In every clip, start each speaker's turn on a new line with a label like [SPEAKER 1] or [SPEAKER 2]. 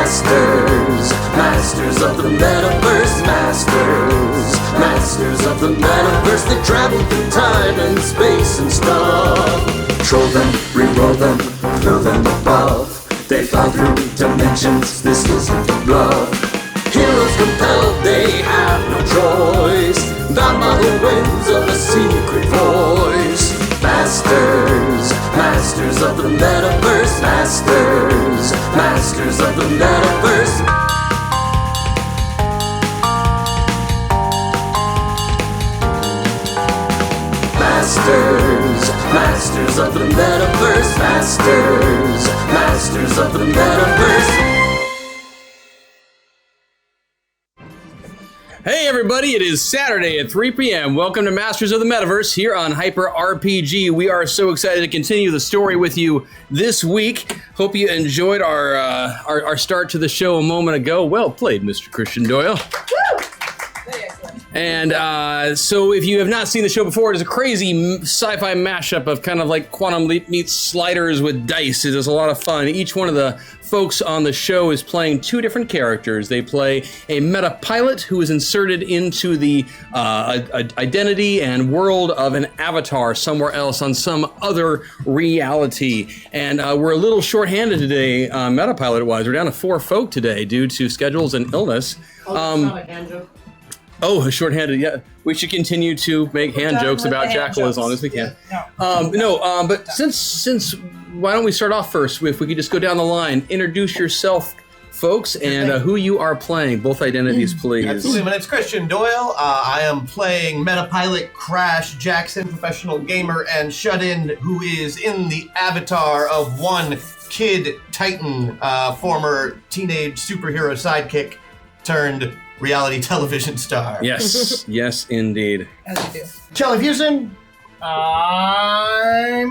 [SPEAKER 1] Masters of the Metaverse, Masters of the Metaverse. They travel through time and space and stuff. Troll them, re-roll them, throw them above. They fly through dimensions, this isn't a bluff. Heroes compelled, they have no choice. Bound by the winds of a secret voice. Masters of the Metaverse, Masters of the Metaverse. Masters of the Metaverse, Masters of the Metaverse.
[SPEAKER 2] Hey everybody, it is Saturday at 3 p.m. Welcome to Masters of the Metaverse here on Hyper RPG. We are so excited to continue the story with you this week. Hope you enjoyed our start to the show a moment ago. Well played, Mr. Christian Doyle. And so if you have not seen the show before, it is a crazy sci-fi mashup of kind of like Quantum Leap meets Sliders with dice. It is a lot of fun. Each one of the folks on the show is playing two different characters. They play a meta pilot who is inserted into the identity and world of an avatar somewhere else on some other reality. And we're a little shorthanded today, meta pilot-wise. We're down to 4 folk today due to schedules and illness. Oh, shorthanded, yeah. We should continue to make hand jokes about Jackal as long as we can. But since why don't we start off first? If we could just go down the line, introduce yourself, folks, and who you are playing. Both identities, please.
[SPEAKER 3] Absolutely. My name's Christian Doyle. I am playing Metapilot Crash Jackson, professional gamer and shut-in, who is in the avatar of one Kid Titan, former teenage superhero sidekick turned reality television star.
[SPEAKER 2] Yes, yes, indeed.
[SPEAKER 4] As you do.
[SPEAKER 5] Charlie Fusen. I'm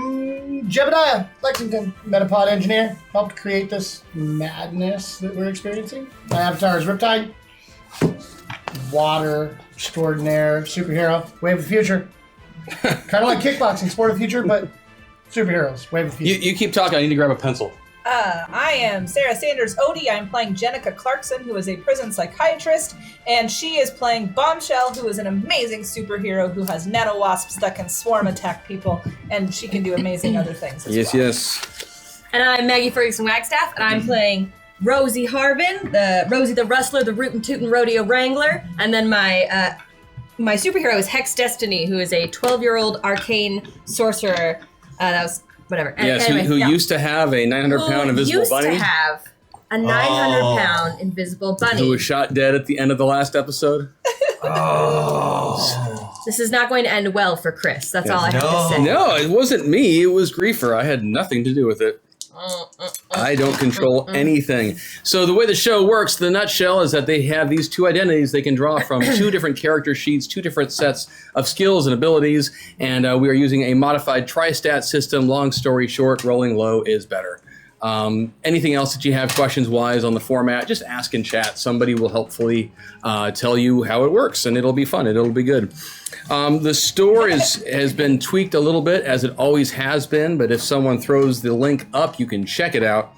[SPEAKER 5] Jebediah Lexington, Metapod engineer. Helped create this madness that we're experiencing. My avatar is Riptide. Water, extraordinaire, superhero, wave of the future. Kind of like kickboxing, sport of the future, but superheroes, wave of the future.
[SPEAKER 2] You keep talking, I need to grab a pencil.
[SPEAKER 4] I am Sarah Sanders Odie. I'm playing Jenica Clarkson, who is a prison psychiatrist, and she is playing Bombshell, who is an amazing superhero who has nanowasps that can swarm attack people, and she can do amazing other things as well.
[SPEAKER 6] Yes. And I'm Maggie Ferguson Wagstaff, and I'm playing Rosie Harbin, Rosie the Rustler, the Rootin' Tootin' Rodeo Wrangler, and then my superhero is Hex Destiny, who is a 12-year-old arcane sorcerer. That was... Whatever.
[SPEAKER 2] Yes, anyway, who used to have a 900-pound invisible bunny.
[SPEAKER 6] Used to have a 900-pound invisible bunny.
[SPEAKER 2] Who was shot dead at the end of the last episode.
[SPEAKER 6] This is not going to end well for Chris. That's all I have to say.
[SPEAKER 2] No, it wasn't me. It was Griefer. I had nothing to do with it. I don't control anything. So the way the show works, the nutshell, is that they have these two identities they can draw from, 2 different character sheets, 2 different sets of skills and abilities, and we are using a modified tri-stat system. Long story short, rolling low is better. Anything else that you have questions-wise on the format, just ask in chat. Somebody will helpfully tell you how it works, and it'll be fun. It'll be good. The store has been tweaked a little bit, as it always has been, but if someone throws the link up, you can check it out.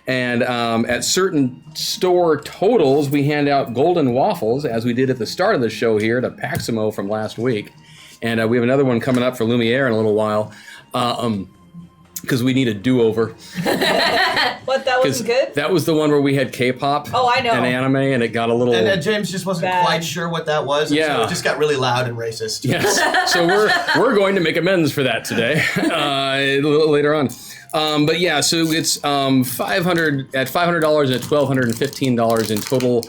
[SPEAKER 2] And at certain store totals, we hand out golden waffles, as we did at the start of the show here to Paximo from last week. And we have another one coming up for Lumiere in a little while. Because we need a do-over.
[SPEAKER 4] What, that wasn't good?
[SPEAKER 2] That was the one where we had K-pop and anime, and it got a little...
[SPEAKER 3] And James just wasn't quite sure what that was, and so it just got really loud and racist.
[SPEAKER 2] Yes, so we're going to make amends for that today, a little later on. But yeah, so it's $500 and $1,215 in total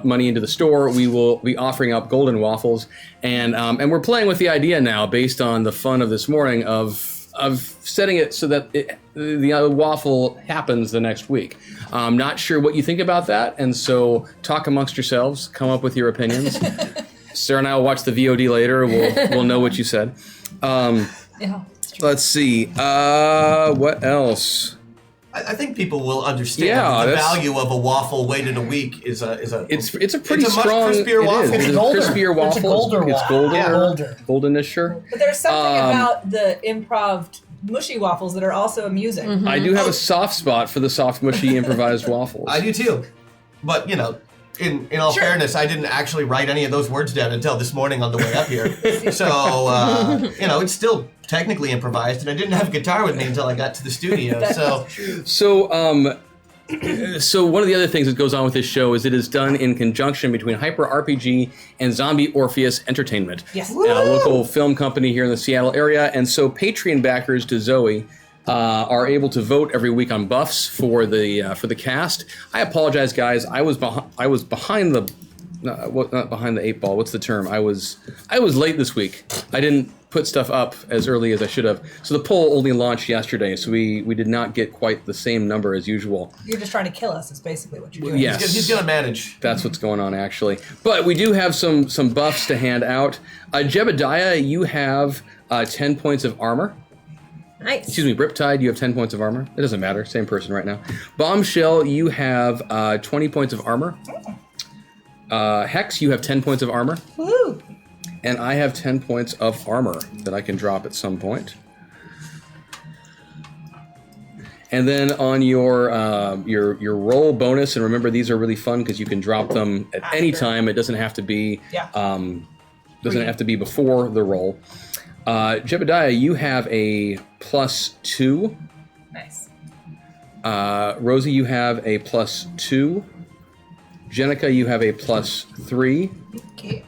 [SPEAKER 2] money into the store. We will be offering up golden waffles, and we're playing with the idea now, based on the fun of this morning, of setting it so that the waffle happens the next week. I'm not sure what you think about that, and so talk amongst yourselves, come up with your opinions. Sarah and I will watch the VOD later. We'll know what you said. Let's see. What else?
[SPEAKER 3] I think people will understand the value of a waffle waited a week is a
[SPEAKER 2] it's a pretty
[SPEAKER 3] much
[SPEAKER 2] strong
[SPEAKER 3] crispier waffle.
[SPEAKER 5] It's
[SPEAKER 2] a crispier waffle.
[SPEAKER 5] It's a golder waffle.
[SPEAKER 2] It's golden.
[SPEAKER 5] Yeah.
[SPEAKER 2] Goldenish.
[SPEAKER 4] But there's something about the improv mushy waffles that are also amusing.
[SPEAKER 2] I do have a soft spot for the soft, mushy, improvised waffles.
[SPEAKER 3] I do too. But, you know, in all fairness, I didn't actually write any of those words down until this morning on the way up here. So, you know, it's still technically improvised, and I didn't have a guitar with me until I got to the studio.
[SPEAKER 2] So one of the other things that goes on with this show is it is done in conjunction between Hyper RPG and Zombie Orpheus Entertainment,
[SPEAKER 4] Yes.
[SPEAKER 2] a local film company here in the Seattle area. And so Patreon backers to Zoe are able to vote every week on buffs for the cast. I apologize, guys. I was behind the not behind the 8 ball. What's the term? I was late this week. I didn't put stuff up as early as I should have. So the poll only launched yesterday, so we did not get quite the same number as usual.
[SPEAKER 4] You're just trying to kill us, is basically what you're doing.
[SPEAKER 2] Yes.
[SPEAKER 3] He's going to manage.
[SPEAKER 2] That's what's going on, actually. But we do have some buffs to hand out. Jebediah, you have 10 points of armor.
[SPEAKER 6] Nice.
[SPEAKER 2] Excuse me, Riptide, you have 10 points of armor. It doesn't matter, same person right now. Bombshell, you have 20 points of armor. Hex, you have 10 points of armor.
[SPEAKER 4] Woo!
[SPEAKER 2] And I have 10 points of armor that I can drop at some point. And then on your roll bonus, and remember these are really fun because you can drop them at any time. It doesn't have to be before the roll. Jebediah, you have a +2.
[SPEAKER 4] Nice.
[SPEAKER 2] Rosie, you have a +2. Jenica, you have a +3.
[SPEAKER 4] Okay.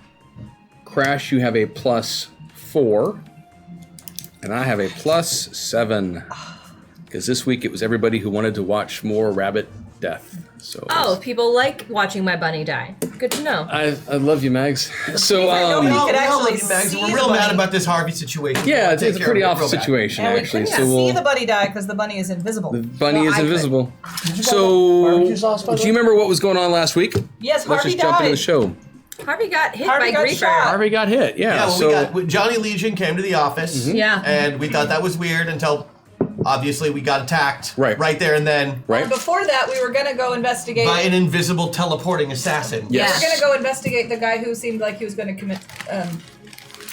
[SPEAKER 2] Crash, you have a +4. And I have a +7. Because this week it was everybody who wanted to watch more rabbit death. So
[SPEAKER 6] people like watching my bunny die. Good to know.
[SPEAKER 2] I love you, Mags. So
[SPEAKER 4] Nobody could
[SPEAKER 3] We all
[SPEAKER 4] actually
[SPEAKER 3] love you, Mags.
[SPEAKER 4] see
[SPEAKER 3] We're
[SPEAKER 4] the
[SPEAKER 3] real
[SPEAKER 4] bunny.
[SPEAKER 3] mad about this Harvey situation.
[SPEAKER 2] yeah, it's
[SPEAKER 3] Take
[SPEAKER 2] a
[SPEAKER 3] care
[SPEAKER 2] pretty
[SPEAKER 3] of it
[SPEAKER 2] awful
[SPEAKER 3] real bad.
[SPEAKER 2] situation
[SPEAKER 4] And we
[SPEAKER 2] actually.
[SPEAKER 4] couldn't
[SPEAKER 2] So
[SPEAKER 4] see
[SPEAKER 2] we'll
[SPEAKER 4] the bunny die because the bunny is invisible.
[SPEAKER 2] the bunny
[SPEAKER 4] Well,
[SPEAKER 2] is
[SPEAKER 4] I could.
[SPEAKER 2] invisible.
[SPEAKER 5] Did you
[SPEAKER 2] So
[SPEAKER 5] barbecue sauce, by the
[SPEAKER 2] do you
[SPEAKER 5] way?
[SPEAKER 2] remember what was going on last week?
[SPEAKER 4] Yes,
[SPEAKER 2] Let's
[SPEAKER 4] Harvey
[SPEAKER 2] just jump into
[SPEAKER 4] died.
[SPEAKER 2] the show.
[SPEAKER 6] Harvey got hit
[SPEAKER 4] Harvey
[SPEAKER 6] by
[SPEAKER 4] got
[SPEAKER 6] Griefer.
[SPEAKER 4] shot.
[SPEAKER 2] Harvey got hit. Yeah.
[SPEAKER 3] Yeah, well,
[SPEAKER 2] so
[SPEAKER 3] Johnny Legion came to the office.
[SPEAKER 6] Yeah.
[SPEAKER 3] And we thought that was weird until obviously we got attacked
[SPEAKER 2] Right.
[SPEAKER 3] there and then
[SPEAKER 2] right.
[SPEAKER 4] Before that, we were gonna go investigate.
[SPEAKER 3] by an invisible teleporting assassin.
[SPEAKER 2] Yes.
[SPEAKER 4] We were gonna go investigate the guy who seemed like he was gonna commit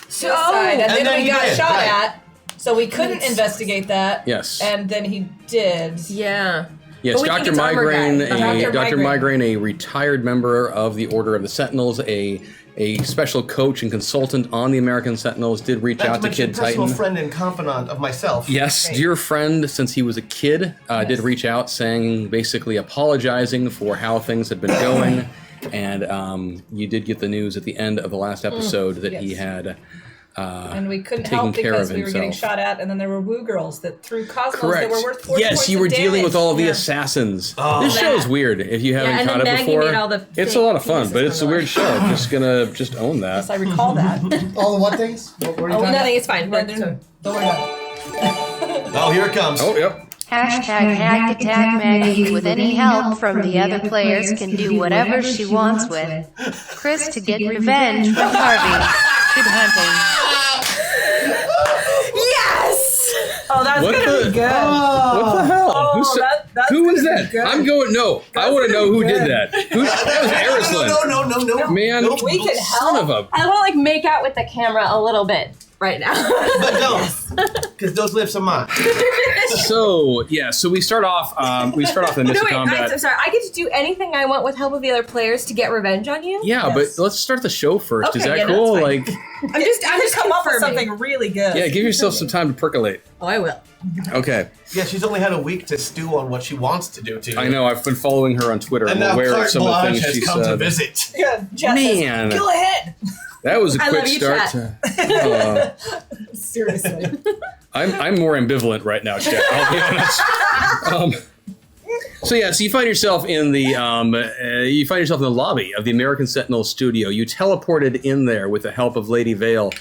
[SPEAKER 4] suicide,
[SPEAKER 6] Oh.
[SPEAKER 4] and
[SPEAKER 3] And
[SPEAKER 4] then
[SPEAKER 3] then
[SPEAKER 4] we
[SPEAKER 3] he
[SPEAKER 4] got
[SPEAKER 3] did,
[SPEAKER 4] shot
[SPEAKER 3] right.
[SPEAKER 4] at. So we couldn't investigate that.
[SPEAKER 2] Yes.
[SPEAKER 4] And then he did.
[SPEAKER 6] Yeah.
[SPEAKER 2] Yes,
[SPEAKER 6] But we think
[SPEAKER 2] Dr.
[SPEAKER 6] it's Armor
[SPEAKER 2] Migraine,
[SPEAKER 6] Guy.
[SPEAKER 4] Dr.
[SPEAKER 2] Migraine, a retired member of the Order of the Sentinels, a special coach and consultant on the American Sentinels, did reach
[SPEAKER 3] Not
[SPEAKER 2] out
[SPEAKER 3] to
[SPEAKER 2] to
[SPEAKER 3] mention
[SPEAKER 2] Kid
[SPEAKER 3] personal
[SPEAKER 2] Titan.
[SPEAKER 3] friend and confidant of myself.
[SPEAKER 2] Yes, dear friend, since he was a kid, did reach out saying, basically apologizing for how things had been going. And you did get the news at the end of the last episode that he
[SPEAKER 4] Yes.
[SPEAKER 2] had
[SPEAKER 4] And we couldn't
[SPEAKER 2] taking
[SPEAKER 4] help
[SPEAKER 2] care
[SPEAKER 4] because
[SPEAKER 2] of
[SPEAKER 4] we were getting
[SPEAKER 2] himself.
[SPEAKER 4] shot at, and then there were woo girls that threw cosmos
[SPEAKER 2] correct.
[SPEAKER 4] that were worth 40
[SPEAKER 2] Yes,
[SPEAKER 4] points
[SPEAKER 2] you were
[SPEAKER 4] of
[SPEAKER 2] dealing with all of the
[SPEAKER 4] damage.
[SPEAKER 2] assassins.
[SPEAKER 3] Oh.
[SPEAKER 2] This show is weird if you haven't
[SPEAKER 6] and
[SPEAKER 2] caught
[SPEAKER 6] then
[SPEAKER 2] it
[SPEAKER 6] Maggie
[SPEAKER 2] before.
[SPEAKER 6] made all the
[SPEAKER 2] It's a
[SPEAKER 6] fake
[SPEAKER 2] lot of fun,
[SPEAKER 6] pieces
[SPEAKER 2] but it's a
[SPEAKER 6] for
[SPEAKER 2] weird
[SPEAKER 6] life.
[SPEAKER 2] show. I'm just gonna own
[SPEAKER 4] Yes,
[SPEAKER 2] that.
[SPEAKER 4] I recall that.
[SPEAKER 5] All the what things? What were you
[SPEAKER 6] Oh,
[SPEAKER 5] talking
[SPEAKER 6] nothing. It's fine.
[SPEAKER 4] Don't worry about it.
[SPEAKER 3] Oh, here it comes.
[SPEAKER 2] Oh, yep.
[SPEAKER 7] Hashtag hack attack Maggie with any help from the other players can do whatever she wants with Chris to get revenge from Harvey. Good hunting.
[SPEAKER 6] Yes!
[SPEAKER 4] Oh, that's
[SPEAKER 2] What
[SPEAKER 4] gonna
[SPEAKER 2] the-
[SPEAKER 4] be good.
[SPEAKER 2] What the hell?
[SPEAKER 4] Oh, that's
[SPEAKER 2] who was
[SPEAKER 4] gonna be
[SPEAKER 2] that?
[SPEAKER 4] good.
[SPEAKER 2] I'm going, no. I want to know who did that. Who, that was Arislyn.
[SPEAKER 3] No.
[SPEAKER 2] Man,
[SPEAKER 4] We can
[SPEAKER 2] son
[SPEAKER 4] help.
[SPEAKER 2] of a...
[SPEAKER 6] I want to make out with the camera a little bit right now.
[SPEAKER 3] But don't. Because those lips are mine.
[SPEAKER 2] So, yeah, so we start off in the midst
[SPEAKER 6] No,
[SPEAKER 2] of
[SPEAKER 6] wait,
[SPEAKER 2] combat.
[SPEAKER 6] I'm sorry. I get to do anything I want with help of the other players to get revenge on you?
[SPEAKER 2] Yeah,
[SPEAKER 4] Yes.
[SPEAKER 2] but let's start the show first. Is
[SPEAKER 6] Okay,
[SPEAKER 2] that
[SPEAKER 6] yeah,
[SPEAKER 2] cool?
[SPEAKER 6] that's
[SPEAKER 2] Like,
[SPEAKER 6] I'm just
[SPEAKER 4] come up with
[SPEAKER 6] confirming.
[SPEAKER 4] something really good.
[SPEAKER 2] yeah, give yourself some time to percolate.
[SPEAKER 6] Oh, I will.
[SPEAKER 2] Okay.
[SPEAKER 3] Yeah, she's only had a week to stew on what she wants to do to you.
[SPEAKER 2] I know, I've been following her on Twitter.
[SPEAKER 3] And
[SPEAKER 2] I'm
[SPEAKER 3] now
[SPEAKER 2] aware of
[SPEAKER 3] Carte
[SPEAKER 2] some of the
[SPEAKER 3] Blanche
[SPEAKER 2] things she
[SPEAKER 3] has come to
[SPEAKER 2] said.
[SPEAKER 3] visit.
[SPEAKER 4] Yeah, Jess
[SPEAKER 2] Man.
[SPEAKER 4] says, go ahead.
[SPEAKER 2] That was a
[SPEAKER 6] I
[SPEAKER 2] quick
[SPEAKER 6] love you,
[SPEAKER 2] start.
[SPEAKER 6] chat.
[SPEAKER 4] Seriously.
[SPEAKER 2] I'm more ambivalent right now, chat. I'll be honest. So you find yourself in the lobby of the American Sentinel studio. You teleported in there with the help of Lady Vale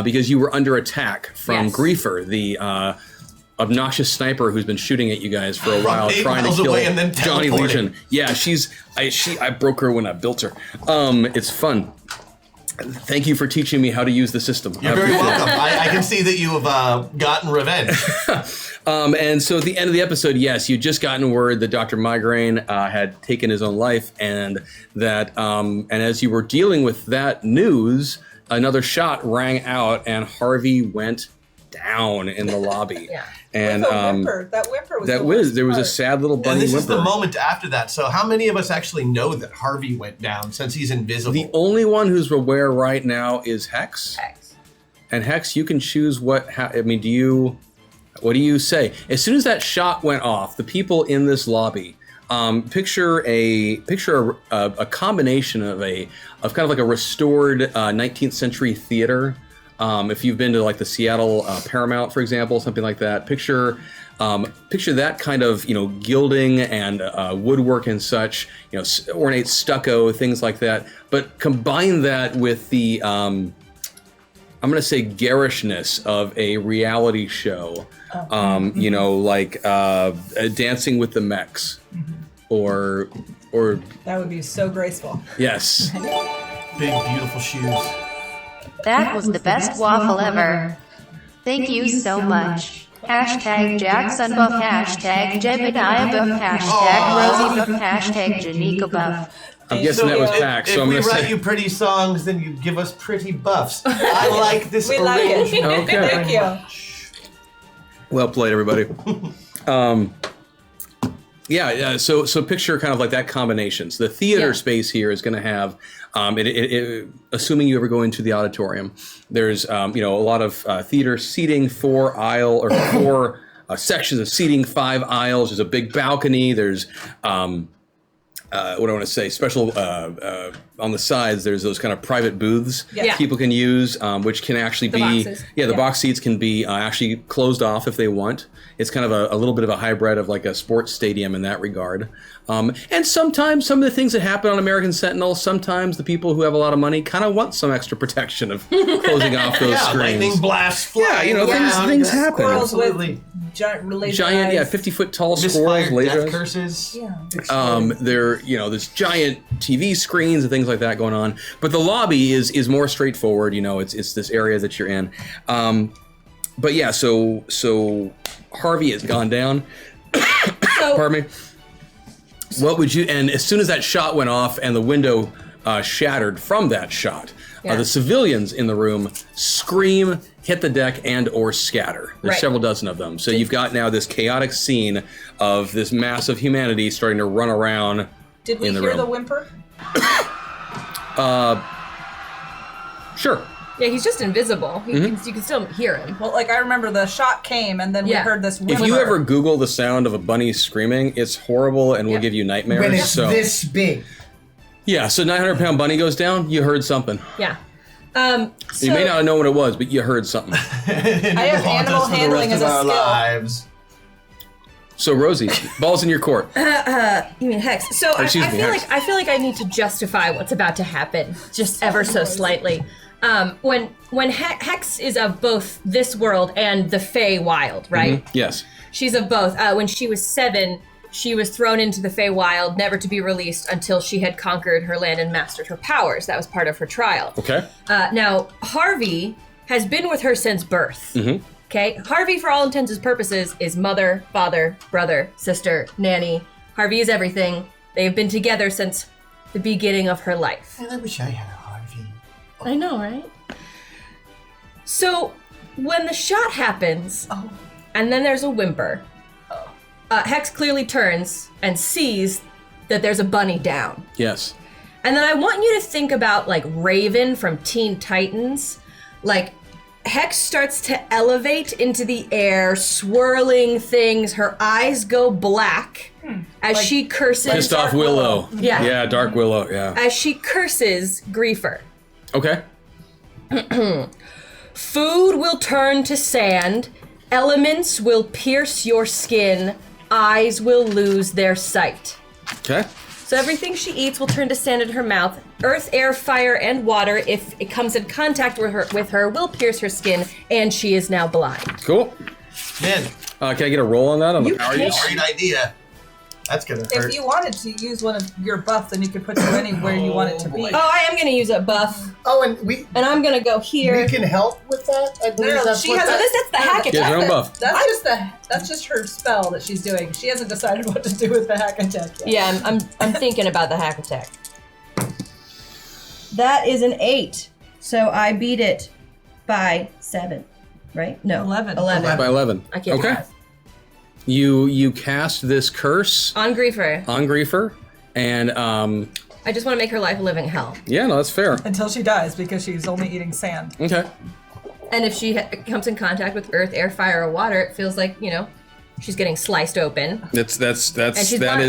[SPEAKER 2] because you were under attack from
[SPEAKER 6] Yes.
[SPEAKER 2] Griefer, the obnoxious sniper who's been shooting at you guys for a while,
[SPEAKER 3] 8
[SPEAKER 2] trying to
[SPEAKER 3] miles
[SPEAKER 2] kill
[SPEAKER 3] away and then
[SPEAKER 2] Johnny
[SPEAKER 3] teleporting.
[SPEAKER 2] Legion. Yeah, I broke her when I built her. It's fun. Thank you for teaching me how to use the system.
[SPEAKER 3] You're very welcome. I can see that you have gotten revenge.
[SPEAKER 2] And so at the end of the episode, yes, you'd just gotten word that Dr. Migraine had taken his own life, and that, and as you were dealing with that news, another shot rang out, and Harvey went down in the lobby.
[SPEAKER 6] Yeah.
[SPEAKER 2] And
[SPEAKER 4] With a whimper. That whimper was
[SPEAKER 2] that
[SPEAKER 4] the
[SPEAKER 2] was
[SPEAKER 4] worst
[SPEAKER 2] there was a
[SPEAKER 4] part.
[SPEAKER 2] sad little bunny
[SPEAKER 3] And this
[SPEAKER 2] whimper.
[SPEAKER 3] is the moment after that. So how many of us actually know that Harvey went down since he's invisible?
[SPEAKER 2] The only one who's aware right now is Hex.
[SPEAKER 6] Hex.
[SPEAKER 2] And Hex, you can choose what. I mean, what do you say? As soon as that shot went off, the people in this lobby picture a combination of kind of like a restored 19th century theater. If you've been to like the Seattle Paramount, for example, something like that, picture that kind of gilding and woodwork and such, ornate stucco, things like that. But combine that with the I'm going to say garishness of a reality show, like Dancing with the Mechs, or
[SPEAKER 4] That would be so graceful.
[SPEAKER 2] yes.
[SPEAKER 3] Big, beautiful shoes.
[SPEAKER 7] That was the best waffle ever. Thank you so much. Hashtag Jackson Buff, hashtag Jebediah Buff, hashtag Rosie Buff, hashtag Janika Buff.
[SPEAKER 2] I'm guessing that was
[SPEAKER 3] if,
[SPEAKER 2] Pax,
[SPEAKER 3] if
[SPEAKER 2] so I'm
[SPEAKER 3] we
[SPEAKER 2] going to
[SPEAKER 3] write
[SPEAKER 2] say.
[SPEAKER 3] you pretty songs, then you give us pretty buffs. I like this
[SPEAKER 4] We like it.
[SPEAKER 3] arrangement.
[SPEAKER 2] Okay.
[SPEAKER 4] Thank you.
[SPEAKER 2] Well played, everybody. So picture kind of like that combination. So the theater space here is going to have, assuming you ever go into the auditorium, there's a lot of theater seating, 4 sections of seating, 5 aisles. There's a big balcony. There's what do I want to say? Special on the sides. There's those kind of private booths
[SPEAKER 4] Yeah.
[SPEAKER 2] people can use, which can actually
[SPEAKER 6] The
[SPEAKER 2] be
[SPEAKER 6] boxes.
[SPEAKER 2] the
[SPEAKER 6] Yeah.
[SPEAKER 2] box seats can be actually closed off if they want. It's kind of a little bit of a hybrid of like a sports stadium in that regard. And sometimes some of the things that happen on American Sentinel, sometimes the people who have a lot of money kind of want some extra protection of closing off those
[SPEAKER 3] Yeah,
[SPEAKER 2] screens.
[SPEAKER 3] lightning blasts flying
[SPEAKER 2] things happen.
[SPEAKER 4] Squirrels
[SPEAKER 3] Absolutely.
[SPEAKER 4] with giant laser eyes.
[SPEAKER 2] 50-foot tall squirrels,
[SPEAKER 3] Misfired death
[SPEAKER 2] lasers.
[SPEAKER 3] curses.
[SPEAKER 4] Yeah.
[SPEAKER 2] There's giant TV screens and things like that going on. But the lobby is more straightforward. It's this area that you're in. But yeah, so Harvey has gone down. Pardon me. What would you? And as soon as that shot went off and the window shattered from that shot, the civilians in the room scream, hit the deck, and/or scatter. There's
[SPEAKER 6] Right.
[SPEAKER 2] several dozen of them. So you've got now this chaotic scene of this mass of humanity starting to run around.
[SPEAKER 4] Did we
[SPEAKER 2] in the
[SPEAKER 4] hear
[SPEAKER 2] room.
[SPEAKER 4] the whimper?
[SPEAKER 2] Sure.
[SPEAKER 6] Yeah, he's just invisible. You can still hear him.
[SPEAKER 4] Well, I remember the shot came, and then we
[SPEAKER 6] Yeah.
[SPEAKER 4] heard this whimper.
[SPEAKER 2] If you ever Google the sound of a bunny screaming, it's horrible and will
[SPEAKER 6] Yeah.
[SPEAKER 2] give you nightmares.
[SPEAKER 5] When it's
[SPEAKER 2] so
[SPEAKER 5] this big.
[SPEAKER 2] yeah, so 900-pound bunny goes down. You heard something.
[SPEAKER 6] Yeah.
[SPEAKER 2] You may not know what it was, but you heard something.
[SPEAKER 4] I have animal handling as a skill.
[SPEAKER 3] Lives.
[SPEAKER 2] So Rosie, ball's in your court.
[SPEAKER 6] You mean Hex? So I
[SPEAKER 2] excuse me,
[SPEAKER 6] feel
[SPEAKER 2] Hex.
[SPEAKER 6] like I need to justify what's about to happen, just ever so slightly. When Hex is of both this world and the Fey Wild, right?
[SPEAKER 2] Yes.
[SPEAKER 6] She's of both. When she was 7, she was thrown into the Fey Wild, never to be released until she had conquered her land and mastered her powers. That was part of her trial.
[SPEAKER 2] Okay.
[SPEAKER 6] Now, Harvey has been with her since birth. Okay? Harvey, for all intents and purposes, is mother, father, brother, sister, nanny. Harvey is everything. They've been together since the beginning of her life.
[SPEAKER 3] Man, I wish I had a Harvey.
[SPEAKER 6] I know, right? So, when the shot happens, and then there's a whimper, Hex clearly turns and sees that there's a bunny down.
[SPEAKER 2] Yes.
[SPEAKER 6] And then I want you to think about like Raven from Teen Titans. Like Hex starts to elevate into the air, swirling things. Her eyes go black as she curses.
[SPEAKER 2] Pissed off Willow.
[SPEAKER 6] Yeah.
[SPEAKER 2] Yeah, Dark Willow, yeah.
[SPEAKER 6] As she curses Griefer.
[SPEAKER 2] Okay.
[SPEAKER 6] Food will turn to sand. Elements will pierce your skin. Eyes will lose their sight.
[SPEAKER 2] Okay.
[SPEAKER 6] So everything she eats will turn to sand in her mouth. Earth, air, fire, and water, if it comes in contact with her, will pierce her skin, and she is now blind.
[SPEAKER 2] Cool.
[SPEAKER 3] Man,
[SPEAKER 2] Can I get a roll on that on the power
[SPEAKER 6] can.
[SPEAKER 2] use?
[SPEAKER 3] great idea. That's gonna hurt.
[SPEAKER 4] If you wanted to use one of your buffs, then you could put you anywhere you want it to be.
[SPEAKER 3] boy.
[SPEAKER 6] Oh, I am going to use a buff,
[SPEAKER 5] Oh, and we
[SPEAKER 6] and I'm going to go here.
[SPEAKER 5] can help with that. I believe
[SPEAKER 4] No,
[SPEAKER 5] that's
[SPEAKER 4] she
[SPEAKER 5] what
[SPEAKER 4] has
[SPEAKER 5] that-
[SPEAKER 6] That's the hack
[SPEAKER 2] Get your
[SPEAKER 6] attack.
[SPEAKER 2] own buff.
[SPEAKER 4] That's just her spell that she's doing. She hasn't decided what to do with the hack attack yet.
[SPEAKER 6] Yeah, I'm thinking about the hack attack. That is an 8, so I beat it by 7, right? No,
[SPEAKER 4] 11.
[SPEAKER 6] 11.
[SPEAKER 2] By 11.
[SPEAKER 6] I can't
[SPEAKER 2] Okay.
[SPEAKER 6] pass.
[SPEAKER 2] You cast this curse
[SPEAKER 6] On Griefer.
[SPEAKER 2] And
[SPEAKER 6] I just want to make her life a living hell.
[SPEAKER 2] yeah, no, that's fair.
[SPEAKER 4] Until she dies because she's only eating sand.
[SPEAKER 2] Okay.
[SPEAKER 6] And if she comes in contact with earth, air, fire, or water, it feels like, she's getting sliced open.
[SPEAKER 2] That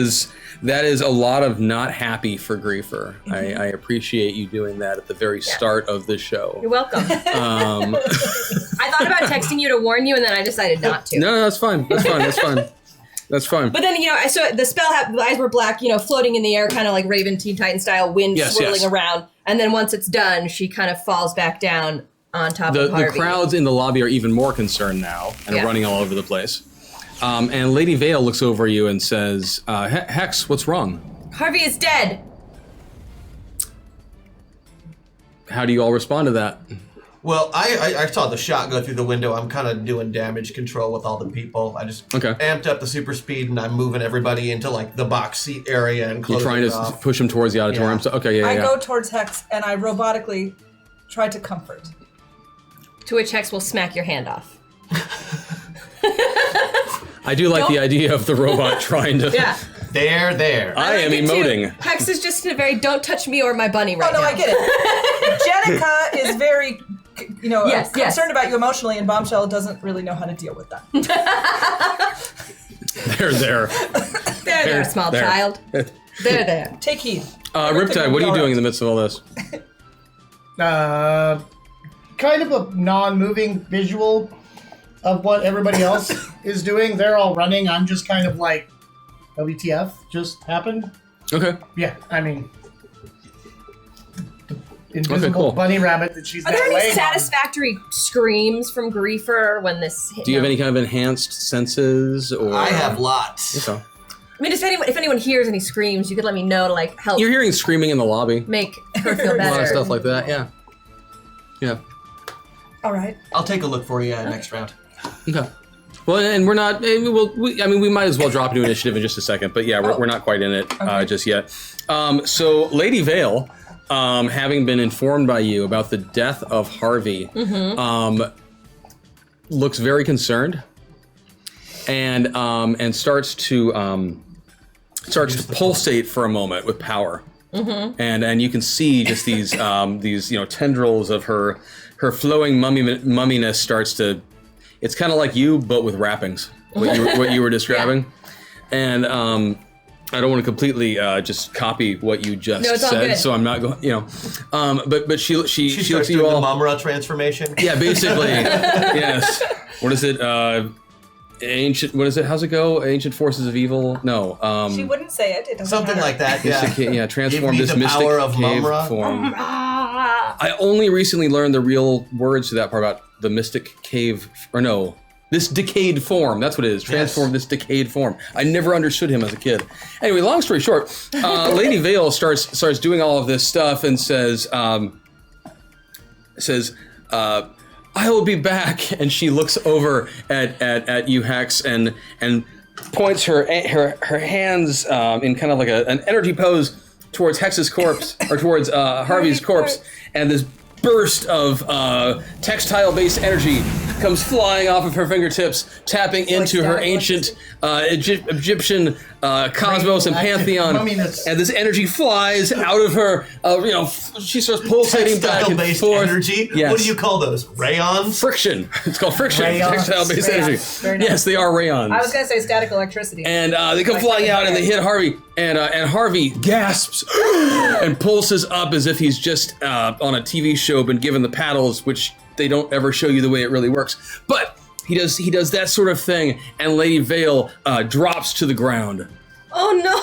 [SPEAKER 2] is a lot of not happy for Griefer. I appreciate you doing that at the very start of the show.
[SPEAKER 6] You're welcome. I thought about texting you to warn you, and then I decided not to.
[SPEAKER 2] No, that's fine. That's fine.
[SPEAKER 6] But then, I saw the spell, the eyes were black, floating in the air, kind of like Raven Teen Titan style, wind swirling around. And then once it's done, she kind of falls back down on top of Harvey.
[SPEAKER 2] The crowds in the lobby are even more concerned now and running all over the place. And Lady Vale looks over you and says, Hex, what's wrong?
[SPEAKER 6] Harvey is dead.
[SPEAKER 2] How do you all respond to that?
[SPEAKER 3] Well, I saw the shot go through the window. I'm kind of doing damage control with all the people. I just amped up the super speed, and I'm moving everybody into like the box seat area and closing
[SPEAKER 2] You're trying to push them towards the auditorium.
[SPEAKER 3] Yeah.
[SPEAKER 2] So, okay,
[SPEAKER 4] I go towards Hex, and I robotically try to comfort.
[SPEAKER 6] To which Hex will smack your hand off.
[SPEAKER 2] I do like the idea of the robot trying to...
[SPEAKER 6] Yeah.
[SPEAKER 3] There.
[SPEAKER 2] I am emoting.
[SPEAKER 6] Hex is just in a very don't touch me or my bunny right now.
[SPEAKER 4] Oh, no, I get it. Jenica is very, concerned about you emotionally, and Bombshell doesn't really know how to deal with that.
[SPEAKER 6] There, small child. There.
[SPEAKER 4] Take heed.
[SPEAKER 2] Riptide, what are you doing in the midst of all this?
[SPEAKER 5] Kind of a non-moving visual of what everybody else is doing. They're all running. I'm just kind of like, WTF just happened?
[SPEAKER 2] Okay.
[SPEAKER 5] Yeah, I mean, the invisible bunny rabbit that she's
[SPEAKER 6] Are there any
[SPEAKER 5] laying
[SPEAKER 6] satisfactory screams from Griefer when this hit?
[SPEAKER 2] Do you have any kind of enhanced senses? Or
[SPEAKER 3] I have lots.
[SPEAKER 2] Okay.
[SPEAKER 6] I mean, if anyone hears any screams, you could let me know to help.
[SPEAKER 2] You're hearing screaming in the lobby.
[SPEAKER 6] Make her feel better.
[SPEAKER 2] A lot of stuff like that, yeah. Yeah.
[SPEAKER 4] All right.
[SPEAKER 3] I'll take a look for you next round.
[SPEAKER 2] Okay. Well, and we're not. We might as well drop into initiative in just a second. But yeah, we're not quite in it just yet. So, Lady Vale, having been informed by you about the death of Harvey, looks very concerned, and starts to pulsate for a moment with power. And you can see just these tendrils of her flowing mumminess starts to. It's kind of like you, but with wrappings. What you were describing, and I don't want to completely just copy what you just said, so I'm not going. But she looks at you all.
[SPEAKER 3] The Mumra transformation.
[SPEAKER 2] Yeah, basically. Yes. What is it? Ancient. What is it? How's it go? Ancient forces of evil. No.
[SPEAKER 4] She wouldn't say it. It doesn't
[SPEAKER 3] Something
[SPEAKER 4] matter.
[SPEAKER 3] like that. Yeah.
[SPEAKER 2] Transform
[SPEAKER 3] Give me
[SPEAKER 2] this
[SPEAKER 3] the
[SPEAKER 2] mystic
[SPEAKER 3] power of
[SPEAKER 2] cave
[SPEAKER 3] Mumra.
[SPEAKER 2] form. I only recently learned the real words to that part about the mystic cave, or no, this decayed form. That's what it is. Transform this decayed form. I never understood him as a kid. Anyway, long story short, Lady Vale starts doing all of this stuff and says, "I will be back." And she looks over at you, Hex, and points her hands in kind of like an energy pose towards Hex's corpse, or towards Harvey's corpse, and this burst of textile-based energy comes flying off of her fingertips, tapping into her ancient Egyptian cosmos and pantheon. And this energy flies out of her. She starts pulsating back and forth.
[SPEAKER 3] Energy?
[SPEAKER 2] Yes.
[SPEAKER 3] What do you call those? Rayons?
[SPEAKER 2] Friction. It's called friction.
[SPEAKER 5] Rayons.
[SPEAKER 2] Textile-based energy.
[SPEAKER 4] Very nice.
[SPEAKER 2] Yes, they are rayons.
[SPEAKER 4] I was going to say static electricity.
[SPEAKER 2] And they come flying out and they hit Harvey, and Harvey gasps and pulses up as if he's just on a TV show been given the paddles, which they don't ever show you the way it really works. But he does that sort of thing, and Lady Vale drops to the ground.
[SPEAKER 6] Oh no!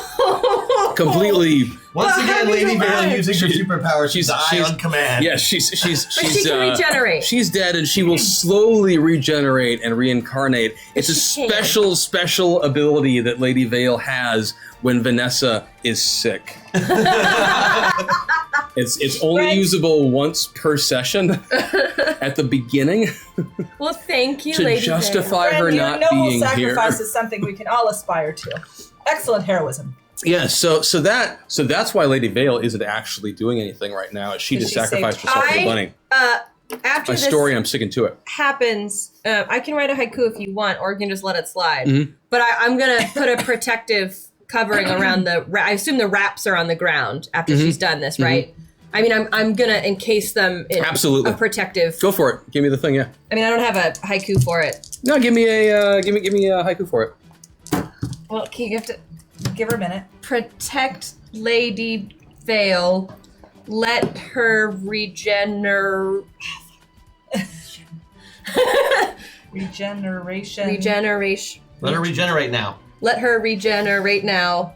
[SPEAKER 2] Completely.
[SPEAKER 3] Once again, Lady Vale using her superpower. She's on command.
[SPEAKER 2] Yes, she's
[SPEAKER 6] But she can regenerate.
[SPEAKER 2] She's dead, and she will slowly regenerate and reincarnate. It's a special ability that Lady Vale has when Vanessa is sick. It's only usable once per session at the beginning.
[SPEAKER 6] Well, thank you,
[SPEAKER 2] to
[SPEAKER 6] Lady
[SPEAKER 2] justify
[SPEAKER 6] Vale.
[SPEAKER 2] her
[SPEAKER 4] Friend,
[SPEAKER 2] not
[SPEAKER 4] your noble
[SPEAKER 2] being
[SPEAKER 4] sacrifice
[SPEAKER 2] here.
[SPEAKER 4] is something we can all aspire to. Excellent heroism.
[SPEAKER 2] Yeah, so that's why Lady Vale isn't actually doing anything right now. She just
[SPEAKER 4] she
[SPEAKER 2] sacrificed
[SPEAKER 4] saved-
[SPEAKER 2] herself to the bunny.
[SPEAKER 6] after
[SPEAKER 2] My
[SPEAKER 6] this
[SPEAKER 2] story, I'm sticking to it.
[SPEAKER 6] happens, I can write a haiku if you want, or you can just let it slide.
[SPEAKER 2] Mm-hmm.
[SPEAKER 6] But I'm gonna put a protective covering around the. I assume the wraps are on the ground after
[SPEAKER 2] Mm-hmm.
[SPEAKER 6] she's done this, right? I mean, I'm gonna encase them in
[SPEAKER 2] Absolutely.
[SPEAKER 6] a protective.
[SPEAKER 2] Go for it. Give me the thing. Yeah.
[SPEAKER 6] I mean, I don't have a haiku for it.
[SPEAKER 2] No, give me a haiku for it.
[SPEAKER 6] Well, can you have to
[SPEAKER 4] Give her a minute.
[SPEAKER 6] protect Lady Vale? Let her
[SPEAKER 4] Regeneration.
[SPEAKER 6] regeneration.
[SPEAKER 3] Let her regenerate now.
[SPEAKER 6] Let her regenerate now.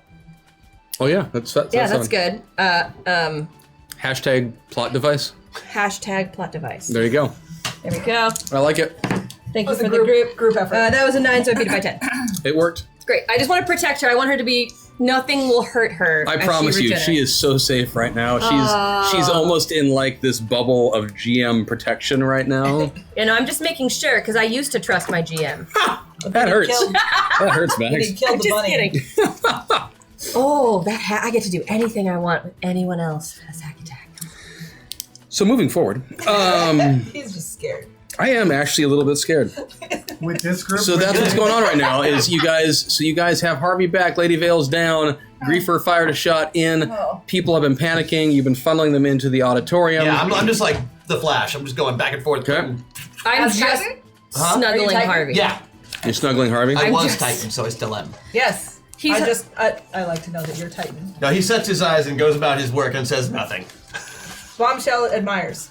[SPEAKER 2] Oh yeah, that's
[SPEAKER 6] That's good.
[SPEAKER 2] Hashtag plot device.
[SPEAKER 6] Hashtag plot device.
[SPEAKER 2] There you go.
[SPEAKER 6] There we go.
[SPEAKER 2] I like it.
[SPEAKER 6] Thank you
[SPEAKER 4] was
[SPEAKER 6] for
[SPEAKER 4] a
[SPEAKER 6] the
[SPEAKER 4] group effort.
[SPEAKER 6] That was a 9, so I beat it by 10.
[SPEAKER 2] It worked.
[SPEAKER 6] It's great. I just want to protect her. I want her to be. Nothing will hurt her.
[SPEAKER 2] I
[SPEAKER 6] as
[SPEAKER 2] promise you,
[SPEAKER 6] regenerates.
[SPEAKER 2] she is so safe right now. She's almost in like this bubble of GM protection right now.
[SPEAKER 6] And I'm just making sure because I used to trust my GM.
[SPEAKER 2] That hurts.
[SPEAKER 4] Killed,
[SPEAKER 2] That hurts,
[SPEAKER 4] he
[SPEAKER 2] Max.
[SPEAKER 4] killed the
[SPEAKER 6] Just
[SPEAKER 4] bunny.
[SPEAKER 6] kidding. Oh, I get to do anything I want with anyone else. That's hack attack.
[SPEAKER 2] So moving forward,
[SPEAKER 4] He's just scared.
[SPEAKER 2] I am actually a little bit scared.
[SPEAKER 5] With this group.
[SPEAKER 2] So that's what's going on right now. Is you guys have Harvey back, Lady Vale's down, Griefer fired a shot in.
[SPEAKER 4] Oh.
[SPEAKER 2] People have been panicking. You've been funneling them into the auditorium.
[SPEAKER 3] Yeah, I'm just like the Flash. I'm just going back and forth.
[SPEAKER 2] Okay.
[SPEAKER 6] I'm
[SPEAKER 4] As
[SPEAKER 6] just
[SPEAKER 4] Titan?
[SPEAKER 3] Huh?
[SPEAKER 4] Are you
[SPEAKER 6] snuggling
[SPEAKER 4] Titan?
[SPEAKER 6] Harvey.
[SPEAKER 3] Yeah,
[SPEAKER 2] You're snuggling Harvey.
[SPEAKER 3] I was
[SPEAKER 6] just-
[SPEAKER 3] Titan, so I still am.
[SPEAKER 4] Yes.
[SPEAKER 6] He's
[SPEAKER 4] I like to know that you're Titan.
[SPEAKER 3] No, he sets his eyes and goes about his work and says nothing.
[SPEAKER 4] Bombshell admires.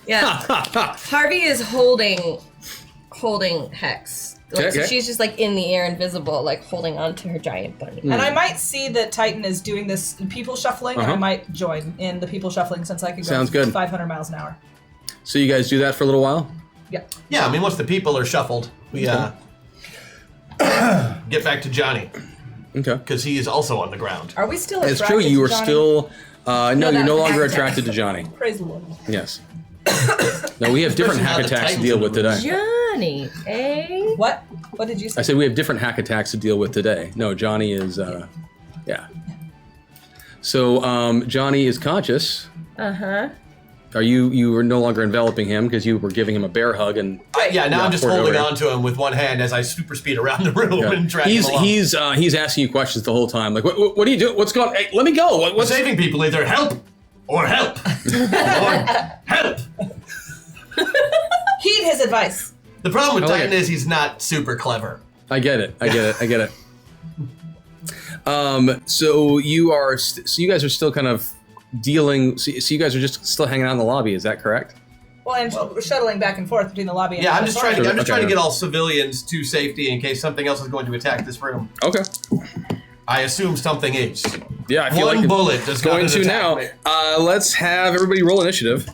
[SPEAKER 6] Yeah. Harvey is holding Hex. Like,
[SPEAKER 2] Okay.
[SPEAKER 6] So she's just like in the air, invisible, like holding on to her giant bunny.
[SPEAKER 4] And I might see that Titan is doing this people shuffling, and I might join in the people shuffling since I can go
[SPEAKER 2] Sounds good.
[SPEAKER 4] 500 miles an hour.
[SPEAKER 2] So you guys do that for a little while?
[SPEAKER 4] Yeah.
[SPEAKER 3] Yeah, I mean, once the people are shuffled, we get back to Johnny
[SPEAKER 2] Okay.
[SPEAKER 3] because he is also on the ground.
[SPEAKER 4] Are we still
[SPEAKER 2] It's
[SPEAKER 4] attracted
[SPEAKER 2] true. You
[SPEAKER 4] to
[SPEAKER 2] are
[SPEAKER 4] Johnny?
[SPEAKER 2] still. No, you're no
[SPEAKER 6] that's
[SPEAKER 2] longer
[SPEAKER 6] hack attack.
[SPEAKER 2] attracted to Johnny.
[SPEAKER 4] Praise the Lord.
[SPEAKER 2] Yes. No, we have different
[SPEAKER 3] Especially now
[SPEAKER 2] hack
[SPEAKER 3] the
[SPEAKER 2] attacks to
[SPEAKER 3] Titans
[SPEAKER 2] deal
[SPEAKER 3] are
[SPEAKER 2] with
[SPEAKER 3] the
[SPEAKER 2] today.
[SPEAKER 6] Johnny, eh?
[SPEAKER 4] What? What did you
[SPEAKER 2] I
[SPEAKER 4] say?
[SPEAKER 2] said we have different hack attacks to deal with today. No, Johnny is. Yeah. So Johnny is conscious.
[SPEAKER 6] Uh-huh.
[SPEAKER 2] Are you were no longer enveloping him because you were giving him a bear hug and
[SPEAKER 3] Yeah, now
[SPEAKER 2] Yeah,
[SPEAKER 3] I'm just
[SPEAKER 2] poured
[SPEAKER 3] holding
[SPEAKER 2] over.
[SPEAKER 3] on to him with one hand as I super speed around the room and drag him along.
[SPEAKER 2] he's asking you questions the whole time. Like, what do you do? What's going on? Hey, let me go.
[SPEAKER 3] We're
[SPEAKER 2] What's
[SPEAKER 3] saving people either help or help. Or help.
[SPEAKER 4] Heed his advice.
[SPEAKER 3] The problem with
[SPEAKER 2] I like
[SPEAKER 3] Titan
[SPEAKER 2] it.
[SPEAKER 3] is he's not super clever.
[SPEAKER 2] I get it. So you are. So you guys are still kind of dealing. So you guys are just still hanging out in the lobby. Is that correct?
[SPEAKER 4] Well, and we're shuttling back and forth between the lobby and
[SPEAKER 3] Yeah,
[SPEAKER 4] the
[SPEAKER 3] I'm just trying to
[SPEAKER 2] Okay.
[SPEAKER 3] get all civilians to safety in case something else is going to attack this room.
[SPEAKER 2] Okay.
[SPEAKER 3] I assume something is.
[SPEAKER 2] Yeah, I feel
[SPEAKER 3] One
[SPEAKER 2] like
[SPEAKER 3] bullet does
[SPEAKER 2] going
[SPEAKER 3] not
[SPEAKER 2] to
[SPEAKER 3] attack
[SPEAKER 2] now.
[SPEAKER 3] me.
[SPEAKER 2] Let's have everybody roll initiative.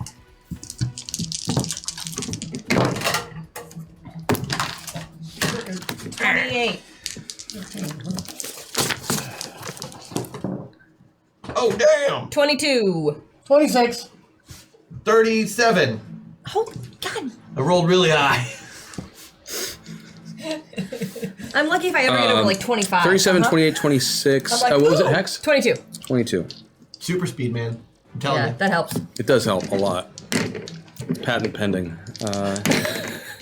[SPEAKER 4] $28.
[SPEAKER 3] Oh damn!
[SPEAKER 6] 22.
[SPEAKER 5] 26.
[SPEAKER 3] 37.
[SPEAKER 6] Oh, God.
[SPEAKER 3] I rolled really high.
[SPEAKER 6] I'm lucky if I ever get over like 25.
[SPEAKER 2] 37, 28, 26.
[SPEAKER 4] I'm like,
[SPEAKER 2] What was it,
[SPEAKER 4] ooh.
[SPEAKER 2] Hex?
[SPEAKER 6] 22.
[SPEAKER 2] 22.
[SPEAKER 3] Super speed, man. I'm telling
[SPEAKER 6] Yeah,
[SPEAKER 3] you.
[SPEAKER 6] that helps.
[SPEAKER 2] It does help a lot. Patent pending.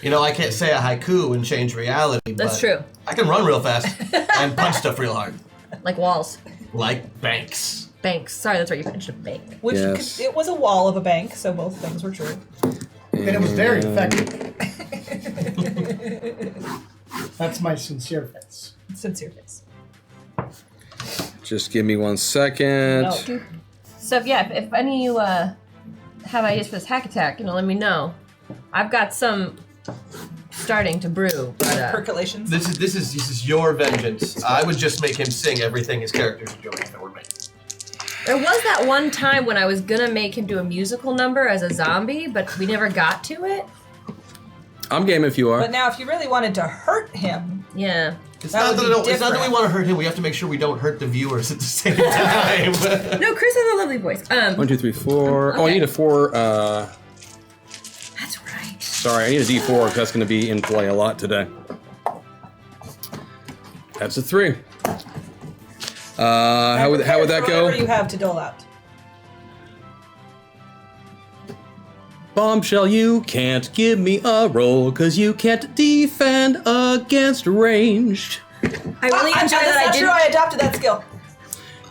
[SPEAKER 3] You know, I can't say a haiku and change reality.
[SPEAKER 6] That's
[SPEAKER 3] but
[SPEAKER 6] true.
[SPEAKER 3] I can run real fast and punch stuff real hard.
[SPEAKER 6] Like walls.
[SPEAKER 3] Like banks.
[SPEAKER 6] Banks. Sorry, that's right. You mentioned a bank.
[SPEAKER 4] Which
[SPEAKER 2] Yes.
[SPEAKER 4] it was a wall of a bank, so both things were true.
[SPEAKER 5] And it was very effective. That's my sincere face.
[SPEAKER 4] Sincere face.
[SPEAKER 2] Just give me 1 second.
[SPEAKER 4] No.
[SPEAKER 6] So, yeah, if any of you have ideas for this hack attack, let me know. I've got some starting to brew, but
[SPEAKER 4] Percolations.
[SPEAKER 3] This is your vengeance. I would just make him sing everything his characters are doing if it were me.
[SPEAKER 6] there was that one time when I was gonna make him do a musical number as a zombie, but we never got to it.
[SPEAKER 2] I'm game if you are.
[SPEAKER 4] But now, if you really wanted to hurt him,
[SPEAKER 6] Yeah.
[SPEAKER 3] It's
[SPEAKER 4] That
[SPEAKER 3] not
[SPEAKER 4] would
[SPEAKER 3] that,
[SPEAKER 4] be
[SPEAKER 3] it's not that we
[SPEAKER 4] different.
[SPEAKER 3] want to hurt him. We have to make sure we don't hurt the viewers at the same time.
[SPEAKER 6] No, Chris has a lovely voice.
[SPEAKER 2] 1, 2, 3, 4. Oh, I
[SPEAKER 6] Okay.
[SPEAKER 2] need a 4.
[SPEAKER 6] That's right.
[SPEAKER 2] Sorry, I need a D4 because that's going to be in play a lot today. That's a 3. How would that go?
[SPEAKER 4] Whatever you have to dole out.
[SPEAKER 2] Bombshell, you can't give me a roll, cause you can't defend against ranged.
[SPEAKER 6] I really enjoy that.
[SPEAKER 4] That's not true. I adopted that skill.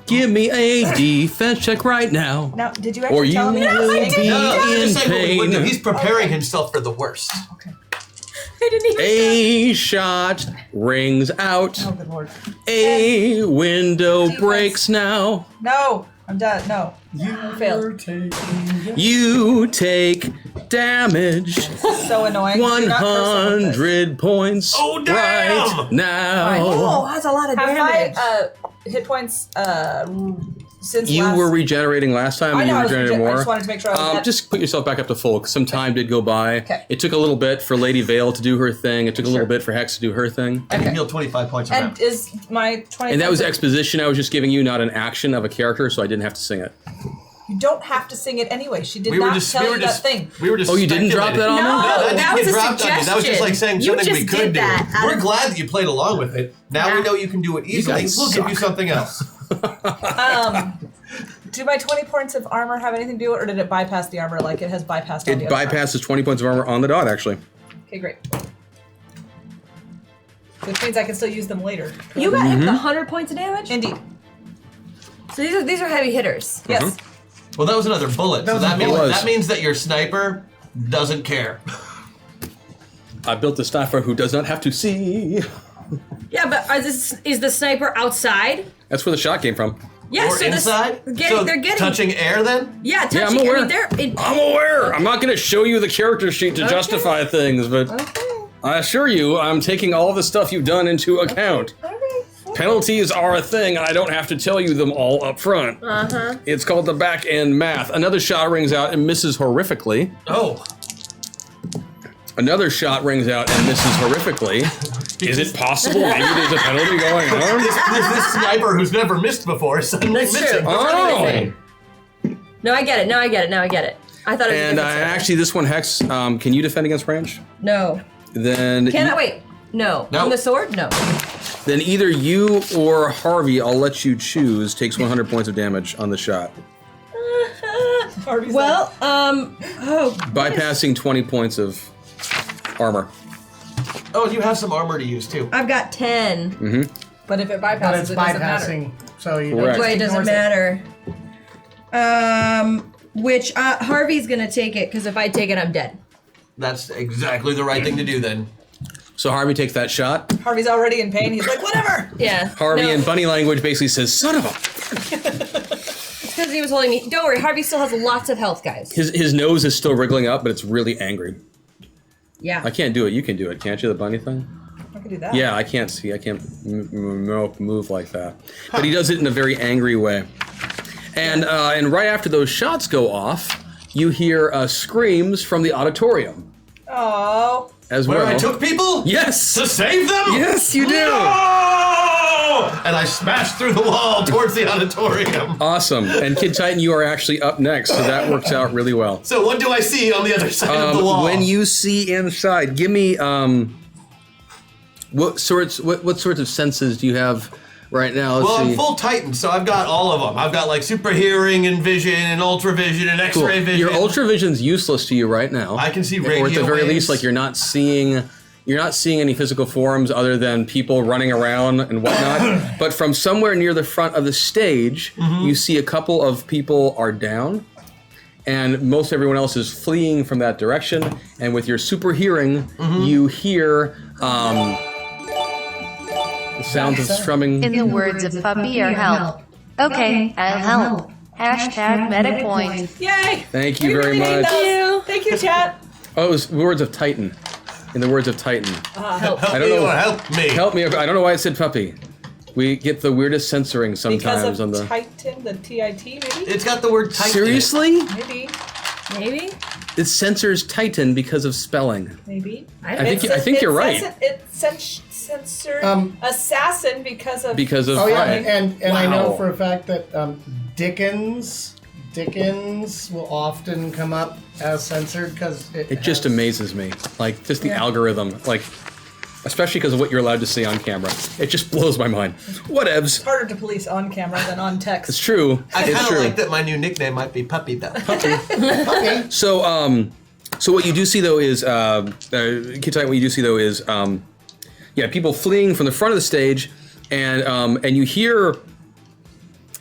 [SPEAKER 2] Give me a defense check right now.
[SPEAKER 4] Now, did you
[SPEAKER 2] Or
[SPEAKER 4] actually
[SPEAKER 2] you
[SPEAKER 4] tell me?
[SPEAKER 2] will be in
[SPEAKER 3] Just say what we would do.
[SPEAKER 2] pain.
[SPEAKER 3] He's preparing himself for the worst.
[SPEAKER 4] Okay.
[SPEAKER 6] I didn't even.
[SPEAKER 2] A shot rings out.
[SPEAKER 4] Oh, good lord.
[SPEAKER 2] A window
[SPEAKER 4] Defense.
[SPEAKER 2] breaks now.
[SPEAKER 4] No, I'm done. No. I failed.
[SPEAKER 2] You take damage.
[SPEAKER 4] So annoying. Do not curse on this.
[SPEAKER 2] 100 points
[SPEAKER 3] Oh, damn!
[SPEAKER 2] right now.
[SPEAKER 6] Oh, that's a lot of
[SPEAKER 4] Have
[SPEAKER 6] damage.
[SPEAKER 4] my hit points since
[SPEAKER 2] You
[SPEAKER 4] last...
[SPEAKER 2] were regenerating last time,
[SPEAKER 4] I
[SPEAKER 2] and
[SPEAKER 4] know,
[SPEAKER 2] you
[SPEAKER 4] I was
[SPEAKER 2] regenerated more.
[SPEAKER 4] I just wanted to make sure I was
[SPEAKER 2] Just put yourself back up to full, because some time did go by.
[SPEAKER 4] Okay.
[SPEAKER 2] It took a little bit for Lady Vale to do her thing. It took a little bit for Hex to do her thing.
[SPEAKER 3] I can
[SPEAKER 4] Okay.
[SPEAKER 3] heal 25 points
[SPEAKER 4] And
[SPEAKER 3] around.
[SPEAKER 4] is my 20...
[SPEAKER 2] And that was exposition. I was just giving you, not an action of a character, so I didn't have to sing it.
[SPEAKER 4] You don't have to sing it anyway. She did
[SPEAKER 3] We were
[SPEAKER 4] not
[SPEAKER 3] just,
[SPEAKER 4] tell
[SPEAKER 3] we were
[SPEAKER 4] you
[SPEAKER 3] just,
[SPEAKER 4] that thing.
[SPEAKER 3] we were just.
[SPEAKER 2] Oh, you didn't drop that on
[SPEAKER 6] No,
[SPEAKER 2] me?
[SPEAKER 6] that
[SPEAKER 3] didn't
[SPEAKER 6] was
[SPEAKER 3] get
[SPEAKER 6] a
[SPEAKER 3] dropped on you. That was just like saying
[SPEAKER 6] You
[SPEAKER 3] something we
[SPEAKER 6] just
[SPEAKER 3] could
[SPEAKER 6] did
[SPEAKER 3] do.
[SPEAKER 6] that out
[SPEAKER 3] We're
[SPEAKER 6] of-
[SPEAKER 3] glad that you played along with it. Now we know you can do it easily.
[SPEAKER 2] guys
[SPEAKER 3] We'll give you
[SPEAKER 2] suck.
[SPEAKER 3] something else.
[SPEAKER 4] Do my 20 points of armor have anything to do with it, or did it bypass the armor like it has bypassed all
[SPEAKER 2] It
[SPEAKER 4] the other
[SPEAKER 2] bypasses 20 points of armor on the dot, actually.
[SPEAKER 4] armor? Okay, great. Which means I can still use them later.
[SPEAKER 6] You got hit with 100 points of damage?
[SPEAKER 4] Indeed.
[SPEAKER 6] So these are heavy hitters.
[SPEAKER 4] Yes.
[SPEAKER 3] Well, that was another bullet. So
[SPEAKER 5] was
[SPEAKER 3] that
[SPEAKER 5] a
[SPEAKER 3] means,
[SPEAKER 2] bullet.
[SPEAKER 3] that means that your sniper doesn't care.
[SPEAKER 2] I built a sniper who does not have to see.
[SPEAKER 6] Yeah, but is the sniper outside?
[SPEAKER 2] That's where the shot came from.
[SPEAKER 6] Yeah,
[SPEAKER 3] Or
[SPEAKER 6] so
[SPEAKER 3] inside?
[SPEAKER 6] they're getting
[SPEAKER 3] touching air then?
[SPEAKER 6] Yeah,
[SPEAKER 2] Yeah, I'm
[SPEAKER 6] touching.
[SPEAKER 2] aware.
[SPEAKER 6] I mean, they're
[SPEAKER 2] I'm aware. I'm not going to show you the character sheet to justify things, but I assure you, I'm taking all the stuff you've done into account. Penalties are a thing, and I don't have to tell you them all up front. It's called the back end math. Another shot rings out and misses horrifically.
[SPEAKER 3] Oh.
[SPEAKER 2] Another shot rings out and misses horrifically. Is it possible maybe there's a penalty going on?
[SPEAKER 3] This sniper who's never missed before is suddenly
[SPEAKER 6] That's true.
[SPEAKER 3] missing.
[SPEAKER 2] Oh!
[SPEAKER 6] No, I get it. Now I get it. I thought it was
[SPEAKER 2] And
[SPEAKER 6] a different sniper.
[SPEAKER 2] actually, this one, Hex, can you defend against range?
[SPEAKER 6] No.
[SPEAKER 2] Then
[SPEAKER 6] Can I wait? No.
[SPEAKER 3] No.
[SPEAKER 6] On the sword? No.
[SPEAKER 2] Then either you or Harvey, I'll let you choose, takes 100 points of damage on the shot,
[SPEAKER 6] Well,
[SPEAKER 2] bypassing 20 points of armor.
[SPEAKER 3] Oh, and you have some armor to use too.
[SPEAKER 6] I've got 10.
[SPEAKER 4] But if it
[SPEAKER 5] But
[SPEAKER 4] bypasses,
[SPEAKER 5] it's
[SPEAKER 4] it doesn't matter.
[SPEAKER 5] bypassing, so you
[SPEAKER 2] Correct.
[SPEAKER 6] Wait, it doesn't
[SPEAKER 5] ignores it.
[SPEAKER 6] matter. Which Harvey's gonna take it because if I take it, I'm dead.
[SPEAKER 3] That's exactly the right thing to do then.
[SPEAKER 2] So Harvey takes that shot.
[SPEAKER 4] Harvey's already in pain. He's like, whatever.
[SPEAKER 6] Yeah.
[SPEAKER 2] Harvey
[SPEAKER 6] no,
[SPEAKER 2] in bunny language basically says, son of a...
[SPEAKER 6] because he was holding me. Don't worry, Harvey still has lots of health, guys.
[SPEAKER 2] His nose is still wriggling up, but it's really angry.
[SPEAKER 6] Yeah.
[SPEAKER 2] I can't do it. You can do it, can't you, the bunny thing?
[SPEAKER 4] I can do that.
[SPEAKER 2] Yeah, I can't see. I can't move like that. But he does it in a very angry way. And right after those shots go off, you hear screams from the auditorium
[SPEAKER 4] Oh.
[SPEAKER 2] as
[SPEAKER 3] Where
[SPEAKER 2] well.
[SPEAKER 3] I took people
[SPEAKER 2] Yes!
[SPEAKER 3] to save them?
[SPEAKER 2] Yes, you do!
[SPEAKER 3] No! And I smashed through the wall towards the auditorium.
[SPEAKER 2] Awesome. And Kid Titan, you are actually up next, so that works out really well.
[SPEAKER 3] So what do I see on the other side of the wall?
[SPEAKER 2] When you see inside, give me what sorts of senses do you have right now? Let's
[SPEAKER 3] Well,
[SPEAKER 2] see.
[SPEAKER 3] I'm full Titan, so I've got all of them. I've got like super hearing and vision and ultra vision and
[SPEAKER 2] Cool.
[SPEAKER 3] X-ray vision.
[SPEAKER 2] Your ultra vision's useless to you right now.
[SPEAKER 3] I can see
[SPEAKER 2] or at the
[SPEAKER 3] radio
[SPEAKER 2] very
[SPEAKER 3] waves.
[SPEAKER 2] least, like you're not seeing any physical forms other than people running around and whatnot. But from somewhere near the front of the stage, you see a couple of people are down, and most everyone else is fleeing from that direction. And with your super hearing, you hear the sounds of strumming.
[SPEAKER 7] In the words of Puppy or help. Okay, I'll help. Hashtag meta point.
[SPEAKER 4] Yay.
[SPEAKER 2] Thank you
[SPEAKER 4] We
[SPEAKER 2] very
[SPEAKER 4] really need
[SPEAKER 2] much.
[SPEAKER 4] those. Thank you, chat.
[SPEAKER 2] Oh, it was words of Titan. In the words of Titan.
[SPEAKER 3] help
[SPEAKER 2] I don't
[SPEAKER 3] me
[SPEAKER 2] know.
[SPEAKER 3] or help me.
[SPEAKER 2] Help me. I don't know why it said puppy. We get the weirdest censoring
[SPEAKER 4] Because
[SPEAKER 2] sometimes
[SPEAKER 4] of
[SPEAKER 2] on the.
[SPEAKER 4] Titan, the TIT, maybe?
[SPEAKER 3] It's got the word Titan.
[SPEAKER 2] Seriously?
[SPEAKER 4] Maybe.
[SPEAKER 6] Maybe?
[SPEAKER 2] It censors Titan because of spelling.
[SPEAKER 4] Maybe.
[SPEAKER 2] I think you're right.
[SPEAKER 4] It censored assassin because of...
[SPEAKER 2] Because of
[SPEAKER 5] Oh yeah,
[SPEAKER 2] right.
[SPEAKER 5] and I know
[SPEAKER 2] Wow.
[SPEAKER 5] for a fact that Dickens will often come up as censored because
[SPEAKER 2] It just amazes me. Like, just the algorithm. Like, especially because of what you're allowed to say on camera. It just blows my mind. Whatevs.
[SPEAKER 4] It's harder to police on camera than on
[SPEAKER 2] It's
[SPEAKER 4] text.
[SPEAKER 2] true.
[SPEAKER 3] I
[SPEAKER 2] It's
[SPEAKER 3] kind of
[SPEAKER 2] true.
[SPEAKER 3] like that my new nickname might be Puppy though.
[SPEAKER 5] Okay.
[SPEAKER 2] So, So what you do see though is, Kid Titan, what you do see though is, people fleeing from the front of the stage, and you hear.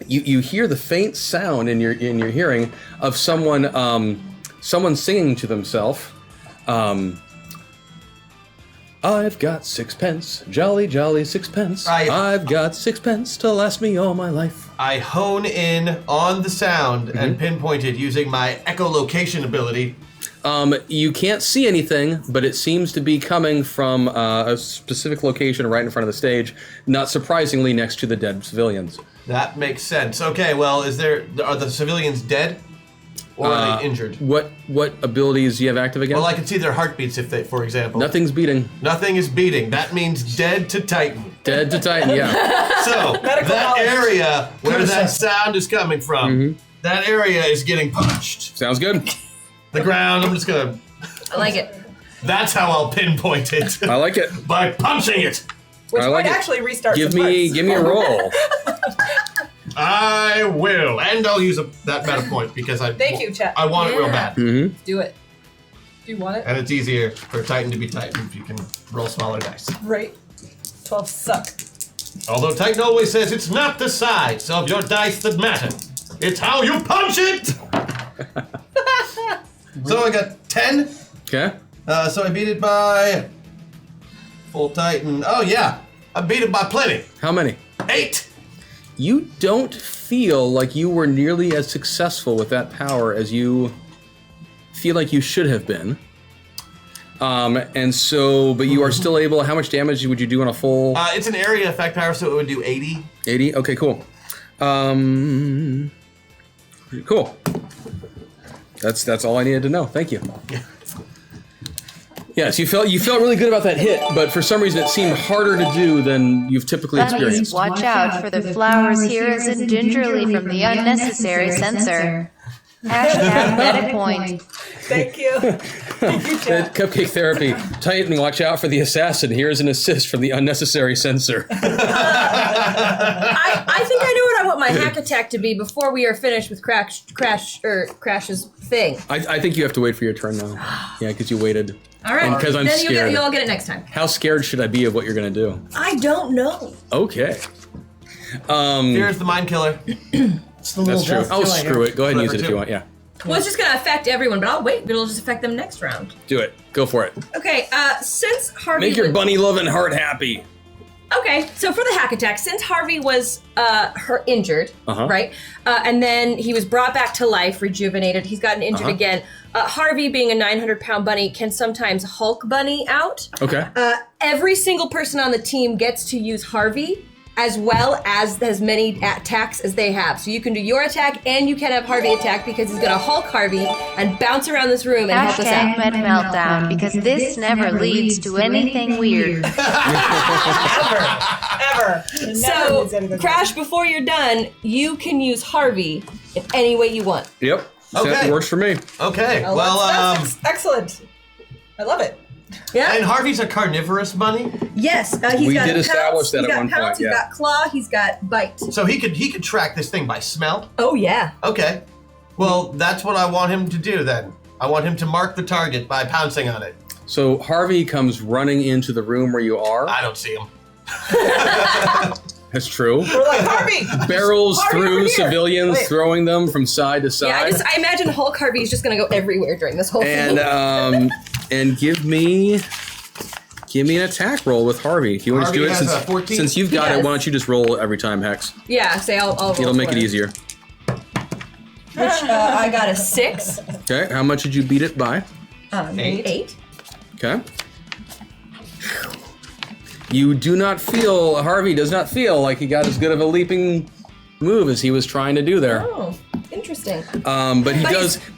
[SPEAKER 2] You hear the faint sound in your hearing of someone singing to themselves. I've got sixpence, jolly jolly sixpence. I've got sixpence to last me all my life.
[SPEAKER 3] I hone in on the sound and pinpoint it using my echolocation ability.
[SPEAKER 2] You can't see anything, but it seems to be coming from a specific location right in front of the stage, not surprisingly next to the dead civilians.
[SPEAKER 3] That makes sense. Okay, well, are the civilians dead? Or are they injured?
[SPEAKER 2] What abilities do you have active again?
[SPEAKER 3] Well, I can see their heartbeats if they, for example.
[SPEAKER 2] Nothing's beating.
[SPEAKER 3] Nothing is beating. That means dead to Titan.
[SPEAKER 2] Dead to Titan, yeah.
[SPEAKER 3] So, that area where that sound is coming from, that area is getting punched.
[SPEAKER 2] Sounds good.
[SPEAKER 3] The ground, I'm just gonna...
[SPEAKER 6] I like it.
[SPEAKER 3] That's how I'll pinpoint it.
[SPEAKER 2] I like it.
[SPEAKER 3] By punching it.
[SPEAKER 4] Which
[SPEAKER 2] I like
[SPEAKER 4] might
[SPEAKER 2] it.
[SPEAKER 4] actually restart
[SPEAKER 2] Give
[SPEAKER 4] some
[SPEAKER 2] me
[SPEAKER 4] parts.
[SPEAKER 2] a roll.
[SPEAKER 3] I will. And I'll use that meta point because
[SPEAKER 4] Thank you, chat.
[SPEAKER 3] I want it real bad.
[SPEAKER 2] Mm-hmm.
[SPEAKER 4] Do it. Do you want it?
[SPEAKER 3] And it's easier for Titan to be Titan if you can roll smaller dice.
[SPEAKER 4] Right. 12 suck.
[SPEAKER 3] Although Titan always says it's not the size of your dice that matter. It's how you punch it! So I got 10.
[SPEAKER 2] Okay.
[SPEAKER 3] So I beat it by... Full Titan. Oh, yeah. I beat it by plenty.
[SPEAKER 2] How many?
[SPEAKER 3] 8.
[SPEAKER 2] You don't feel like you were nearly as successful with that power as you feel like you should have been. And so, but you are still able, how much damage would you do on a full?
[SPEAKER 3] It's an area effect power, so it would do 80.
[SPEAKER 2] 80? Okay, cool. Cool. That's all I needed to know. Thank you. Yes, you felt really good about that hit, but for some reason it seemed harder to do than you've typically experienced.
[SPEAKER 7] Watch out for the flowers here as in gingerly from the unnecessary censor. Hashtag meta point.
[SPEAKER 4] Thank you. Thank you, chat.
[SPEAKER 2] Cupcake therapy. Titan, watch out for the assassin. Here's an assist from the unnecessary censor.
[SPEAKER 6] I think I know what I want my hack attack to be before we are finished with Crash's thing.
[SPEAKER 2] I think you have to wait for your turn now. Yeah, because you waited.
[SPEAKER 6] All right.
[SPEAKER 2] Because I'm
[SPEAKER 6] then
[SPEAKER 2] scared.
[SPEAKER 6] you'll all get it next time.
[SPEAKER 2] How scared should I be of what you're going to do?
[SPEAKER 6] I don't know.
[SPEAKER 2] Okay.
[SPEAKER 3] Here's the mind killer.
[SPEAKER 5] It's the little
[SPEAKER 2] That's true.
[SPEAKER 5] death
[SPEAKER 2] Oh,
[SPEAKER 5] killer.
[SPEAKER 2] screw it. Go ahead and use it if
[SPEAKER 3] Clever
[SPEAKER 2] you want. Yeah.
[SPEAKER 6] Well, it's just going to affect everyone, but I'll wait. It'll just affect them next round.
[SPEAKER 2] Do it. Go for it.
[SPEAKER 6] Okay, since Harvey...
[SPEAKER 2] Make your bunny loving heart happy.
[SPEAKER 6] Okay, so for the hack attack, since Harvey was injured, right, and then he was brought back to life, rejuvenated, he's gotten injured again. Harvey, being a 900-pound bunny, can sometimes Hulk bunny out.
[SPEAKER 2] Okay.
[SPEAKER 6] Every single person on the team gets to use Harvey as well as many attacks as they have. So you can do your attack and you can have Harvey attack because he's gonna Hulk Harvey and bounce around this room and help us out.
[SPEAKER 7] Hashtag med meltdown because this never leads to anything weird.
[SPEAKER 4] Ever.
[SPEAKER 6] So, Crash, before you're done, you can use Harvey in any way you want.
[SPEAKER 2] Yep.
[SPEAKER 3] Okay.
[SPEAKER 2] That works for me.
[SPEAKER 3] Okay,
[SPEAKER 4] Oh,
[SPEAKER 3] well,
[SPEAKER 4] that's excellent. I love it.
[SPEAKER 6] Yeah.
[SPEAKER 3] and Harvey's a carnivorous bunny,
[SPEAKER 6] Yes, he's
[SPEAKER 2] We
[SPEAKER 6] got
[SPEAKER 2] did
[SPEAKER 6] pounce,
[SPEAKER 2] establish that
[SPEAKER 6] he's
[SPEAKER 2] at
[SPEAKER 6] got
[SPEAKER 2] one
[SPEAKER 6] pounce,
[SPEAKER 2] point,
[SPEAKER 6] he's
[SPEAKER 2] yeah.
[SPEAKER 6] got claw, he's got bite.
[SPEAKER 3] so he could track this thing by smell.
[SPEAKER 6] Oh yeah.
[SPEAKER 3] Okay, well, that's what I want him to do then. I want him to mark the target by pouncing on it.
[SPEAKER 2] So Harvey comes running into the room where you are.
[SPEAKER 3] I don't see him.
[SPEAKER 2] That's true.
[SPEAKER 4] We're like, Harvey!
[SPEAKER 2] Barrels
[SPEAKER 4] Harvey, over
[SPEAKER 2] through
[SPEAKER 4] here.
[SPEAKER 2] civilians,
[SPEAKER 4] Wait.
[SPEAKER 2] throwing them from side to side.
[SPEAKER 6] Yeah, I imagine Hulk Harvey is just gonna go everywhere during this whole thing.
[SPEAKER 2] And give me an attack roll with Harvey. If you want to
[SPEAKER 3] Harvey
[SPEAKER 2] do it,
[SPEAKER 3] has a 14.
[SPEAKER 2] since you've got
[SPEAKER 6] Yes.
[SPEAKER 2] it, why don't you just roll every time, Hex?
[SPEAKER 6] Yeah, say I'll roll
[SPEAKER 2] It'll make it
[SPEAKER 6] for
[SPEAKER 2] easier.
[SPEAKER 6] Which I got a 6.
[SPEAKER 2] Okay, how much did you beat it by?
[SPEAKER 6] 8.
[SPEAKER 2] Okay. You do not feel, Harvey does not feel like he got as good of a leaping move as he was trying to do there.
[SPEAKER 6] Oh, interesting.
[SPEAKER 2] But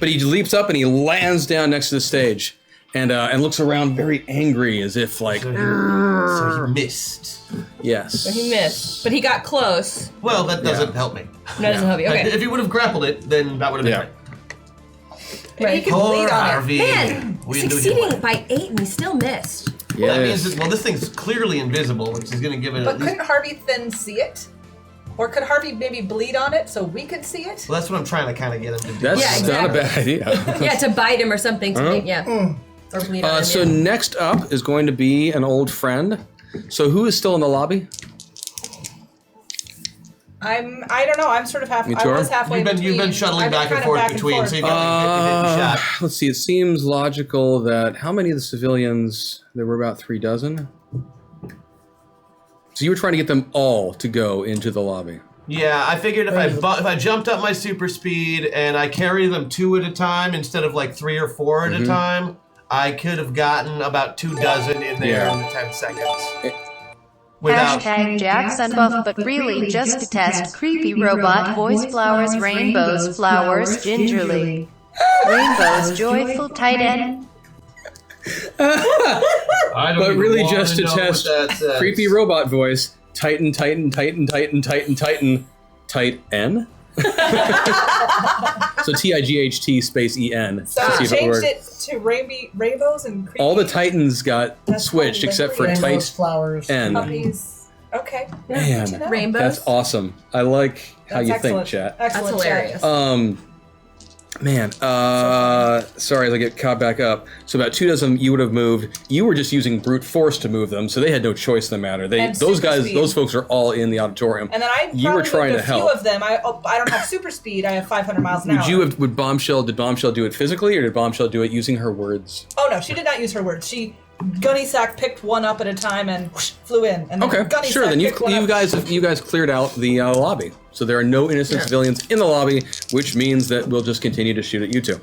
[SPEAKER 2] he leaps up and he lands down next to the stage and looks around very angry as if like,
[SPEAKER 3] So he missed.
[SPEAKER 2] yes.
[SPEAKER 6] So he missed, but he got close.
[SPEAKER 3] Well, that doesn't help me.
[SPEAKER 6] That doesn't help you. Okay.
[SPEAKER 3] If he would have grappled it, then that would have been
[SPEAKER 2] Yeah.
[SPEAKER 3] right.
[SPEAKER 4] Maybe he could
[SPEAKER 3] Poor
[SPEAKER 4] bleed on it.
[SPEAKER 3] Harvey.
[SPEAKER 6] Man,
[SPEAKER 3] We didn't do
[SPEAKER 6] succeeding
[SPEAKER 3] it.
[SPEAKER 6] by 8 and he still missed.
[SPEAKER 3] Well, that
[SPEAKER 2] Yes.
[SPEAKER 3] means this thing's clearly invisible, which is going to give it
[SPEAKER 4] But
[SPEAKER 3] at least...
[SPEAKER 4] couldn't Harvey then see it? Or could Harvey maybe bleed on it so we could see it?
[SPEAKER 3] Well, that's what I'm trying to kind of get him to do.
[SPEAKER 2] That's
[SPEAKER 6] Yeah,
[SPEAKER 2] not a
[SPEAKER 6] exactly.
[SPEAKER 2] bad idea.
[SPEAKER 6] Yeah, to bite him or something to make, Or bleed on him.
[SPEAKER 2] So next up is going to be an old friend. So who is still in the lobby?
[SPEAKER 4] I don't know. I'm sort of half.
[SPEAKER 2] You
[SPEAKER 4] I
[SPEAKER 2] too?
[SPEAKER 4] was halfway.
[SPEAKER 3] You've been shuttling back and forth between, so you got 50 shot.
[SPEAKER 2] Let's see. It seems logical that how many of the civilians? There were about 3 dozen. So you were trying to get them all to go into the lobby.
[SPEAKER 3] Yeah, I figured if I jumped up my super speed and I carry them 2 at a time instead of like 3 or 4 at a time, I could have gotten about 2 dozen in there in the 10 seconds. Without
[SPEAKER 7] Hashtag Jackson buff, but really just to test creepy robot voice flowers, rainbows, flowers, gingerly. Rainbows, joyful, tight end.
[SPEAKER 3] I don't
[SPEAKER 2] But
[SPEAKER 3] even
[SPEAKER 2] really
[SPEAKER 3] wanna
[SPEAKER 2] just to
[SPEAKER 3] know what
[SPEAKER 2] test
[SPEAKER 3] that says.
[SPEAKER 2] creepy robot voice. Titan, Titan, Titan, Titan, Titan, Titan, Tight N. So TIGHT space EN.
[SPEAKER 4] So
[SPEAKER 2] to see
[SPEAKER 4] I
[SPEAKER 2] if it
[SPEAKER 4] changed
[SPEAKER 2] worked.
[SPEAKER 4] it to rainbows and creepy
[SPEAKER 2] All the Titans got
[SPEAKER 4] That's
[SPEAKER 2] switched
[SPEAKER 4] probably
[SPEAKER 2] except for
[SPEAKER 4] weird.
[SPEAKER 5] Rainbows,
[SPEAKER 2] Tight
[SPEAKER 5] flowers.
[SPEAKER 2] N.
[SPEAKER 4] puppies. Okay. Yeah,
[SPEAKER 2] Man,
[SPEAKER 4] good to know.
[SPEAKER 6] Rainbows.
[SPEAKER 2] That's awesome. I like how
[SPEAKER 4] That's
[SPEAKER 2] you
[SPEAKER 4] excellent.
[SPEAKER 2] think, chat.
[SPEAKER 4] Excellent,
[SPEAKER 6] That's hilarious.
[SPEAKER 4] Chat.
[SPEAKER 2] Man, sorry, as I get caught back up. So about 2 dozen you would have moved. You were just using brute force to move them, so they had no choice in the matter.
[SPEAKER 4] And
[SPEAKER 2] Those
[SPEAKER 4] super
[SPEAKER 2] guys,
[SPEAKER 4] speed.
[SPEAKER 2] those folks are all in the auditorium.
[SPEAKER 4] And then I
[SPEAKER 2] You were
[SPEAKER 4] probably
[SPEAKER 2] trying
[SPEAKER 4] moved
[SPEAKER 2] to
[SPEAKER 4] a few
[SPEAKER 2] help.
[SPEAKER 4] of them. I don't have super speed. I have 500 miles an hour.
[SPEAKER 2] Did Bombshell do it physically, or did Bombshell do it using her words?
[SPEAKER 4] Oh no, she did not use her words. She gunny sack picked one up at a time and whoosh, flew in. And then
[SPEAKER 2] Okay,
[SPEAKER 4] gunny
[SPEAKER 2] sure.
[SPEAKER 4] sack
[SPEAKER 2] Then you
[SPEAKER 4] picked one up.
[SPEAKER 2] guys cleared out the lobby, so there are no innocent civilians in the lobby, which means that we'll just continue to shoot at you two.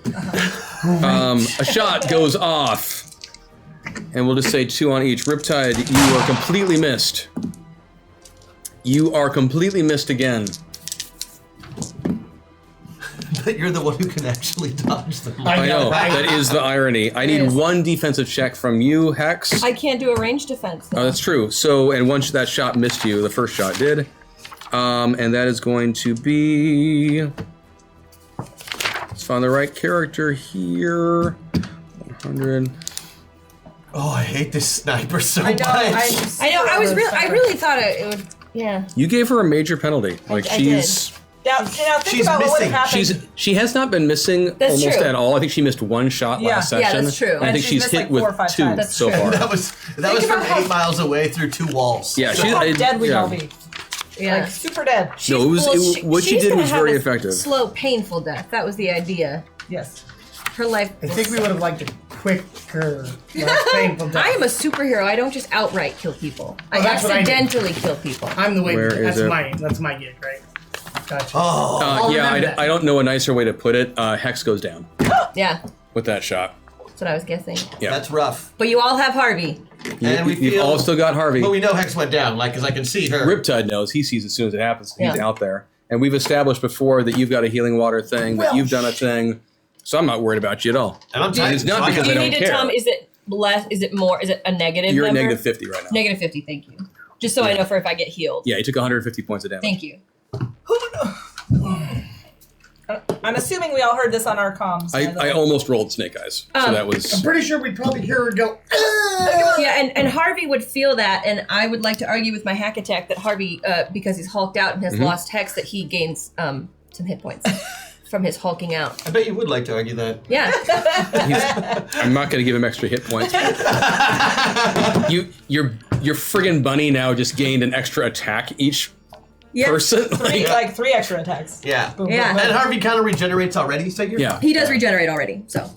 [SPEAKER 2] A shot goes off, and we'll just say 2 on each. Riptide, you are completely missed. You are completely missed again.
[SPEAKER 3] But you're the one who can actually dodge them.
[SPEAKER 2] I know, that is the irony. I need 1 defensive check from you, Hex.
[SPEAKER 6] I can't do a range defense.
[SPEAKER 2] Oh, that's true. So, and once that shot missed you, the first shot did. And that is going to be... Let's find the right character here. 100.
[SPEAKER 3] Oh, I hate this sniper so
[SPEAKER 4] I know.
[SPEAKER 3] much.
[SPEAKER 6] I know. I really thought it would. Yeah.
[SPEAKER 2] You gave her a major penalty. Like
[SPEAKER 6] I
[SPEAKER 2] she's...
[SPEAKER 4] Now think
[SPEAKER 3] She's
[SPEAKER 4] about what would
[SPEAKER 3] missing.
[SPEAKER 4] have happened.
[SPEAKER 2] She has not been missing
[SPEAKER 6] That's
[SPEAKER 2] almost
[SPEAKER 6] true.
[SPEAKER 2] at all. I think she missed 1 shot
[SPEAKER 4] Yeah.
[SPEAKER 2] last
[SPEAKER 4] Yeah,
[SPEAKER 2] session.
[SPEAKER 6] that's true.
[SPEAKER 2] And I
[SPEAKER 4] And
[SPEAKER 2] think
[SPEAKER 4] she's
[SPEAKER 2] she's
[SPEAKER 4] missed,
[SPEAKER 2] hit
[SPEAKER 4] like, 4 or
[SPEAKER 2] with
[SPEAKER 4] 5
[SPEAKER 2] 2
[SPEAKER 4] times. That's
[SPEAKER 2] so
[SPEAKER 6] true.
[SPEAKER 2] far.
[SPEAKER 3] That was from
[SPEAKER 4] about how-
[SPEAKER 3] 8 miles away through 2 walls.
[SPEAKER 2] Yeah,
[SPEAKER 4] Look how dead we'd
[SPEAKER 2] yeah.
[SPEAKER 4] all be.
[SPEAKER 6] Yeah.
[SPEAKER 4] Like super dead.
[SPEAKER 2] No, it was, what she
[SPEAKER 6] she's
[SPEAKER 2] did
[SPEAKER 6] gonna
[SPEAKER 2] was
[SPEAKER 6] have
[SPEAKER 2] very
[SPEAKER 6] a
[SPEAKER 2] effective.
[SPEAKER 6] Slow, painful death. That was the idea.
[SPEAKER 4] Yes.
[SPEAKER 6] Her life.
[SPEAKER 5] I think we would have liked a quicker, less painful death.
[SPEAKER 6] I am a superhero. I don't just outright kill people. I
[SPEAKER 5] that's what I do.
[SPEAKER 6] accidentally kill people.
[SPEAKER 5] I'm the way.
[SPEAKER 2] Where is it?
[SPEAKER 5] That's my gig, right? Gotcha.
[SPEAKER 3] Oh,
[SPEAKER 2] Yeah,
[SPEAKER 5] remember that.
[SPEAKER 2] I don't know a nicer way to put it. Hex goes down
[SPEAKER 6] Yeah,
[SPEAKER 2] with that shot.
[SPEAKER 6] that's what I was guessing.
[SPEAKER 2] Yeah.
[SPEAKER 3] that's rough.
[SPEAKER 6] But you all have Harvey.
[SPEAKER 3] And we
[SPEAKER 2] You've
[SPEAKER 3] feel-
[SPEAKER 2] all still got Harvey.
[SPEAKER 3] But we know Hex went down, like, because I can see her.
[SPEAKER 2] Riptide knows. He sees as soon as it happens. He's
[SPEAKER 6] Yeah.
[SPEAKER 2] out there. And we've established before that you've got a healing water thing, that you've done a thing. So I'm not worried about you at all.
[SPEAKER 3] And I'm
[SPEAKER 2] And
[SPEAKER 3] tight,
[SPEAKER 2] it's not
[SPEAKER 3] so I
[SPEAKER 2] because
[SPEAKER 6] Do
[SPEAKER 2] I
[SPEAKER 6] you
[SPEAKER 2] don't
[SPEAKER 6] need to
[SPEAKER 2] care.
[SPEAKER 6] tell me? Is it less? Is it more? Is it a negative?
[SPEAKER 2] You're at
[SPEAKER 6] number?
[SPEAKER 2] negative 50 right now.
[SPEAKER 6] Negative 50. Thank you. Just so I know for if I get healed.
[SPEAKER 2] Yeah, you took 150 points of damage.
[SPEAKER 6] Thank you.
[SPEAKER 4] I'm assuming we all heard this on our comms. by the
[SPEAKER 2] I
[SPEAKER 4] way.
[SPEAKER 2] almost rolled Snake Eyes. So that
[SPEAKER 5] I'm
[SPEAKER 2] was...
[SPEAKER 5] pretty sure we'd probably hear her go.
[SPEAKER 6] Yeah, and Harvey would feel that, and I would like to argue with my hack attack that Harvey, because he's hulked out and has lost Hex, that he gains some hit points from his hulking out.
[SPEAKER 3] I bet you would like to argue that.
[SPEAKER 6] Yeah.
[SPEAKER 2] I'm not going to give him extra hit points. Your friggin' bunny now just gained an extra attack each person.
[SPEAKER 4] Like 3 extra attacks.
[SPEAKER 3] Yeah.
[SPEAKER 4] Boom,
[SPEAKER 6] Yeah.
[SPEAKER 4] boom, boom.
[SPEAKER 3] And Harvey kind of regenerates already, so you're
[SPEAKER 2] Yeah.
[SPEAKER 3] fine.
[SPEAKER 6] He does regenerate already, so.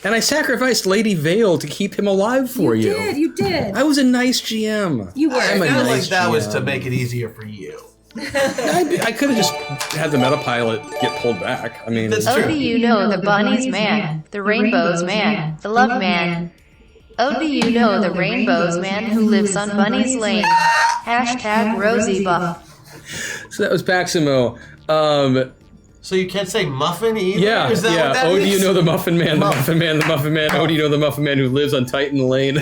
[SPEAKER 2] And I sacrificed Lady Vale to keep him alive for you.
[SPEAKER 6] You did.
[SPEAKER 2] I was a nice GM.
[SPEAKER 6] You were.
[SPEAKER 2] I'm a
[SPEAKER 3] I feel like
[SPEAKER 2] nice
[SPEAKER 3] that was
[SPEAKER 2] GM.
[SPEAKER 3] to make it easier for you.
[SPEAKER 2] I could have just had the meta pilot get pulled back. I mean,
[SPEAKER 3] That's
[SPEAKER 7] Oh,
[SPEAKER 3] true.
[SPEAKER 7] do you know the bunny's man, the rainbow's man, the love man? Oh, do you know the rainbow's man who lives on Bunny's Lane? Hashtag Rosie Buff.
[SPEAKER 2] so that was Baximo.
[SPEAKER 3] So you can't say muffin either?
[SPEAKER 2] Yeah,
[SPEAKER 3] Is that
[SPEAKER 2] yeah.
[SPEAKER 3] what that
[SPEAKER 2] Oh, do you
[SPEAKER 3] is?
[SPEAKER 2] know the Muffin Man, the Muffin Man, the Muffin Man? Oh, do you know the Muffin Man who lives on Titan Lane?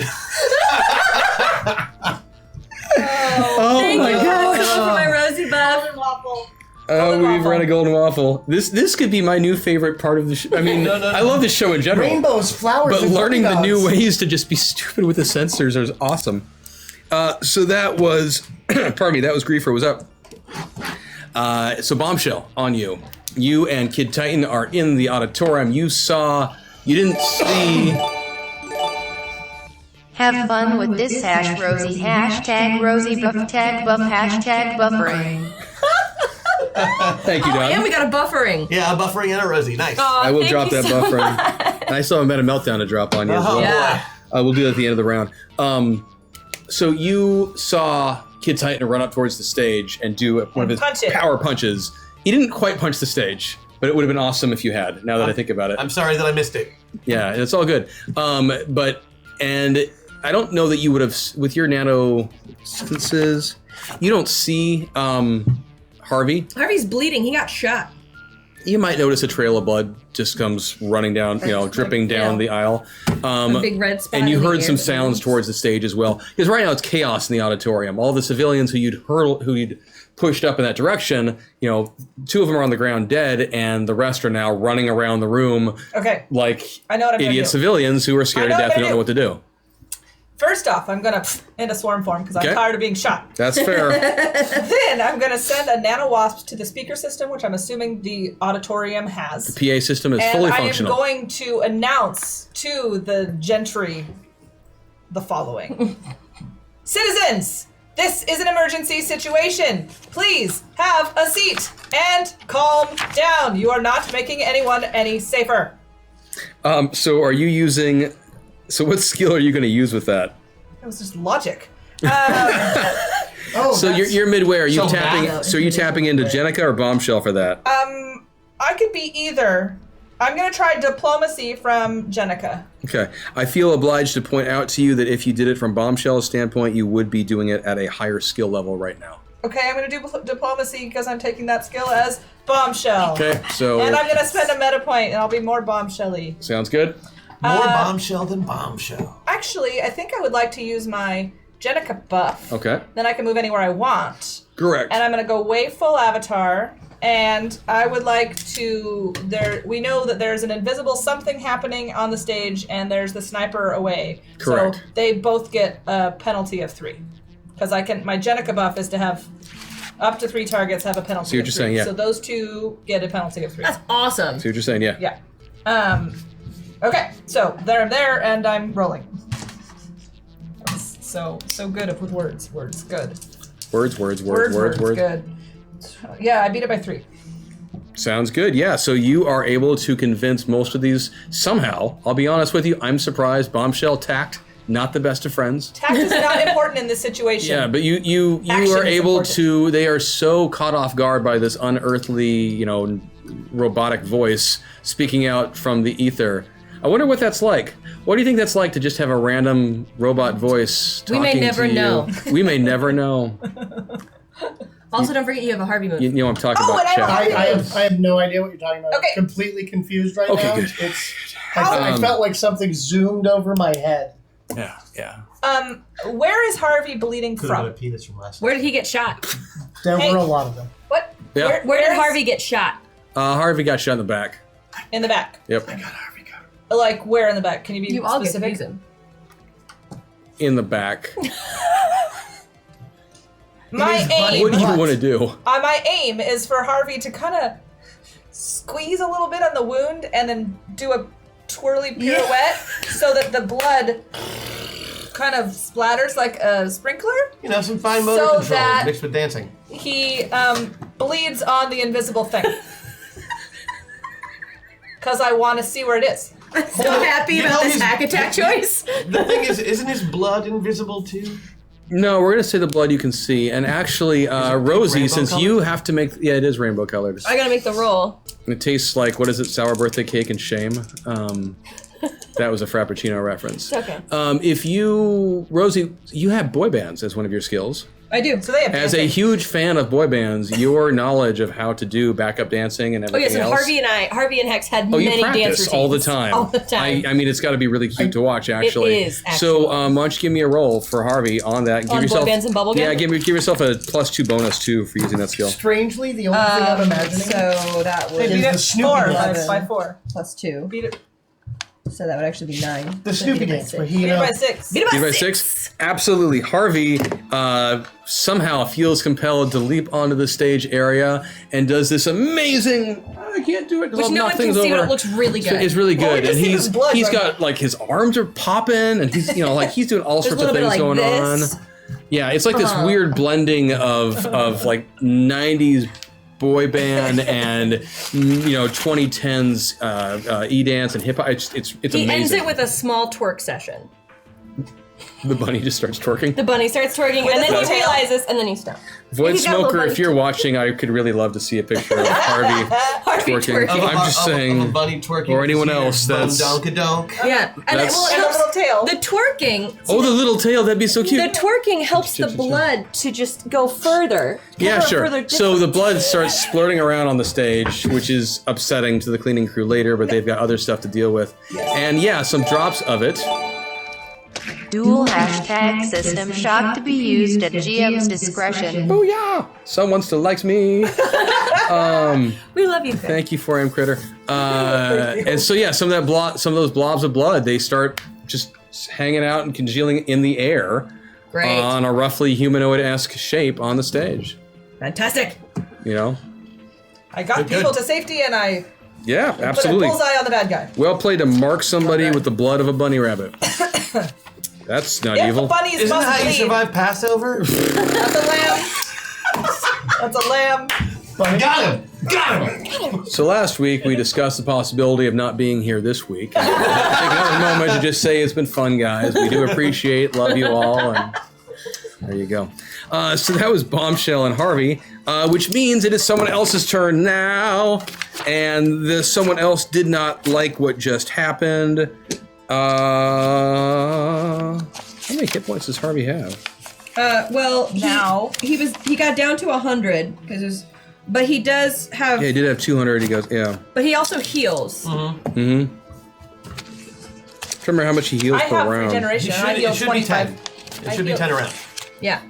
[SPEAKER 6] Thank you for my Rosie buff.
[SPEAKER 4] Golden waffle.
[SPEAKER 2] Oh, we've
[SPEAKER 4] waffle.
[SPEAKER 2] run a golden waffle. This could be my new favorite part of the show. I mean, I love this show in general.
[SPEAKER 5] Rainbows, flowers,
[SPEAKER 2] But
[SPEAKER 5] and
[SPEAKER 2] learning the
[SPEAKER 5] polka
[SPEAKER 2] new
[SPEAKER 5] dots.
[SPEAKER 2] ways to just be stupid with the sensors is awesome. So that was, pardon me, that was Griefer was up. So Bombshell on you. You and Kid Titan are in the auditorium. You didn't see.
[SPEAKER 7] Have fun with this hash Rosie. Hashtag Rosie buff tag buff hashtag buffering.
[SPEAKER 2] Thank you, Doug.
[SPEAKER 6] And we got a buffering.
[SPEAKER 3] Yeah, a buffering and a Rosie. Nice.
[SPEAKER 6] Aw,
[SPEAKER 2] I will
[SPEAKER 6] thank
[SPEAKER 2] drop
[SPEAKER 6] you
[SPEAKER 2] that
[SPEAKER 6] so
[SPEAKER 2] buffering.
[SPEAKER 6] much.
[SPEAKER 2] And I still haven't had a meltdown to drop on you as well.
[SPEAKER 6] Yeah.
[SPEAKER 2] We'll do that at the end of the round. So you saw Kid Titan run up towards the stage and do one of his
[SPEAKER 4] punch it.
[SPEAKER 2] power punches. He didn't quite punch the stage, but it would have been awesome if you had, now that I think about it.
[SPEAKER 3] I'm sorry that I missed it.
[SPEAKER 2] Yeah, it's all good. And I don't know that you would have, with your nano senses, you don't see Harvey.
[SPEAKER 6] Harvey's bleeding. He got shot.
[SPEAKER 2] You might notice a trail of blood just comes running down, dripping down the aisle.
[SPEAKER 6] A big red spot.
[SPEAKER 2] And you
[SPEAKER 6] in the
[SPEAKER 2] heard some
[SPEAKER 6] air.
[SPEAKER 2] sounds towards the stage as well. Because right now it's chaos in the auditorium. All the civilians who you'd pushed up in that direction, 2 of them are on the ground dead, and the rest are now running around the room
[SPEAKER 4] Okay.
[SPEAKER 2] like
[SPEAKER 4] I know what I'm gonna
[SPEAKER 2] idiot
[SPEAKER 4] do.
[SPEAKER 2] civilians who are scared to
[SPEAKER 4] I know
[SPEAKER 2] death
[SPEAKER 4] what
[SPEAKER 2] and
[SPEAKER 4] I'm
[SPEAKER 2] don't know
[SPEAKER 4] gonna
[SPEAKER 2] what to do.
[SPEAKER 4] First off, I'm gonna into swarm form because
[SPEAKER 2] Okay.
[SPEAKER 4] I'm tired of being shot.
[SPEAKER 2] That's fair.
[SPEAKER 4] Then I'm gonna send a nano wasp to the speaker system, which I'm assuming the auditorium has.
[SPEAKER 2] PA system is
[SPEAKER 4] And
[SPEAKER 2] fully
[SPEAKER 4] I
[SPEAKER 2] functional.
[SPEAKER 4] am going to announce to the gentry the following. Citizens, this is an emergency situation. Please have a seat and calm down. You are not making anyone any safer.
[SPEAKER 2] So are you using... So what skill are you going to use with that?
[SPEAKER 4] It was just logic.
[SPEAKER 5] Oh,
[SPEAKER 2] So
[SPEAKER 5] that's-
[SPEAKER 2] you're midway. Are you
[SPEAKER 3] So
[SPEAKER 2] tapping?
[SPEAKER 3] that-
[SPEAKER 2] So are you tapping into Jenica or Bombshell for that?
[SPEAKER 4] I could be either. I'm going to try diplomacy from Jenica.
[SPEAKER 2] Okay. I feel obliged to point out to you that if you did it from Bombshell's standpoint, you would be doing it at a higher skill level right now.
[SPEAKER 4] Okay, I'm going to do diplomacy because I'm taking that skill as bombshell.
[SPEAKER 2] Okay. So
[SPEAKER 4] And I'm going to spend a meta point, and I'll be more bombshelly.
[SPEAKER 2] sounds good.
[SPEAKER 3] More bombshell than bombshell.
[SPEAKER 4] Actually, I think I would like to use my Jenica buff.
[SPEAKER 2] Okay.
[SPEAKER 4] Then I can move anywhere I want.
[SPEAKER 2] Correct.
[SPEAKER 4] And I'm going to go way full avatar. And I would like to. We know that there's an invisible something happening on the stage, and there's the sniper away.
[SPEAKER 2] Correct.
[SPEAKER 4] So they both get a penalty of 3. Because my Jenica buff is to have up to 3 targets have a penalty.
[SPEAKER 2] See what
[SPEAKER 4] of
[SPEAKER 2] you're
[SPEAKER 4] 3.
[SPEAKER 2] saying, yeah.
[SPEAKER 4] So those 2 get a penalty of 3.
[SPEAKER 6] That's awesome.
[SPEAKER 2] See what you're saying? Yeah.
[SPEAKER 4] Yeah. Okay, so I'm there, and I'm rolling. So good with words. Words, good.
[SPEAKER 2] Words.
[SPEAKER 4] Good. Yeah, I beat it by 3.
[SPEAKER 2] Sounds good. Yeah. So you are able to convince most of these somehow. I'll be honest with you. I'm surprised. Bombshell, tact, not the best of friends.
[SPEAKER 4] Tact is not important in this situation.
[SPEAKER 2] Yeah, but you
[SPEAKER 4] Action
[SPEAKER 2] are
[SPEAKER 4] is
[SPEAKER 2] able
[SPEAKER 4] important.
[SPEAKER 2] to. They are so caught off guard by this unearthly, robotic voice speaking out from the ether. I wonder what that's like. What do you think that's like to just have a random robot voice
[SPEAKER 6] We
[SPEAKER 2] talking
[SPEAKER 6] may never
[SPEAKER 2] to you?
[SPEAKER 6] know.
[SPEAKER 2] We may never know.
[SPEAKER 6] Also, don't forget you have a Harvey move.
[SPEAKER 2] You know what I'm talking
[SPEAKER 4] Oh,
[SPEAKER 2] about,
[SPEAKER 4] and I
[SPEAKER 2] chat.
[SPEAKER 4] have-
[SPEAKER 5] I have no idea what you're talking about.
[SPEAKER 4] Okay.
[SPEAKER 5] I'm completely confused right
[SPEAKER 2] Okay,
[SPEAKER 5] now.
[SPEAKER 2] good.
[SPEAKER 5] I felt like something zoomed over my head.
[SPEAKER 2] Yeah.
[SPEAKER 4] Where is Harvey bleeding
[SPEAKER 3] Could have been a
[SPEAKER 4] from?
[SPEAKER 3] penis from last
[SPEAKER 6] Where did he get shot?
[SPEAKER 5] There
[SPEAKER 4] Hey.
[SPEAKER 5] were a lot of them.
[SPEAKER 4] What?
[SPEAKER 2] Yeah.
[SPEAKER 6] Where did
[SPEAKER 4] is-
[SPEAKER 6] Harvey get shot?
[SPEAKER 2] Harvey got shot in the back.
[SPEAKER 4] In the back.
[SPEAKER 2] Yep.
[SPEAKER 4] Like, where in the back? Can you be
[SPEAKER 6] You all get
[SPEAKER 4] specific?
[SPEAKER 6] confusing.
[SPEAKER 2] In the back.
[SPEAKER 4] My
[SPEAKER 5] It is funny.
[SPEAKER 4] aim.
[SPEAKER 2] What do you want to do?
[SPEAKER 4] My aim is for Harvey to kind of squeeze a little bit on the wound and then do a twirly pirouette so that the blood kind of splatters like a sprinkler.
[SPEAKER 3] Some fine motor
[SPEAKER 4] So
[SPEAKER 3] control
[SPEAKER 4] that-
[SPEAKER 3] mixed with dancing.
[SPEAKER 4] He bleeds on the invisible thing. Because I want to see where it is.
[SPEAKER 6] I'm so happy
[SPEAKER 3] You
[SPEAKER 6] about
[SPEAKER 3] know
[SPEAKER 6] this
[SPEAKER 3] his-
[SPEAKER 6] hack attack choice.
[SPEAKER 3] The thing is, isn't his blood invisible too?
[SPEAKER 2] No, we're going to say the blood you can see. And actually, Rosie,
[SPEAKER 3] rainbow
[SPEAKER 2] since
[SPEAKER 3] colored?
[SPEAKER 2] you have to make... Yeah, it is rainbow colored.
[SPEAKER 6] I gotta make the roll.
[SPEAKER 2] It tastes like, what is it, sour birthday cake and shame? That was a Frappuccino reference.
[SPEAKER 6] Okay.
[SPEAKER 2] Rosie, you have boy bands as one of your skills.
[SPEAKER 6] I do.
[SPEAKER 4] So they have
[SPEAKER 2] As a
[SPEAKER 4] dancing.
[SPEAKER 2] huge fan of boy bands, your knowledge of how to do backup dancing and
[SPEAKER 6] Oh
[SPEAKER 2] everything
[SPEAKER 6] yes, and
[SPEAKER 2] else.
[SPEAKER 6] Harvey and Hex had
[SPEAKER 2] Oh, you
[SPEAKER 6] many dance
[SPEAKER 2] practice
[SPEAKER 6] routines.
[SPEAKER 2] all the time.
[SPEAKER 6] All the time.
[SPEAKER 2] I mean, it's got to be really cute to watch, actually.
[SPEAKER 6] is,
[SPEAKER 2] So, why don't you give me a roll for Harvey on that?
[SPEAKER 6] On boy bands and bubblegum?
[SPEAKER 2] Yeah, give yourself a +2 bonus, too, for using that skill.
[SPEAKER 5] Strangely, the only thing I'm imagining
[SPEAKER 6] So that
[SPEAKER 4] They
[SPEAKER 6] would
[SPEAKER 5] is
[SPEAKER 4] beat
[SPEAKER 5] the
[SPEAKER 4] it
[SPEAKER 5] Snoopy
[SPEAKER 4] 4
[SPEAKER 5] dance.
[SPEAKER 4] by 4.
[SPEAKER 6] +2.
[SPEAKER 4] Beat it.
[SPEAKER 6] so that would actually be 9.
[SPEAKER 5] The
[SPEAKER 6] So
[SPEAKER 5] stupid
[SPEAKER 6] beat it by
[SPEAKER 5] dance,
[SPEAKER 6] 6.
[SPEAKER 5] but he
[SPEAKER 4] Beat it by 6.
[SPEAKER 6] Beat it
[SPEAKER 2] Beat by 6? Absolutely. Harvey somehow feels compelled to leap onto the stage area and does this amazing. I can't do it because
[SPEAKER 6] Which
[SPEAKER 2] I'll
[SPEAKER 6] no
[SPEAKER 2] knock
[SPEAKER 6] one can
[SPEAKER 2] things
[SPEAKER 6] see,
[SPEAKER 2] over.
[SPEAKER 6] but it looks really good.
[SPEAKER 2] It's really
[SPEAKER 4] Well, we
[SPEAKER 2] good,
[SPEAKER 4] can
[SPEAKER 2] and
[SPEAKER 4] see his blood
[SPEAKER 2] he's
[SPEAKER 4] right
[SPEAKER 2] got like his arms are popping, and he's like he's doing all
[SPEAKER 6] There's a
[SPEAKER 2] sorts of
[SPEAKER 6] little
[SPEAKER 2] things
[SPEAKER 6] bit
[SPEAKER 2] going
[SPEAKER 6] like this.
[SPEAKER 2] on. Yeah, it's like this weird blending of like 90s boy band and 2010s e-dance and hip hop. It's
[SPEAKER 6] He
[SPEAKER 2] amazing.
[SPEAKER 6] ends it with a small twerk session.
[SPEAKER 2] The bunny just starts twerking.
[SPEAKER 6] The bunny starts twerking, and then he realizes, and then he stops.
[SPEAKER 2] Void
[SPEAKER 6] He's got a little
[SPEAKER 2] Smoker,
[SPEAKER 6] bunny
[SPEAKER 2] if you're watching, I could really love to see a picture of Harvey twerking. I'm just saying,
[SPEAKER 3] of a bunny twerking,
[SPEAKER 2] or anyone else that's.
[SPEAKER 3] donkadonk.
[SPEAKER 6] Yeah, and it,
[SPEAKER 2] That's-
[SPEAKER 6] well, it
[SPEAKER 4] And a
[SPEAKER 6] helps.
[SPEAKER 4] little tail.
[SPEAKER 6] The twerking.
[SPEAKER 2] Oh, the little tail, that'd be so cute.
[SPEAKER 6] The twerking helps the blood to just go further.
[SPEAKER 2] Yeah,
[SPEAKER 6] cover
[SPEAKER 2] sure.
[SPEAKER 6] further
[SPEAKER 2] So the
[SPEAKER 6] distance.
[SPEAKER 2] blood starts splurting around on the stage, which is upsetting to the cleaning crew later, but they've got other stuff to deal with. And yeah, some drops of it.
[SPEAKER 7] Dual hashtag system shock to be used at GM's discretion.
[SPEAKER 2] Oh yeah, someone still likes me.
[SPEAKER 6] We love you, Chris.
[SPEAKER 2] Thank you, 4am critter. And so yeah, some of those blobs of blood, they start just hanging out and congealing in the air
[SPEAKER 6] Great.
[SPEAKER 2] on a roughly humanoid-esque shape on the stage.
[SPEAKER 6] Fantastic.
[SPEAKER 2] You know?
[SPEAKER 4] I got
[SPEAKER 3] Good,
[SPEAKER 4] people
[SPEAKER 3] good.
[SPEAKER 4] to safety and I
[SPEAKER 2] Yeah,
[SPEAKER 4] put a
[SPEAKER 2] absolutely.
[SPEAKER 4] bullseye on the bad guy.
[SPEAKER 2] Well played to mark somebody with the blood of a bunny rabbit. That's not
[SPEAKER 4] If the
[SPEAKER 2] evil.
[SPEAKER 4] bunnies
[SPEAKER 3] Isn't that
[SPEAKER 4] must
[SPEAKER 3] how you
[SPEAKER 4] bleed.
[SPEAKER 3] survive Passover?
[SPEAKER 4] That's a lamb. That's a lamb.
[SPEAKER 3] Got him! Got him!
[SPEAKER 2] So last week we discussed the possibility of not being here this week. Take another moment to just say it's been fun, guys. We do appreciate, love you all, and there you go. So that was Bombshell and Harvey, which means it is someone else's turn now, and someone else did not like what just happened. How many hit points does Harvey have?
[SPEAKER 6] Well,
[SPEAKER 4] Now.
[SPEAKER 6] he got down to 100 because but he does have.
[SPEAKER 2] Yeah, he did have 200. He goes, yeah.
[SPEAKER 6] But he also heals.
[SPEAKER 2] Mm-hmm. Remember how much he heals
[SPEAKER 4] I
[SPEAKER 2] per
[SPEAKER 4] have
[SPEAKER 2] round.
[SPEAKER 4] regeneration. I
[SPEAKER 3] It
[SPEAKER 4] heal
[SPEAKER 3] should be 10.
[SPEAKER 4] 25.
[SPEAKER 3] It should be 10 around.
[SPEAKER 6] Yeah.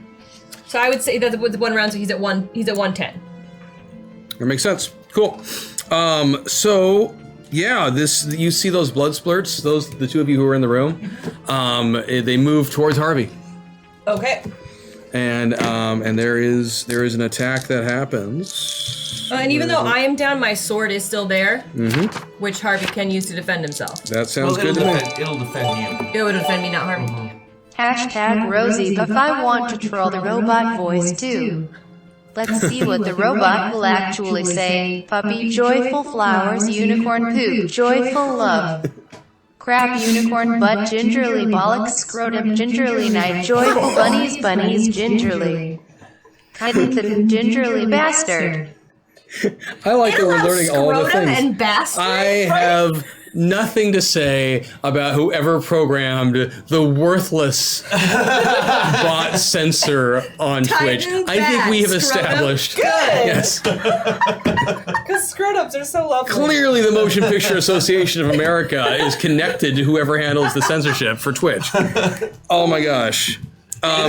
[SPEAKER 6] So I would say that with 1 round, so he's at 110.
[SPEAKER 2] That makes sense. Cool. So yeah, you see those blood splurts, the two of you who are in the room, they move towards Harvey.
[SPEAKER 4] Okay.
[SPEAKER 2] And there is an attack that happens.
[SPEAKER 6] And even though I am down, my sword is still there, which Harvey can use to defend himself.
[SPEAKER 2] That sounds
[SPEAKER 3] Well,
[SPEAKER 2] good to me.
[SPEAKER 3] it'll defend you.
[SPEAKER 6] It would defend me, not Harvey.
[SPEAKER 7] Hashtag Rosie, but I want to troll the robot voice too. Let's see what the robot will actually say. Puppy, joyful flowers, unicorn poop, joyful love. Crap, unicorn butt, gingerly bollocks, scrotum, gingerly night, joyful bunnies, bunnies, gingerly. Hidden the gingerly bastard.
[SPEAKER 2] I like that we're learning all the
[SPEAKER 6] Scrotum
[SPEAKER 2] things.
[SPEAKER 6] and bastard.
[SPEAKER 2] I have nothing to say about whoever programmed the worthless bot censor on Twitch.
[SPEAKER 6] Titan
[SPEAKER 2] I think we have
[SPEAKER 6] bat, scrotum.
[SPEAKER 2] established.
[SPEAKER 4] Good.
[SPEAKER 2] Yes.
[SPEAKER 4] Because screwed-ups are so lovely.
[SPEAKER 2] Clearly, the Motion Picture Association of America is connected to whoever handles the censorship for Twitch. Oh my gosh.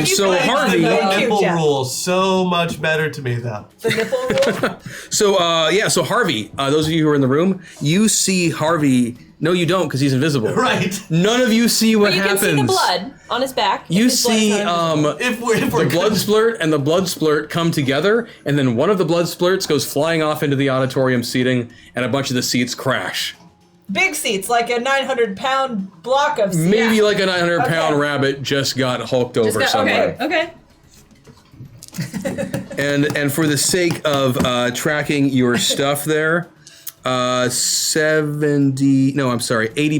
[SPEAKER 2] So Harvey.
[SPEAKER 3] The
[SPEAKER 4] Thank you,
[SPEAKER 3] nipple
[SPEAKER 4] Jeff.
[SPEAKER 3] rule so much better to me, though.
[SPEAKER 4] The nipple rule.
[SPEAKER 2] So Harvey, those of you who are in the room, you see Harvey. No, you don't, because he's invisible.
[SPEAKER 3] Right.
[SPEAKER 2] None of you see what
[SPEAKER 6] You
[SPEAKER 2] happens.
[SPEAKER 6] can see the blood on his back.
[SPEAKER 2] You
[SPEAKER 6] His blood is
[SPEAKER 2] see
[SPEAKER 6] not invisible.
[SPEAKER 3] If we're
[SPEAKER 2] the blood splurt and the blood splurt come together, and then one of the blood splurts goes flying off into the auditorium seating, and a bunch of the seats crash.
[SPEAKER 4] Big seats, like a 900-pound block of seats.
[SPEAKER 2] Maybe like a 900-pound
[SPEAKER 4] Okay.
[SPEAKER 2] rabbit just got hulked over somewhere.
[SPEAKER 6] Okay.
[SPEAKER 2] And for the sake of tracking your stuff there, 80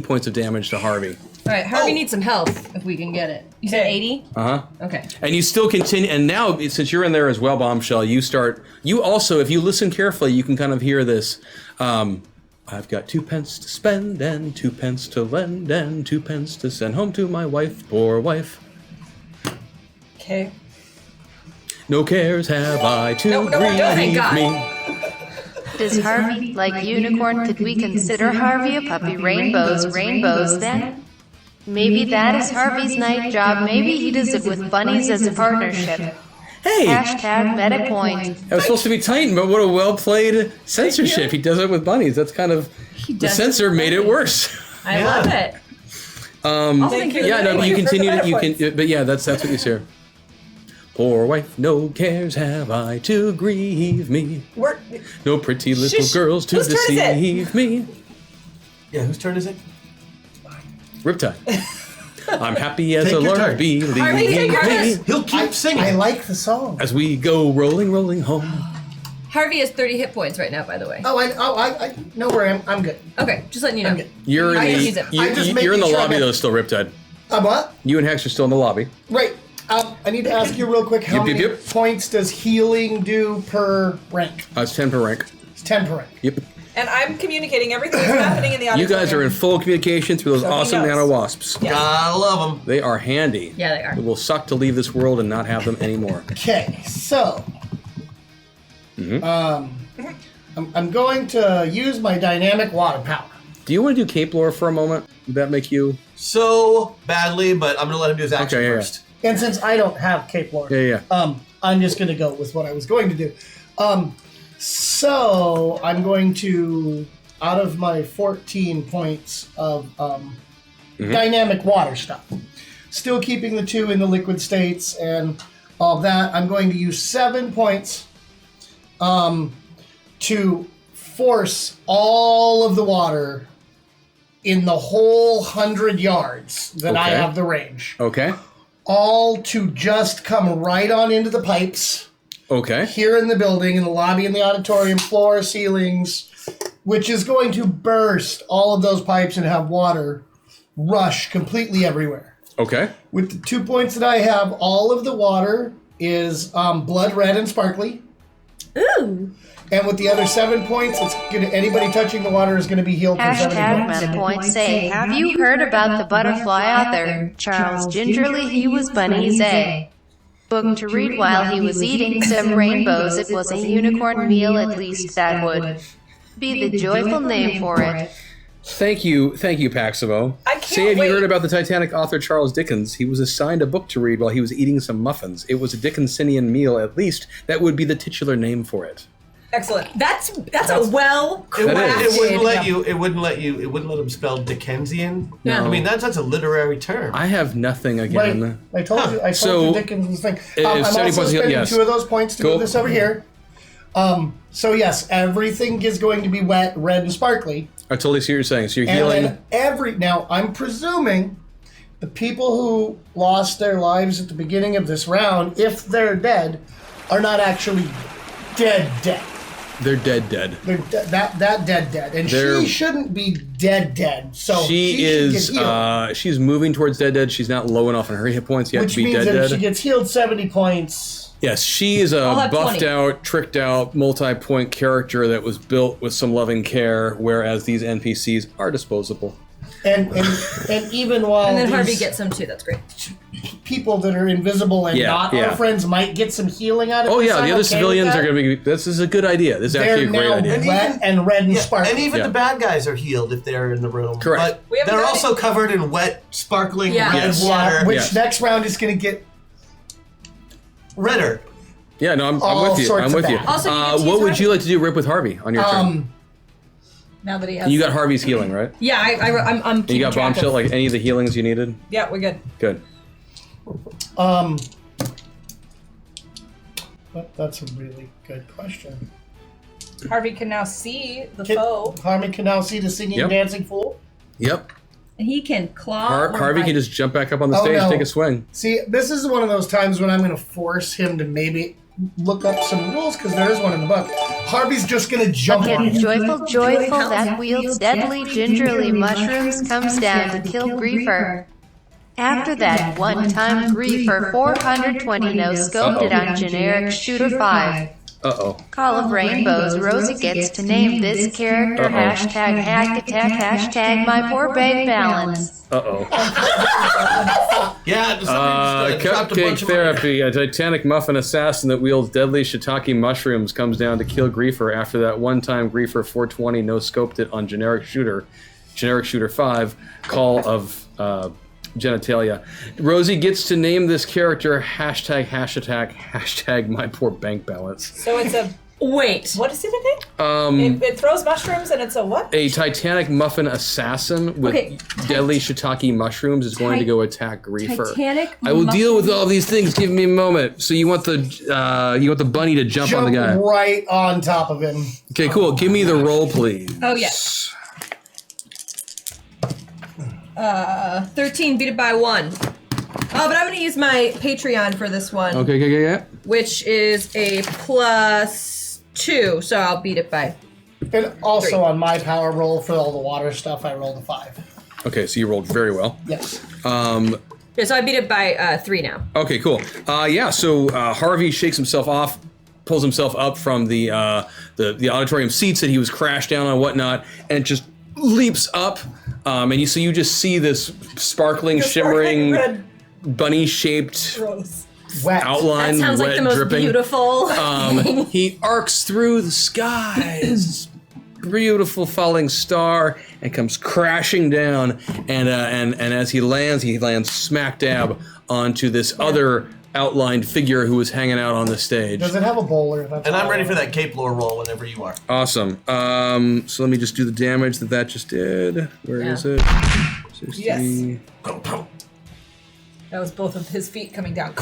[SPEAKER 2] points of damage to Harvey.
[SPEAKER 6] All right, Harvey needs some help if we can get it. You said 80?
[SPEAKER 2] Uh-huh.
[SPEAKER 6] Okay.
[SPEAKER 2] And you still continue, and now, since you're in there as well, Bombshell, you also, if you listen carefully, you can kind of hear this, I've got 2 pence to spend, and 2 pence to lend, and 2 pence to send home to my wife, poor wife.
[SPEAKER 4] Okay.
[SPEAKER 2] No cares have I to
[SPEAKER 4] No,
[SPEAKER 2] grieve
[SPEAKER 6] thank God.
[SPEAKER 2] me.
[SPEAKER 7] Does Harvey like unicorn? Could we consider Harvey a puppy? Rainbows then? Maybe that is Harvey's night job. Maybe he does it with bunnies as a partnership.
[SPEAKER 2] Hey,
[SPEAKER 7] Hashtag MetaPoint.
[SPEAKER 2] that was supposed to be Titan, but what a well-played censorship. He does it with bunnies. That's kind of... The
[SPEAKER 6] does
[SPEAKER 2] censor made it worse.
[SPEAKER 6] I love it.
[SPEAKER 4] Thank you.
[SPEAKER 2] Yeah, no,
[SPEAKER 4] Thank
[SPEAKER 2] you
[SPEAKER 4] for the
[SPEAKER 2] continue to, you
[SPEAKER 4] metaphors.
[SPEAKER 2] can, but yeah, that's what you say. Poor wife, no cares have I to grieve me.
[SPEAKER 4] We're,
[SPEAKER 2] No pretty little
[SPEAKER 4] Shush.
[SPEAKER 2] girls to
[SPEAKER 4] Whose turn is it?
[SPEAKER 2] deceive me.
[SPEAKER 3] Yeah, whose turn is it?
[SPEAKER 2] Riptide. I'm happy as
[SPEAKER 3] Take
[SPEAKER 2] a
[SPEAKER 3] your
[SPEAKER 2] lark,
[SPEAKER 3] turn.
[SPEAKER 2] believe
[SPEAKER 6] Harvey, take your
[SPEAKER 2] me.
[SPEAKER 6] turn.
[SPEAKER 3] He'll keep singing.
[SPEAKER 5] I like the song.
[SPEAKER 2] As we go rolling, rolling home.
[SPEAKER 6] Harvey has 30 hit points right now, by the way.
[SPEAKER 5] I know where I am. I'm good.
[SPEAKER 6] Okay, just letting you know.
[SPEAKER 5] I'm good.
[SPEAKER 2] You're in
[SPEAKER 6] I can
[SPEAKER 2] the,
[SPEAKER 6] use it.
[SPEAKER 2] you,
[SPEAKER 5] I'm just
[SPEAKER 2] you're in the
[SPEAKER 5] making sure
[SPEAKER 2] lobby
[SPEAKER 5] I'm-
[SPEAKER 2] though, still Riptide.
[SPEAKER 5] What?
[SPEAKER 2] You and Hex are still in the lobby.
[SPEAKER 5] Right. I need to ask you real quick, how
[SPEAKER 2] Yep, yep,
[SPEAKER 5] many
[SPEAKER 2] yep.
[SPEAKER 5] points does healing do per rank?
[SPEAKER 2] It's 10 per rank.
[SPEAKER 5] It's 10 per rank.
[SPEAKER 2] Yep.
[SPEAKER 4] and I'm communicating everything that's happening in the
[SPEAKER 2] You
[SPEAKER 4] auditorium.
[SPEAKER 2] guys are in full communication through those
[SPEAKER 4] So he
[SPEAKER 2] awesome
[SPEAKER 4] knows.
[SPEAKER 2] nano wasps.
[SPEAKER 4] Yeah.
[SPEAKER 3] Gotta love him.
[SPEAKER 2] They are handy.
[SPEAKER 6] Yeah, they are.
[SPEAKER 2] It will suck to leave this world and not have them anymore.
[SPEAKER 5] Okay, so I'm going to use my dynamic water power.
[SPEAKER 2] Do you want to do Cape Lore for a moment? Would that make you?
[SPEAKER 3] So badly, but I'm gonna let him do his action
[SPEAKER 2] Okay, yeah,
[SPEAKER 3] first.
[SPEAKER 5] And since I don't have Cape Lore,
[SPEAKER 2] Yeah.
[SPEAKER 5] I'm just going to go with what I was going to do. So I'm going to, out of my 14 points of dynamic water stuff, still keeping the 2 in the liquid states and all that, I'm going to use 7 points to force all of the water in the whole 100 yards that I
[SPEAKER 2] Okay.
[SPEAKER 5] have the range.
[SPEAKER 2] Okay.
[SPEAKER 5] All to just come right on into the pipes
[SPEAKER 2] Okay.
[SPEAKER 5] here in the building, in the lobby, in the auditorium, floor, ceilings, which is going to burst all of those pipes and have water rush completely everywhere.
[SPEAKER 2] Okay.
[SPEAKER 5] With the 2 points that I have, all of the water is blood red and sparkly.
[SPEAKER 6] Ooh.
[SPEAKER 5] And with the other 7 points, it's gonna, anybody touching the water is going to be healed for 7 points.
[SPEAKER 7] Hashtag my point say, have you heard about the butterfly author, Charles Gingerly? He was Bunny's A. Book to read while he was eating some rainbows. It was a unicorn meal, at least that would be the joyful name for it.
[SPEAKER 2] Thank you, Paximo.
[SPEAKER 4] I can't
[SPEAKER 2] Say, have
[SPEAKER 4] wait.
[SPEAKER 2] you heard about the Titanic author Charles Dickens? He was assigned a book to read while he was eating some muffins. It was a Dickensinian meal, at least. That would be the titular name for it.
[SPEAKER 4] Excellent.
[SPEAKER 6] That's a well
[SPEAKER 3] It, would,
[SPEAKER 2] That
[SPEAKER 3] it
[SPEAKER 2] is.
[SPEAKER 3] wouldn't let you. It wouldn't let him spell Dickensian.
[SPEAKER 6] No.
[SPEAKER 3] I mean that's a literary term.
[SPEAKER 2] I have nothing again.
[SPEAKER 5] I told you. I told
[SPEAKER 2] So,
[SPEAKER 5] you Dickens' thing.
[SPEAKER 2] if
[SPEAKER 5] I'm
[SPEAKER 2] 70
[SPEAKER 5] also
[SPEAKER 2] points,
[SPEAKER 5] spending
[SPEAKER 2] yes.
[SPEAKER 5] 2 of those points to
[SPEAKER 2] Cool.
[SPEAKER 5] move this over here. So yes, everything is going to be wet, red, and sparkly.
[SPEAKER 2] I totally see what you're saying. So you're healing.
[SPEAKER 5] And then now I'm presuming the people who lost their lives at the beginning of this round, if they're dead, are not actually dead.
[SPEAKER 2] They're dead.
[SPEAKER 5] They're that dead, and
[SPEAKER 2] They're-
[SPEAKER 5] she shouldn't be dead. So
[SPEAKER 2] She
[SPEAKER 5] should
[SPEAKER 2] is.
[SPEAKER 5] get healed,
[SPEAKER 2] She's moving towards dead. She's not low enough on her hit points yet
[SPEAKER 5] which
[SPEAKER 2] to be
[SPEAKER 5] means that if she
[SPEAKER 2] dead.
[SPEAKER 5] gets healed 70 points.
[SPEAKER 2] Yes, she is a
[SPEAKER 6] I'll have
[SPEAKER 2] buffed
[SPEAKER 6] 20.
[SPEAKER 2] out, tricked out, multi-point character that was built with some loving care, whereas these NPCs are disposable.
[SPEAKER 5] And even while
[SPEAKER 6] And then
[SPEAKER 5] these
[SPEAKER 6] Harvey gets some too. That's great.
[SPEAKER 5] people that are invisible and
[SPEAKER 2] Yeah,
[SPEAKER 5] not
[SPEAKER 2] yeah.
[SPEAKER 5] our friends might get some healing out of
[SPEAKER 2] Oh
[SPEAKER 5] this,
[SPEAKER 2] yeah,
[SPEAKER 5] I'm
[SPEAKER 2] the other
[SPEAKER 5] okay with
[SPEAKER 2] civilians
[SPEAKER 5] that.
[SPEAKER 2] are going to be. This is a good idea. This is
[SPEAKER 5] They're
[SPEAKER 2] actually a great
[SPEAKER 5] now
[SPEAKER 2] idea.
[SPEAKER 5] wet and red and
[SPEAKER 3] Yeah,
[SPEAKER 5] sparkly.
[SPEAKER 3] and even
[SPEAKER 2] Yeah.
[SPEAKER 3] the bad guys are healed if they're in the room.
[SPEAKER 2] Correct.
[SPEAKER 3] But
[SPEAKER 4] We haven't
[SPEAKER 3] they're
[SPEAKER 4] done
[SPEAKER 3] also covered in wet, sparkling
[SPEAKER 6] Yeah.
[SPEAKER 3] red
[SPEAKER 2] Yes.
[SPEAKER 3] water.
[SPEAKER 5] which
[SPEAKER 2] Yes.
[SPEAKER 5] next round is going to get
[SPEAKER 3] Redder.
[SPEAKER 2] Yeah, no, I'm
[SPEAKER 5] all
[SPEAKER 2] with you.
[SPEAKER 5] sorts
[SPEAKER 2] I'm
[SPEAKER 5] of
[SPEAKER 2] with you.
[SPEAKER 5] bad.
[SPEAKER 6] Also, you get to
[SPEAKER 2] What
[SPEAKER 6] use
[SPEAKER 2] would
[SPEAKER 6] Harvey.
[SPEAKER 2] you like to do, Rip, with Harvey on your turn?
[SPEAKER 4] Now that he has.
[SPEAKER 2] You got Harvey's healing, right?
[SPEAKER 6] Yeah, I'm
[SPEAKER 2] And you
[SPEAKER 6] keeping
[SPEAKER 2] got
[SPEAKER 6] track
[SPEAKER 2] Bombshell,
[SPEAKER 6] of.
[SPEAKER 2] like any of the healings you needed?
[SPEAKER 4] Yeah, we're good.
[SPEAKER 2] Good.
[SPEAKER 5] That's a really good question.
[SPEAKER 4] Harvey can now see the foe.
[SPEAKER 5] Harvey can now see the singing,
[SPEAKER 2] Yep.
[SPEAKER 5] dancing fool.
[SPEAKER 2] Yep.
[SPEAKER 6] He can claw.
[SPEAKER 2] Harvey can just jump back up on the stage,
[SPEAKER 5] no.
[SPEAKER 2] take a swing.
[SPEAKER 5] See, this is one of those times when I'm going to force him to maybe look up some rules because there is one in the book. Harvey's just going to jump on
[SPEAKER 7] Again,
[SPEAKER 5] him.
[SPEAKER 7] joyful that wields deadly gingerly mushrooms comes down to kill Griefer. After that one-time Griefer 420 no scoped it on generic shooter 5.
[SPEAKER 2] Uh-oh.
[SPEAKER 7] Call of Rainbows, Rosie gets to name this character hashtag hack attack hashtag my poor bank balance.
[SPEAKER 2] Uh-oh.
[SPEAKER 3] Yeah, somebody just, dropped a bunch
[SPEAKER 2] Cupcake
[SPEAKER 3] of
[SPEAKER 2] therapy. A Titanic muffin assassin that wields deadly shiitake mushrooms comes down to kill Griefer after that one-time Griefer 420 no-scoped it on generic shooter 5, Call of genitalia. Rosie gets to name this character hashtag my poor bank balance.
[SPEAKER 4] So it's a
[SPEAKER 6] Wait.
[SPEAKER 4] What is it again? It throws mushrooms and it's a what?
[SPEAKER 2] A Titanic muffin assassin with deadly shiitake mushrooms is going to go attack Griefer.
[SPEAKER 6] Titanic
[SPEAKER 2] I will deal with all these things. Give me a moment. So you want the bunny to jump on the guy?
[SPEAKER 5] Right on top of him.
[SPEAKER 2] Okay, cool. Give me the roll, please.
[SPEAKER 6] Oh, yes. 13 beat it by 1. Oh, but I'm going to use my Patreon for this one.
[SPEAKER 2] Okay.
[SPEAKER 6] Which is a +2, so I'll beat it by.
[SPEAKER 5] And also
[SPEAKER 6] 3.
[SPEAKER 5] on my power roll for all the water stuff, I rolled a 5.
[SPEAKER 2] Okay, so you rolled very well.
[SPEAKER 5] Yes.
[SPEAKER 6] Yeah, so I beat it by 3 now.
[SPEAKER 2] Okay, cool. So Harvey shakes himself off, pulls himself up from the auditorium seats that he was crashed down on and whatnot, and just leaps up. And you just see this sparkling, shimmering,
[SPEAKER 4] red
[SPEAKER 2] bunny-shaped
[SPEAKER 4] rose.
[SPEAKER 5] Wet.
[SPEAKER 2] outline,
[SPEAKER 6] That sounds
[SPEAKER 2] wet,
[SPEAKER 6] like the most
[SPEAKER 2] dripping.
[SPEAKER 6] beautiful thing.
[SPEAKER 2] He arcs through the skies, beautiful falling star, and comes crashing down. And as he lands smack dab onto this other outlined figure who was hanging out on the stage.
[SPEAKER 5] Does it have a bowler? That's
[SPEAKER 3] And I'm
[SPEAKER 5] all
[SPEAKER 3] ready
[SPEAKER 5] I
[SPEAKER 3] for
[SPEAKER 5] want.
[SPEAKER 3] that cape lore roll whenever you are.
[SPEAKER 2] Awesome. So let me just do the damage that just did. Where is it? 60.
[SPEAKER 4] Yes. That was both of his feet coming down.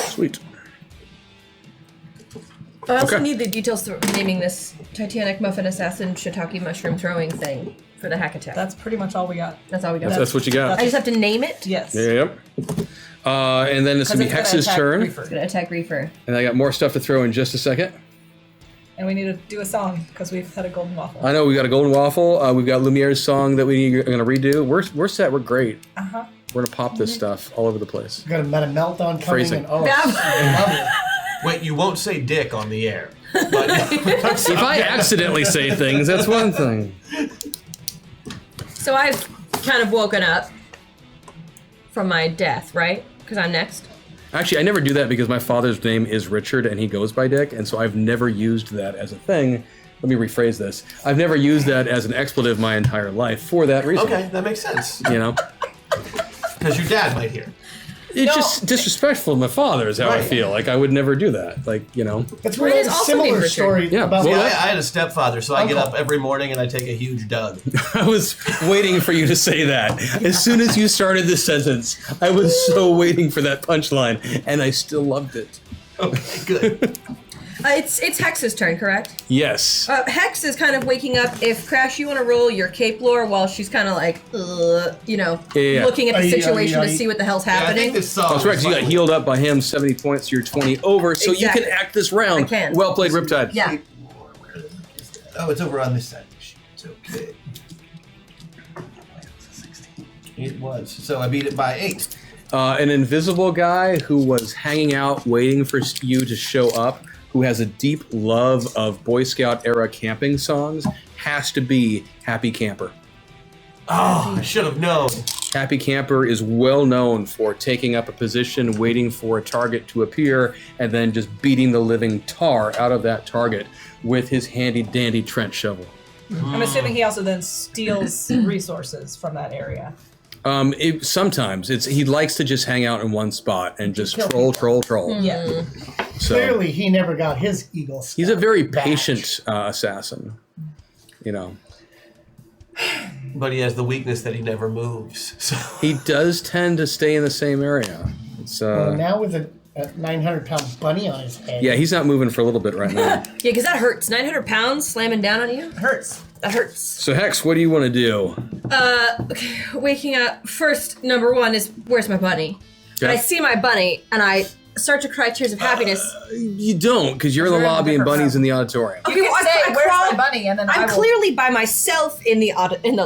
[SPEAKER 2] Sweet.
[SPEAKER 6] I also
[SPEAKER 2] Okay.
[SPEAKER 6] need the details for naming this Titanic Muffin Assassin Shiitake Mushroom Throwing thing for the hack attack.
[SPEAKER 4] That's pretty much all we got.
[SPEAKER 6] That's all we got.
[SPEAKER 2] That's what you got.
[SPEAKER 6] I just have to name it.
[SPEAKER 4] Yes.
[SPEAKER 2] Yep. And then it's going to be Hex's turn.
[SPEAKER 6] It's gonna attack Reefer.
[SPEAKER 2] And I got more stuff to throw in just a second.
[SPEAKER 4] And we need to do a song because we've had a golden waffle.
[SPEAKER 2] I know we got a golden waffle. We've got Lumiere's song that we're going to redo. We're set. We're great.
[SPEAKER 4] Uh-huh.
[SPEAKER 2] We're going to pop this stuff all over the place.
[SPEAKER 5] Got a meta meltdown coming.
[SPEAKER 2] Phrasing.
[SPEAKER 5] And, lovely.
[SPEAKER 3] Wait, you won't say dick on the air. But
[SPEAKER 2] If I accidentally say things, that's one thing.
[SPEAKER 6] So I've kind of woken up from my death, right? Because I'm next.
[SPEAKER 2] Actually, I never do that because my father's name is Richard and he goes by Dick, and so I've never used that as a thing. Let me rephrase this. I've never used that as an expletive my entire life for that reason.
[SPEAKER 3] okay, that makes sense.
[SPEAKER 2] You know?
[SPEAKER 3] Because your dad might hear.
[SPEAKER 2] It's just disrespectful to my father is how I
[SPEAKER 3] Right.
[SPEAKER 2] feel. Like I would never do that. Like, you know.
[SPEAKER 5] It's
[SPEAKER 6] Mine
[SPEAKER 5] really
[SPEAKER 6] is
[SPEAKER 5] a
[SPEAKER 6] also
[SPEAKER 5] similar
[SPEAKER 6] named Richard.
[SPEAKER 5] story
[SPEAKER 2] Yeah,
[SPEAKER 5] about
[SPEAKER 2] well,
[SPEAKER 3] Yeah, I
[SPEAKER 2] that-
[SPEAKER 3] had a stepfather, so I get
[SPEAKER 5] Uncle.
[SPEAKER 3] up every morning and I take a huge dug.
[SPEAKER 2] I was waiting for you to say that. As soon as you started this sentence, I was so waiting for that punchline, and I still loved it.
[SPEAKER 3] Okay, good.
[SPEAKER 6] It's Hex's turn, correct?
[SPEAKER 2] Yes.
[SPEAKER 6] Hex is kind of waking up. If Crash, you want to roll your cape lore while she's kind of like,
[SPEAKER 2] Yeah.
[SPEAKER 6] looking at the situation to
[SPEAKER 5] Aye.
[SPEAKER 6] see what the hell's
[SPEAKER 3] Yeah, I
[SPEAKER 6] happening.
[SPEAKER 3] think this song.
[SPEAKER 2] That's right, 'cause you got healed up by him 70 points, you're 20 over, so
[SPEAKER 6] Exactly.
[SPEAKER 2] you can act this round.
[SPEAKER 6] I can.
[SPEAKER 2] Well played, Riptide.
[SPEAKER 6] Yeah.
[SPEAKER 3] Oh, it's over on this side. It's okay. It was. So I beat it by 8.
[SPEAKER 2] An invisible guy who was hanging out waiting for you to show up, who has a deep love of Boy Scout era camping songs, has to be Happy Camper.
[SPEAKER 3] Oh, I should have known.
[SPEAKER 2] Happy Camper is well known for taking up a position, waiting for a target to appear, and then just beating the living tar out of that target with his handy-dandy trench shovel.
[SPEAKER 4] I'm assuming he also then steals resources from that area.
[SPEAKER 2] Sometimes he likes to just hang out in one spot and just troll.
[SPEAKER 4] Yeah.
[SPEAKER 2] So
[SPEAKER 5] Clearly, he never got his Eagle Scout
[SPEAKER 2] he's a very
[SPEAKER 5] badge.
[SPEAKER 2] patient assassin. You know,
[SPEAKER 3] But he has the weakness that he never moves. So
[SPEAKER 2] he does tend to stay in the same area. It's
[SPEAKER 5] Well, now with a 900-pound bunny on his head.
[SPEAKER 2] yeah, he's not moving for a little bit right now.
[SPEAKER 6] Yeah, because that hurts. 900 pounds slamming down on you?
[SPEAKER 4] Hurts.
[SPEAKER 6] That hurts.
[SPEAKER 2] So Hex, what do you want to do?
[SPEAKER 6] Okay, waking up. First, number one is, where's my bunny? And I see my bunny, and I start to cry tears of happiness.
[SPEAKER 2] You don't, because you're in the
[SPEAKER 4] You're in a
[SPEAKER 2] lobby and
[SPEAKER 4] different
[SPEAKER 2] Bunny's
[SPEAKER 4] room.
[SPEAKER 2] in the auditorium.
[SPEAKER 4] You can
[SPEAKER 6] well,
[SPEAKER 4] say,
[SPEAKER 6] I
[SPEAKER 4] where's
[SPEAKER 6] crawl-
[SPEAKER 4] my bunny? And then I
[SPEAKER 6] I'm
[SPEAKER 4] will...
[SPEAKER 6] clearly by myself in the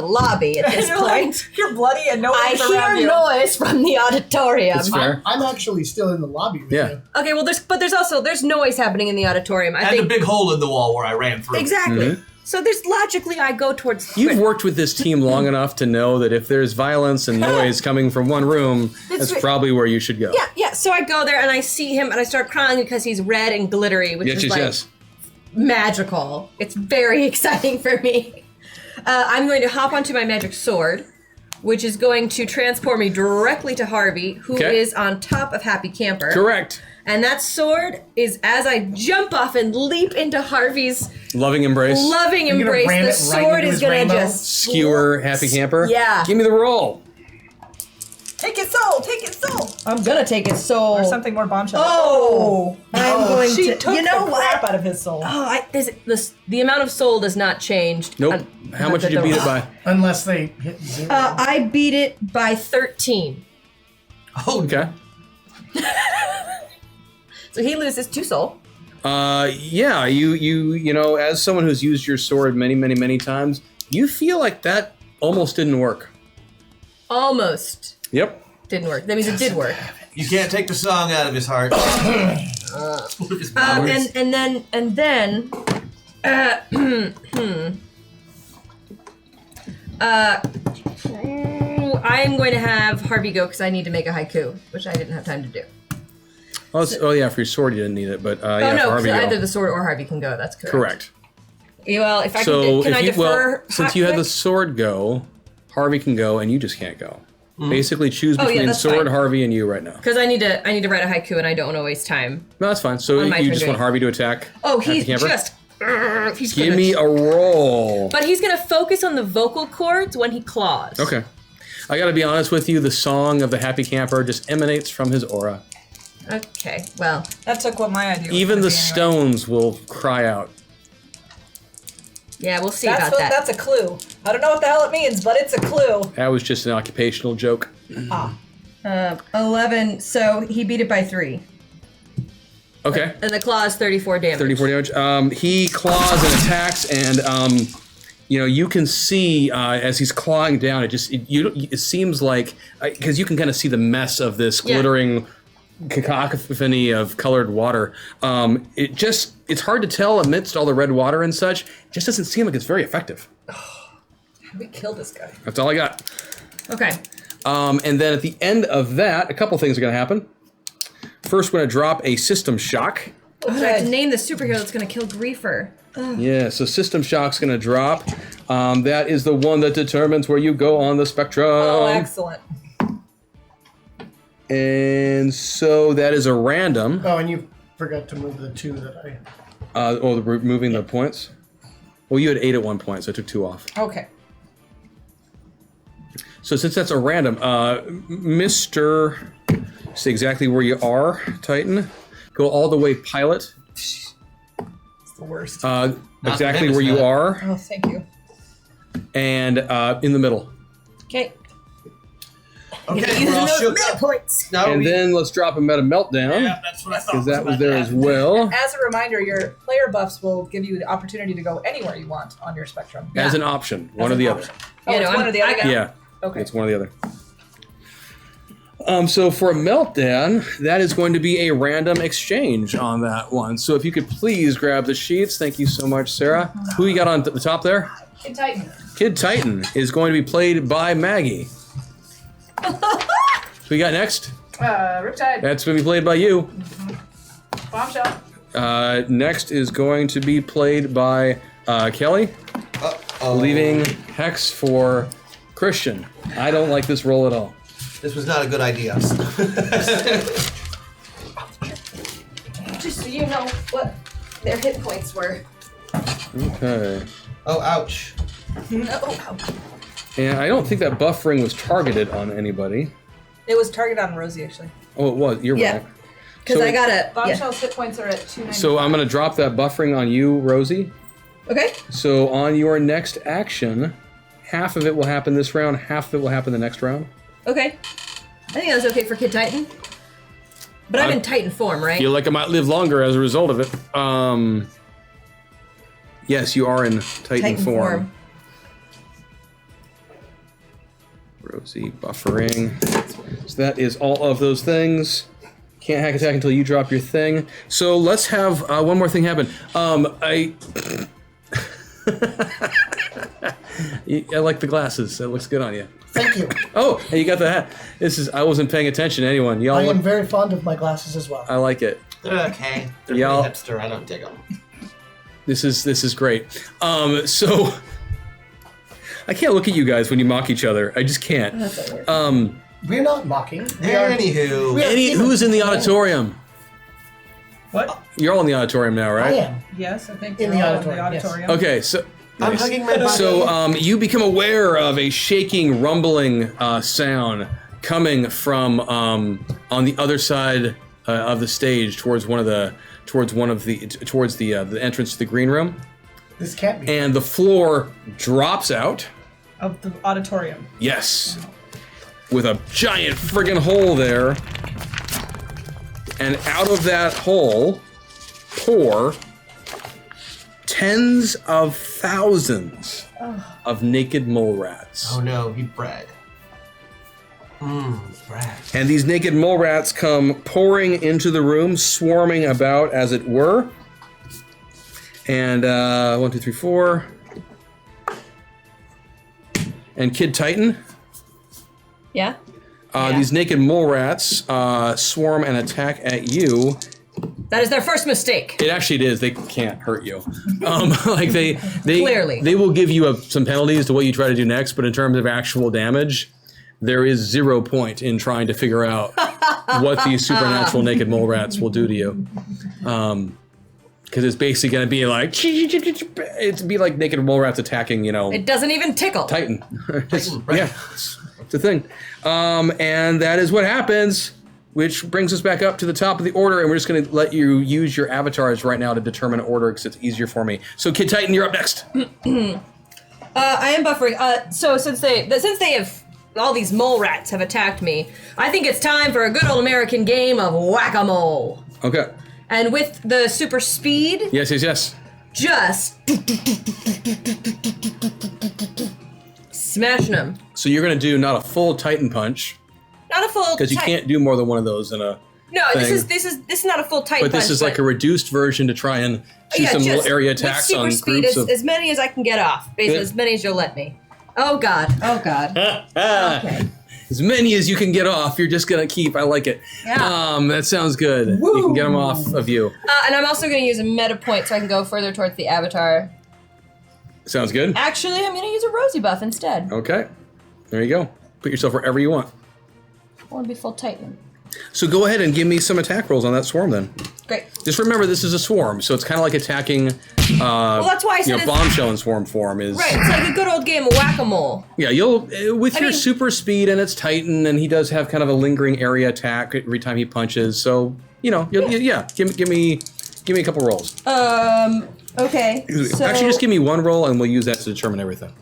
[SPEAKER 6] lobby at this
[SPEAKER 4] You're
[SPEAKER 6] point.
[SPEAKER 4] like, you're bloody and no
[SPEAKER 6] I
[SPEAKER 4] one's around
[SPEAKER 6] hear
[SPEAKER 4] you.
[SPEAKER 6] noise from the auditorium.
[SPEAKER 2] That's fair.
[SPEAKER 5] I'm actually still in the lobby with
[SPEAKER 2] Yeah.
[SPEAKER 5] you.
[SPEAKER 6] Okay, well, there's noise happening in the auditorium. I
[SPEAKER 3] and a
[SPEAKER 6] think
[SPEAKER 3] big hole in the wall where I ran through.
[SPEAKER 6] exactly. So there's logically I go towards.
[SPEAKER 2] You've worked with this team long enough to know that if there's violence and noise coming from one room, that's
[SPEAKER 6] right.
[SPEAKER 2] probably where you should go.
[SPEAKER 6] Yeah. So I go there and I see him and I start crying because he's red and glittery, which is like magical. It's very exciting for me. I'm going to hop onto my magic sword, which is going to transport me directly to Harvey, who
[SPEAKER 2] Okay.
[SPEAKER 6] is on top of Happy Camper.
[SPEAKER 2] Correct.
[SPEAKER 6] And that sword is as I jump off and leap into Harvey's
[SPEAKER 2] Loving embrace.
[SPEAKER 6] loving
[SPEAKER 5] You're gonna
[SPEAKER 6] embrace,
[SPEAKER 5] ram
[SPEAKER 6] the
[SPEAKER 5] it right
[SPEAKER 6] sword
[SPEAKER 5] into
[SPEAKER 6] is
[SPEAKER 5] his
[SPEAKER 6] gonna
[SPEAKER 5] rainbow?
[SPEAKER 6] just
[SPEAKER 2] Skewer Happy Camper.
[SPEAKER 6] Yeah.
[SPEAKER 2] Give me the roll.
[SPEAKER 4] Take his soul. Take his soul.
[SPEAKER 6] I'm gonna take his soul.
[SPEAKER 4] Or something more bombshell.
[SPEAKER 6] Oh, I'm going
[SPEAKER 4] She
[SPEAKER 6] to.
[SPEAKER 4] took
[SPEAKER 6] You know
[SPEAKER 4] the
[SPEAKER 6] what?
[SPEAKER 4] crap out of his soul.
[SPEAKER 6] Oh, the amount of soul does not change.
[SPEAKER 2] Nope. How much did you beat it by?
[SPEAKER 5] Unless they hit 0.
[SPEAKER 6] I beat it by 13.
[SPEAKER 3] Oh,
[SPEAKER 2] Okay.
[SPEAKER 6] So he loses 2 soul.
[SPEAKER 2] Yeah, you know, as someone who's used your sword many times, you feel like that almost didn't work.
[SPEAKER 6] Almost
[SPEAKER 2] Yep.
[SPEAKER 6] didn't work. That means it did work.
[SPEAKER 3] you can't take the song out of his heart. It's one of his powers.
[SPEAKER 6] And then I'm going to have Harvey go because I need to make a haiku, which I didn't have time to do.
[SPEAKER 2] Oh, yeah, for your sword you didn't need it, but
[SPEAKER 6] Oh
[SPEAKER 2] yeah,
[SPEAKER 6] no,
[SPEAKER 2] for Harvey,
[SPEAKER 6] either
[SPEAKER 2] go.
[SPEAKER 6] the sword or Harvey can go. That's correct.
[SPEAKER 2] Correct.
[SPEAKER 6] Well, if I
[SPEAKER 2] So
[SPEAKER 6] can
[SPEAKER 2] if
[SPEAKER 6] I
[SPEAKER 2] you,
[SPEAKER 6] defer?
[SPEAKER 2] since you had the
[SPEAKER 6] quick?
[SPEAKER 2] sword go, Harvey can go, and you just can't go. Basically, choose
[SPEAKER 6] Oh, yeah,
[SPEAKER 2] between
[SPEAKER 6] that's
[SPEAKER 2] sword,
[SPEAKER 6] fine.
[SPEAKER 2] Harvey, and you right now.
[SPEAKER 6] Because I need to write a haiku and I don't want to waste time.
[SPEAKER 2] No, that's fine. So
[SPEAKER 6] On my
[SPEAKER 2] you
[SPEAKER 6] turn
[SPEAKER 2] just
[SPEAKER 6] doing
[SPEAKER 2] want Harvey to attack?
[SPEAKER 6] Oh,
[SPEAKER 2] Happy
[SPEAKER 6] he's
[SPEAKER 2] Camper?
[SPEAKER 6] just. He's
[SPEAKER 2] Give
[SPEAKER 6] gonna-
[SPEAKER 2] me a roll.
[SPEAKER 6] But he's gonna focus on the vocal cords when he claws.
[SPEAKER 2] Okay. I gotta be honest with you, the song of the Happy Camper just emanates from his aura.
[SPEAKER 6] Okay. Well,
[SPEAKER 4] That took what my idea was
[SPEAKER 2] Even
[SPEAKER 4] gonna
[SPEAKER 2] the
[SPEAKER 4] be anyway.
[SPEAKER 2] stones will cry out.
[SPEAKER 6] yeah, we'll see
[SPEAKER 4] That's
[SPEAKER 6] about
[SPEAKER 4] what,
[SPEAKER 6] that.
[SPEAKER 4] That's a clue. I don't know what the hell it means, but it's a clue.
[SPEAKER 2] That was just an occupational joke.
[SPEAKER 6] 11. So he beat it by 3,
[SPEAKER 2] Okay.
[SPEAKER 6] and the claw is 34 damage.
[SPEAKER 2] 34 damage. He claws and attacks, and you know, you can see as he's clawing down. It seems like because you can kind of see the mess of this
[SPEAKER 6] Yeah.
[SPEAKER 2] glittering cacophony of colored water. It's hard to tell amidst all the red water and such. It just doesn't seem like it's very effective.
[SPEAKER 4] We killed this guy.
[SPEAKER 2] That's all I got.
[SPEAKER 6] Okay.
[SPEAKER 2] And then at the end of that, a couple things are going to happen. First, we're going to drop a system shock.
[SPEAKER 6] I have to name the superhero that's gonna kill Griefer.
[SPEAKER 2] Yeah, so System Shock's going to drop. That is the one that determines where you go on the spectrum.
[SPEAKER 4] Oh, excellent.
[SPEAKER 2] And so that is a random.
[SPEAKER 5] Oh, and you forgot to move the 2 that I...
[SPEAKER 2] Removing the points? Well, you had 8 at one point, so I took 2 off.
[SPEAKER 4] Okay.
[SPEAKER 2] So since that's a random, Mr. Say exactly where you are, Titan. Go all the way pilot.
[SPEAKER 4] It's the worst.
[SPEAKER 2] Exactly
[SPEAKER 3] him,
[SPEAKER 2] where
[SPEAKER 3] it's
[SPEAKER 2] you
[SPEAKER 3] not.
[SPEAKER 2] are.
[SPEAKER 4] Oh, thank you.
[SPEAKER 2] And in the middle.
[SPEAKER 6] Okay.
[SPEAKER 3] Okay, we're all shook up.
[SPEAKER 6] points.
[SPEAKER 3] Now
[SPEAKER 2] And
[SPEAKER 3] we-
[SPEAKER 2] then let's drop a meta meltdown.
[SPEAKER 3] Yeah, that's what I thought.
[SPEAKER 2] Because that was
[SPEAKER 3] about
[SPEAKER 2] there
[SPEAKER 3] to
[SPEAKER 2] as
[SPEAKER 3] happen.
[SPEAKER 2] well.
[SPEAKER 4] As a reminder, your player buffs will give you the opportunity to go anywhere you want on your spectrum.
[SPEAKER 2] As an option. One or
[SPEAKER 4] an
[SPEAKER 2] the
[SPEAKER 4] option.
[SPEAKER 2] other.
[SPEAKER 4] Oh,
[SPEAKER 6] Yeah,
[SPEAKER 4] it's
[SPEAKER 6] no,
[SPEAKER 4] one or the other.
[SPEAKER 6] I got-
[SPEAKER 2] Yeah.
[SPEAKER 4] Okay.
[SPEAKER 2] It's one or the other. So for a meltdown, that is going to be a random exchange on that one. So if you could please grab the sheets. Thank you so much, Sarah. Who you got on the top there?
[SPEAKER 4] Kid Titan.
[SPEAKER 2] Kid Titan is going to be played by Maggie. Who you got next?
[SPEAKER 4] Riptide.
[SPEAKER 2] That's going to be played by you.
[SPEAKER 4] Bombshell.
[SPEAKER 2] Next is going to be played by Kelly, leaving Hex for Christian. I don't like this role at all.
[SPEAKER 3] This was not a good idea.
[SPEAKER 6] Just so you know what their hit points were.
[SPEAKER 2] Okay.
[SPEAKER 3] Oh, ouch.
[SPEAKER 2] And I don't think that buffering was targeted on anybody.
[SPEAKER 4] It was targeted on Rosie, actually.
[SPEAKER 2] Oh, it was. You're
[SPEAKER 6] Yeah.
[SPEAKER 2] right.
[SPEAKER 6] Because
[SPEAKER 2] So-
[SPEAKER 6] I got a.
[SPEAKER 4] Bombshell's hit points are at 290.
[SPEAKER 2] So I'm going to drop that buffering on you, Rosie.
[SPEAKER 6] Okay.
[SPEAKER 2] So on your next action, half of it will happen this round, half of it will happen the next round.
[SPEAKER 6] Okay. I think that's okay for Kid Titan. But I'm in Titan form, right?
[SPEAKER 2] Feel like I might live longer as a result of it. Yes, you are in Titan form. Rosie buffering. So that is all of those things. Can't hack attack until you drop your thing. So let's have one more thing happen. I like the glasses. That looks good on you.
[SPEAKER 5] Thank you.
[SPEAKER 2] Oh, and you got the hat. I wasn't paying attention to anyone. Y'all
[SPEAKER 5] I am
[SPEAKER 2] look.
[SPEAKER 5] very fond of my glasses as well.
[SPEAKER 2] I like it.
[SPEAKER 3] They're okay. They're
[SPEAKER 2] Y'all-
[SPEAKER 3] pretty hipster. I don't dig them.
[SPEAKER 2] This is great. So I can't look at you guys when you mock each other. I just can't.
[SPEAKER 5] We're not mocking. We are,
[SPEAKER 3] Anywho.
[SPEAKER 5] we are humans.
[SPEAKER 2] Who's in the auditorium?
[SPEAKER 4] What?
[SPEAKER 2] You're all in the auditorium now,
[SPEAKER 5] I
[SPEAKER 2] right?
[SPEAKER 5] am.
[SPEAKER 4] Yes, I think
[SPEAKER 5] In
[SPEAKER 4] we're
[SPEAKER 5] the
[SPEAKER 4] all
[SPEAKER 5] auditorium, yes.
[SPEAKER 2] Okay, so
[SPEAKER 3] I'm
[SPEAKER 2] nice.
[SPEAKER 3] hugging my body.
[SPEAKER 2] So you become aware of a shaking, rumbling sound coming from on the other side of the stage towards the entrance to the green room,
[SPEAKER 5] This can't be.
[SPEAKER 2] and the floor drops out.
[SPEAKER 4] Of the auditorium.
[SPEAKER 2] Yes, with a giant friggin' hole there, and out of that hole pour tens of thousands of naked mole rats.
[SPEAKER 3] Oh no, he brag. Brag.
[SPEAKER 2] And these naked mole rats come pouring into the room, swarming about, as it were. And 1, 2, 3, 4. And Kid Titan.
[SPEAKER 6] Yeah?
[SPEAKER 2] These naked mole rats swarm and attack at you.
[SPEAKER 6] That is their first mistake.
[SPEAKER 2] It actually is. They can't hurt you. Like they
[SPEAKER 6] Clearly.
[SPEAKER 2] they will give you some penalties to what you try to do next. But in terms of actual damage, there is 0 point in trying to figure out what these supernatural naked mole rats will do to you. Because it's basically going to be like it'd be like naked mole rats attacking,
[SPEAKER 6] It doesn't even tickle.
[SPEAKER 2] Titan.
[SPEAKER 3] Titan, right.
[SPEAKER 2] Yeah, it's a thing. And that is what happens. Which brings us back up to the top of the order, and we're just going to let you use your avatars right now to determine order because it's easier for me. So, Kid Titan, you're up next.
[SPEAKER 6] I am buffering. So since they have all these mole rats have attacked me, I think it's time for a good old American game of whack-a-mole.
[SPEAKER 2] Okay.
[SPEAKER 6] And with the super speed,
[SPEAKER 2] Yes.
[SPEAKER 6] just smashing them.
[SPEAKER 2] So you're going to do not a full Titan punch
[SPEAKER 6] Not a full.
[SPEAKER 2] because you can't do more than one of those in a.
[SPEAKER 6] No,
[SPEAKER 2] thing.
[SPEAKER 6] this is not a full tight
[SPEAKER 2] But
[SPEAKER 6] punch.
[SPEAKER 2] this is like a reduced version to try and do some little area attacks
[SPEAKER 6] with super
[SPEAKER 2] on
[SPEAKER 6] speed,
[SPEAKER 2] groups of.
[SPEAKER 6] as many as I can get off. Basically,
[SPEAKER 2] Good.
[SPEAKER 6] as many as you'll let me. Oh God. Okay.
[SPEAKER 2] As many as you can get off, you're just gonna keep. I like it.
[SPEAKER 6] Yeah.
[SPEAKER 2] That sounds good. You can get them off of you.
[SPEAKER 6] And I'm also going to use a meta point so I can go further towards the avatar.
[SPEAKER 2] Sounds good.
[SPEAKER 6] Actually, I'm going to use a Rosie buff instead.
[SPEAKER 2] Okay. There you go. Put yourself wherever you want.
[SPEAKER 6] I want to be full Titan.
[SPEAKER 2] So go ahead and give me some attack rolls on that swarm then.
[SPEAKER 6] Great.
[SPEAKER 2] Just remember, this is a swarm, so it's kind of like attacking.
[SPEAKER 6] Well, that's why I said it's
[SPEAKER 2] bombshell in swarm form is.
[SPEAKER 6] right. It's like a good old game of whack-a-mole.
[SPEAKER 2] Yeah, you'll with your
[SPEAKER 6] mean-
[SPEAKER 2] super speed and it's Titan, and he does have kind of a lingering area attack every time he punches. So yeah. Give me a couple rolls.
[SPEAKER 6] Okay. So
[SPEAKER 2] Actually, just give me one roll, and we'll use that to determine everything.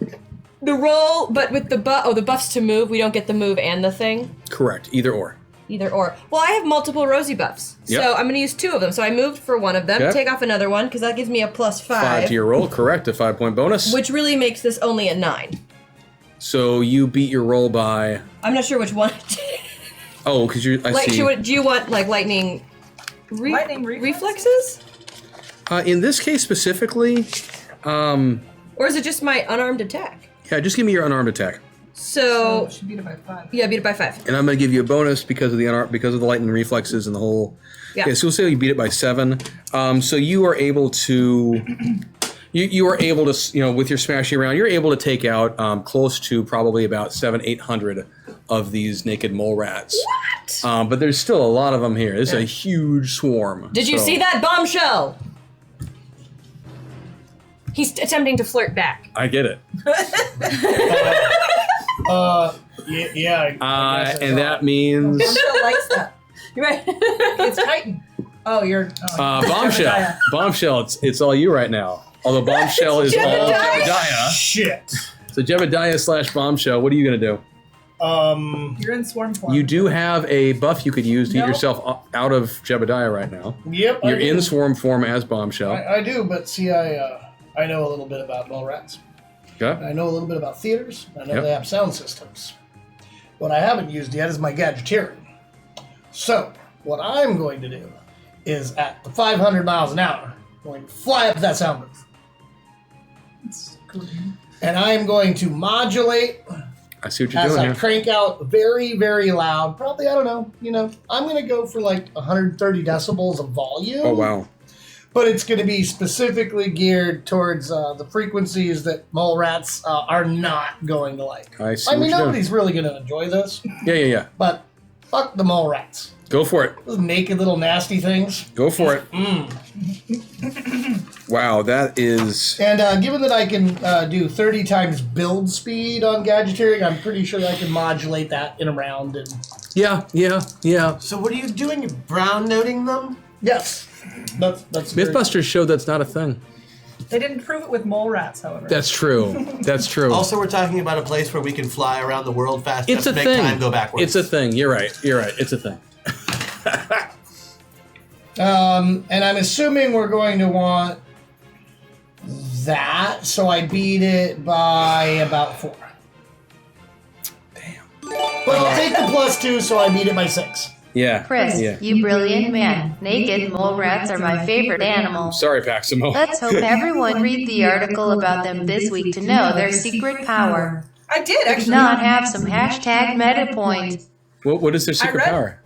[SPEAKER 6] the roll, but with the the buffs to move, we don't get the move and the thing.
[SPEAKER 2] Correct. Either or.
[SPEAKER 6] Either or. Well, I have multiple Rosie buffs,
[SPEAKER 2] Yep.
[SPEAKER 6] so I'm going to use 2 of them. So I moved for one of them,
[SPEAKER 2] Okay.
[SPEAKER 6] take off another one because that gives me a +5,
[SPEAKER 2] 5 to your roll. Correct. A 5-point bonus.
[SPEAKER 6] which really makes this only a 9.
[SPEAKER 2] So you beat your roll by.
[SPEAKER 6] I'm not sure which one.
[SPEAKER 2] Oh, because you. I
[SPEAKER 6] Like,
[SPEAKER 2] see.
[SPEAKER 6] do you want like lightning?
[SPEAKER 4] Lightning
[SPEAKER 6] reflexes?
[SPEAKER 2] In this case specifically,
[SPEAKER 6] Or is it just my unarmed attack?
[SPEAKER 2] yeah, just give me your unarmed attack.
[SPEAKER 6] So
[SPEAKER 4] She beat it by 5.
[SPEAKER 6] yeah, beat it by 5.
[SPEAKER 2] And I'm going to give you a bonus because of the lightning reflexes and the whole.
[SPEAKER 6] Yeah.
[SPEAKER 2] Okay, so we'll say you beat it by 7. So you are able to. You are able to, with your smashing around, you're able to take out close to probably about 800 of these naked mole rats.
[SPEAKER 6] What?
[SPEAKER 2] But there's still a lot of them here. It's a huge swarm.
[SPEAKER 6] Did you see that bombshell? He's attempting to flirt back.
[SPEAKER 2] I get it.
[SPEAKER 5] Yeah. I guess
[SPEAKER 2] And that means
[SPEAKER 4] Bombshell likes that.
[SPEAKER 6] You're right.
[SPEAKER 4] It's Titan. Oh, you're.
[SPEAKER 2] bombshell. Bombshell. It's all you right now. Although bombshell is all
[SPEAKER 6] Jebediah.
[SPEAKER 2] Jebediah.
[SPEAKER 5] Shit.
[SPEAKER 2] So Jebediah / bombshell. What are you gonna do?
[SPEAKER 4] You're in swarm form.
[SPEAKER 2] You do have a buff you could use to get
[SPEAKER 4] Nope.
[SPEAKER 2] yourself out of Jebediah right now.
[SPEAKER 5] Yep.
[SPEAKER 2] You're
[SPEAKER 5] I do.
[SPEAKER 2] in swarm form as bombshell.
[SPEAKER 5] I do, but see, I know a little bit about mole rats.
[SPEAKER 2] Okay.
[SPEAKER 5] I know a little bit about theaters. I know
[SPEAKER 2] Yep.
[SPEAKER 5] they have sound systems. What I haven't used yet is my gadgeteering. So, what I'm going to do is at the 500 miles an hour, going to fly up to that sound booth.
[SPEAKER 4] It's cool.
[SPEAKER 5] And I am going to modulate
[SPEAKER 2] I see what you're
[SPEAKER 5] as
[SPEAKER 2] doing
[SPEAKER 5] I
[SPEAKER 2] here.
[SPEAKER 5] crank out very, very loud. Probably, I don't know, I'm going to go for like 130 decibels of volume.
[SPEAKER 2] Oh wow.
[SPEAKER 5] But it's going to be specifically geared towards the frequencies that mole rats are not going to like.
[SPEAKER 2] I see
[SPEAKER 5] I
[SPEAKER 2] what
[SPEAKER 5] mean,
[SPEAKER 2] you're doing.
[SPEAKER 5] nobody's really going to enjoy this,
[SPEAKER 2] Yeah.
[SPEAKER 5] but Fuck the mole rats.
[SPEAKER 2] Go for it.
[SPEAKER 5] Those naked little nasty things.
[SPEAKER 2] Go for it. Wow, that is...
[SPEAKER 5] And given that I can do 30 times build speed on gadgeteering, I'm pretty sure I can modulate that in a round. And
[SPEAKER 2] Yeah.
[SPEAKER 3] So what are you doing? You're brown noting them?
[SPEAKER 5] yes, that's
[SPEAKER 2] Mythbusters showed that's not a thing.
[SPEAKER 4] They didn't prove it with mole rats, however.
[SPEAKER 2] That's true. That's true.
[SPEAKER 3] Also, we're talking about a place where we can fly around the world fast
[SPEAKER 2] It's
[SPEAKER 3] enough
[SPEAKER 2] a
[SPEAKER 3] to make
[SPEAKER 2] thing.
[SPEAKER 3] time go backwards.
[SPEAKER 2] It's a thing. You're right. It's a thing.
[SPEAKER 5] And I'm assuming we're going to want that, so I beat it by about 4.
[SPEAKER 2] Damn.
[SPEAKER 5] But I'll take the +2, so I beat it by 6.
[SPEAKER 2] Yeah.
[SPEAKER 7] Chris,
[SPEAKER 2] Yeah.
[SPEAKER 7] you brilliant man. Naked mole rats are my favorite animal.
[SPEAKER 2] Sorry, Paximo.
[SPEAKER 7] Let's hope everyone read the article about them this week to know their secret power.
[SPEAKER 4] I did,
[SPEAKER 7] If
[SPEAKER 4] actually.
[SPEAKER 7] not, have some hashtag meta point.
[SPEAKER 2] What is their secret
[SPEAKER 4] read-
[SPEAKER 2] power?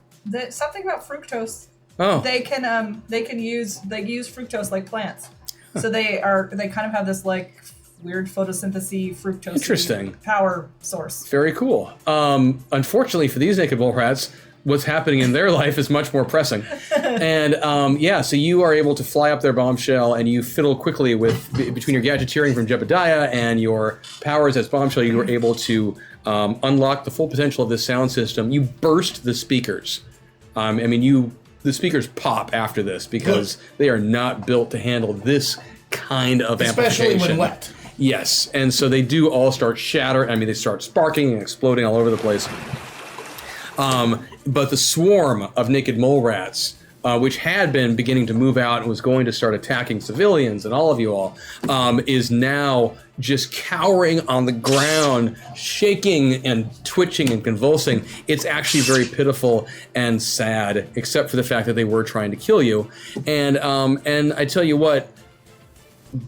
[SPEAKER 4] Something about fructose.
[SPEAKER 2] Oh.
[SPEAKER 4] They use fructose like plants. So they kind of have this like weird photosynthesis fructose
[SPEAKER 2] Interesting.
[SPEAKER 4] power source.
[SPEAKER 2] Very cool. Unfortunately for these naked mole rats, what's happening in their life is much more pressing. And so you are able to fly up their bombshell, and you fiddle quickly with between your gadgeteering from Jebediah and your powers as bombshell. You were able to unlock the full potential of this sound system. You burst the speakers. The speakers pop after this because they are not built to handle this kind of
[SPEAKER 5] Especially
[SPEAKER 2] amplification.
[SPEAKER 5] when wet.
[SPEAKER 2] Yes, and so they do all start shattering. They start sparking and exploding all over the place. But the swarm of naked mole rats, which had been beginning to move out and was going to start attacking civilians and all of you all, is now just cowering on the ground, shaking and twitching and convulsing. It's actually very pitiful and sad, except for the fact that they were trying to kill you. And I tell you what,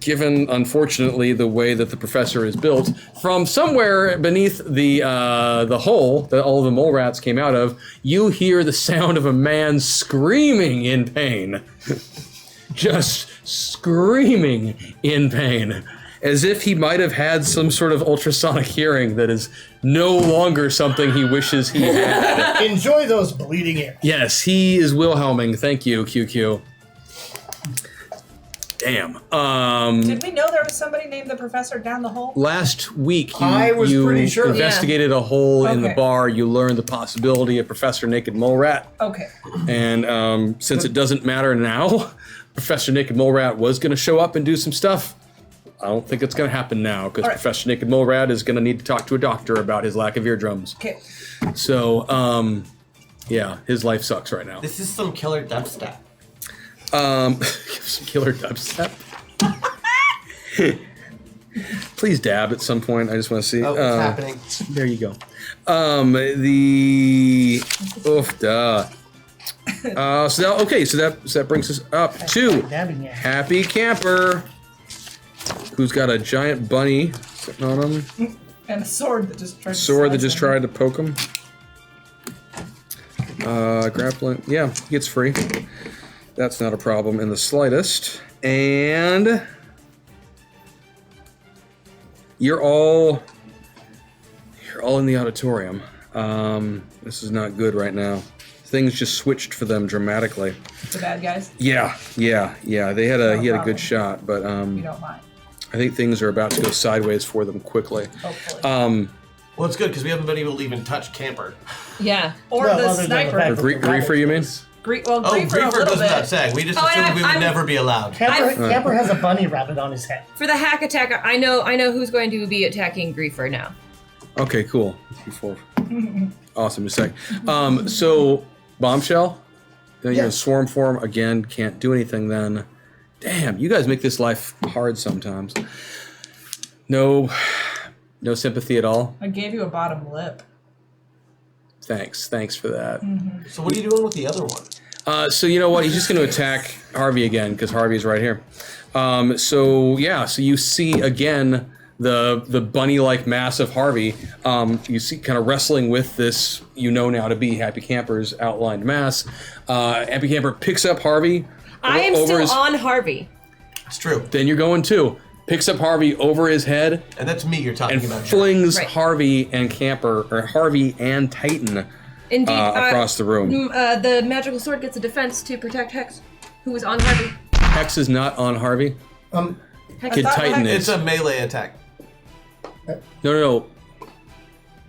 [SPEAKER 2] given, unfortunately, the way that the professor is built, from somewhere beneath the hole that all of the mole rats came out of, you hear the sound of a man screaming in pain. Just screaming in pain. As if he might have had some sort of ultrasonic hearing that is no longer something he wishes he had.
[SPEAKER 5] Enjoy those bleeding ears.
[SPEAKER 2] Yes, he is Wilhelming. Thank you, QQ. Damn.
[SPEAKER 4] Did we know there was somebody named the professor down the hole?
[SPEAKER 2] Last week,
[SPEAKER 5] I was
[SPEAKER 2] you
[SPEAKER 5] pretty sure.
[SPEAKER 2] investigated a hole in the
[SPEAKER 4] Okay.
[SPEAKER 2] bar. You learned the possibility of Professor Naked Mole Rat.
[SPEAKER 4] Okay.
[SPEAKER 2] And since it doesn't matter now, Professor Naked Mole Rat was going to show up and do some stuff. I don't think it's going to happen now because
[SPEAKER 4] All right.
[SPEAKER 2] Professor Naked Mole Rat is going to need to talk to a doctor about his lack of eardrums.
[SPEAKER 4] Okay.
[SPEAKER 2] So, yeah, his life sucks right now.
[SPEAKER 3] This is some killer dubstep.
[SPEAKER 2] Some killer dubstep. Please dab at some point. I just want to see.
[SPEAKER 3] Oh, it's happening.
[SPEAKER 2] There you go. So that brings us up to
[SPEAKER 5] Dabbing you.
[SPEAKER 2] Happy Camper, who's got a giant bunny sitting on him.
[SPEAKER 4] And a sword that just tried
[SPEAKER 2] To poke him. Grappling. Yeah, he gets free. That's not a problem in the slightest. And you're all in the auditorium. This is not good right now. Things just switched for them dramatically.
[SPEAKER 4] the bad guys.
[SPEAKER 2] Yeah. He had a good shot, but
[SPEAKER 4] You don't mind.
[SPEAKER 2] I think things are about to go sideways for them quickly.
[SPEAKER 4] Hopefully.
[SPEAKER 3] Well, it's good because we haven't been able to even touch Camper.
[SPEAKER 6] Yeah.
[SPEAKER 4] Or
[SPEAKER 5] Well,
[SPEAKER 4] the
[SPEAKER 5] other than the
[SPEAKER 4] sniper.
[SPEAKER 5] fact
[SPEAKER 2] Or
[SPEAKER 5] that
[SPEAKER 2] Griefer,
[SPEAKER 5] the rabbit
[SPEAKER 2] you mean?
[SPEAKER 5] was-
[SPEAKER 4] Griefer
[SPEAKER 3] Oh,
[SPEAKER 4] a
[SPEAKER 3] Griefer
[SPEAKER 4] little
[SPEAKER 3] does
[SPEAKER 4] bit.
[SPEAKER 3] not say. We just
[SPEAKER 6] Oh,
[SPEAKER 3] assumed
[SPEAKER 6] and
[SPEAKER 3] we would
[SPEAKER 6] I'm-
[SPEAKER 3] never be allowed.
[SPEAKER 5] Camper has a bunny rabbit on his head.
[SPEAKER 6] For the hack attack, I know who's going to be attacking Griefer now.
[SPEAKER 2] Okay, cool. Awesome. Just a sec. So, Bombshell, you're in swarm form again. Can't do anything then. Damn, you guys make this life hard sometimes. No sympathy at all.
[SPEAKER 4] I gave you a bottom lip.
[SPEAKER 2] Thanks for that.
[SPEAKER 3] So what are you doing with the other one?
[SPEAKER 2] So you know what? He's just going to attack Harvey again because Harvey's right here. So you see again the bunny-like mass of Harvey. You see kind of wrestling with this now to be Happy Camper's outlined mass. Happy Camper picks up Harvey.
[SPEAKER 6] I am
[SPEAKER 2] over
[SPEAKER 6] still on Harvey.
[SPEAKER 3] It's true.
[SPEAKER 2] Then you're going too. Picks up Harvey over his head
[SPEAKER 3] And that's me you're talking
[SPEAKER 2] and
[SPEAKER 3] about.
[SPEAKER 2] flings
[SPEAKER 6] Right.
[SPEAKER 2] Harvey and Camper, or Harvey and Titan
[SPEAKER 6] Indeed.
[SPEAKER 2] across the room.
[SPEAKER 6] The magical sword gets a defense to protect Hex, who is on Harvey.
[SPEAKER 2] Hex is not on Harvey. Kid Titan
[SPEAKER 3] It's
[SPEAKER 2] is.
[SPEAKER 3] a melee attack.
[SPEAKER 2] No.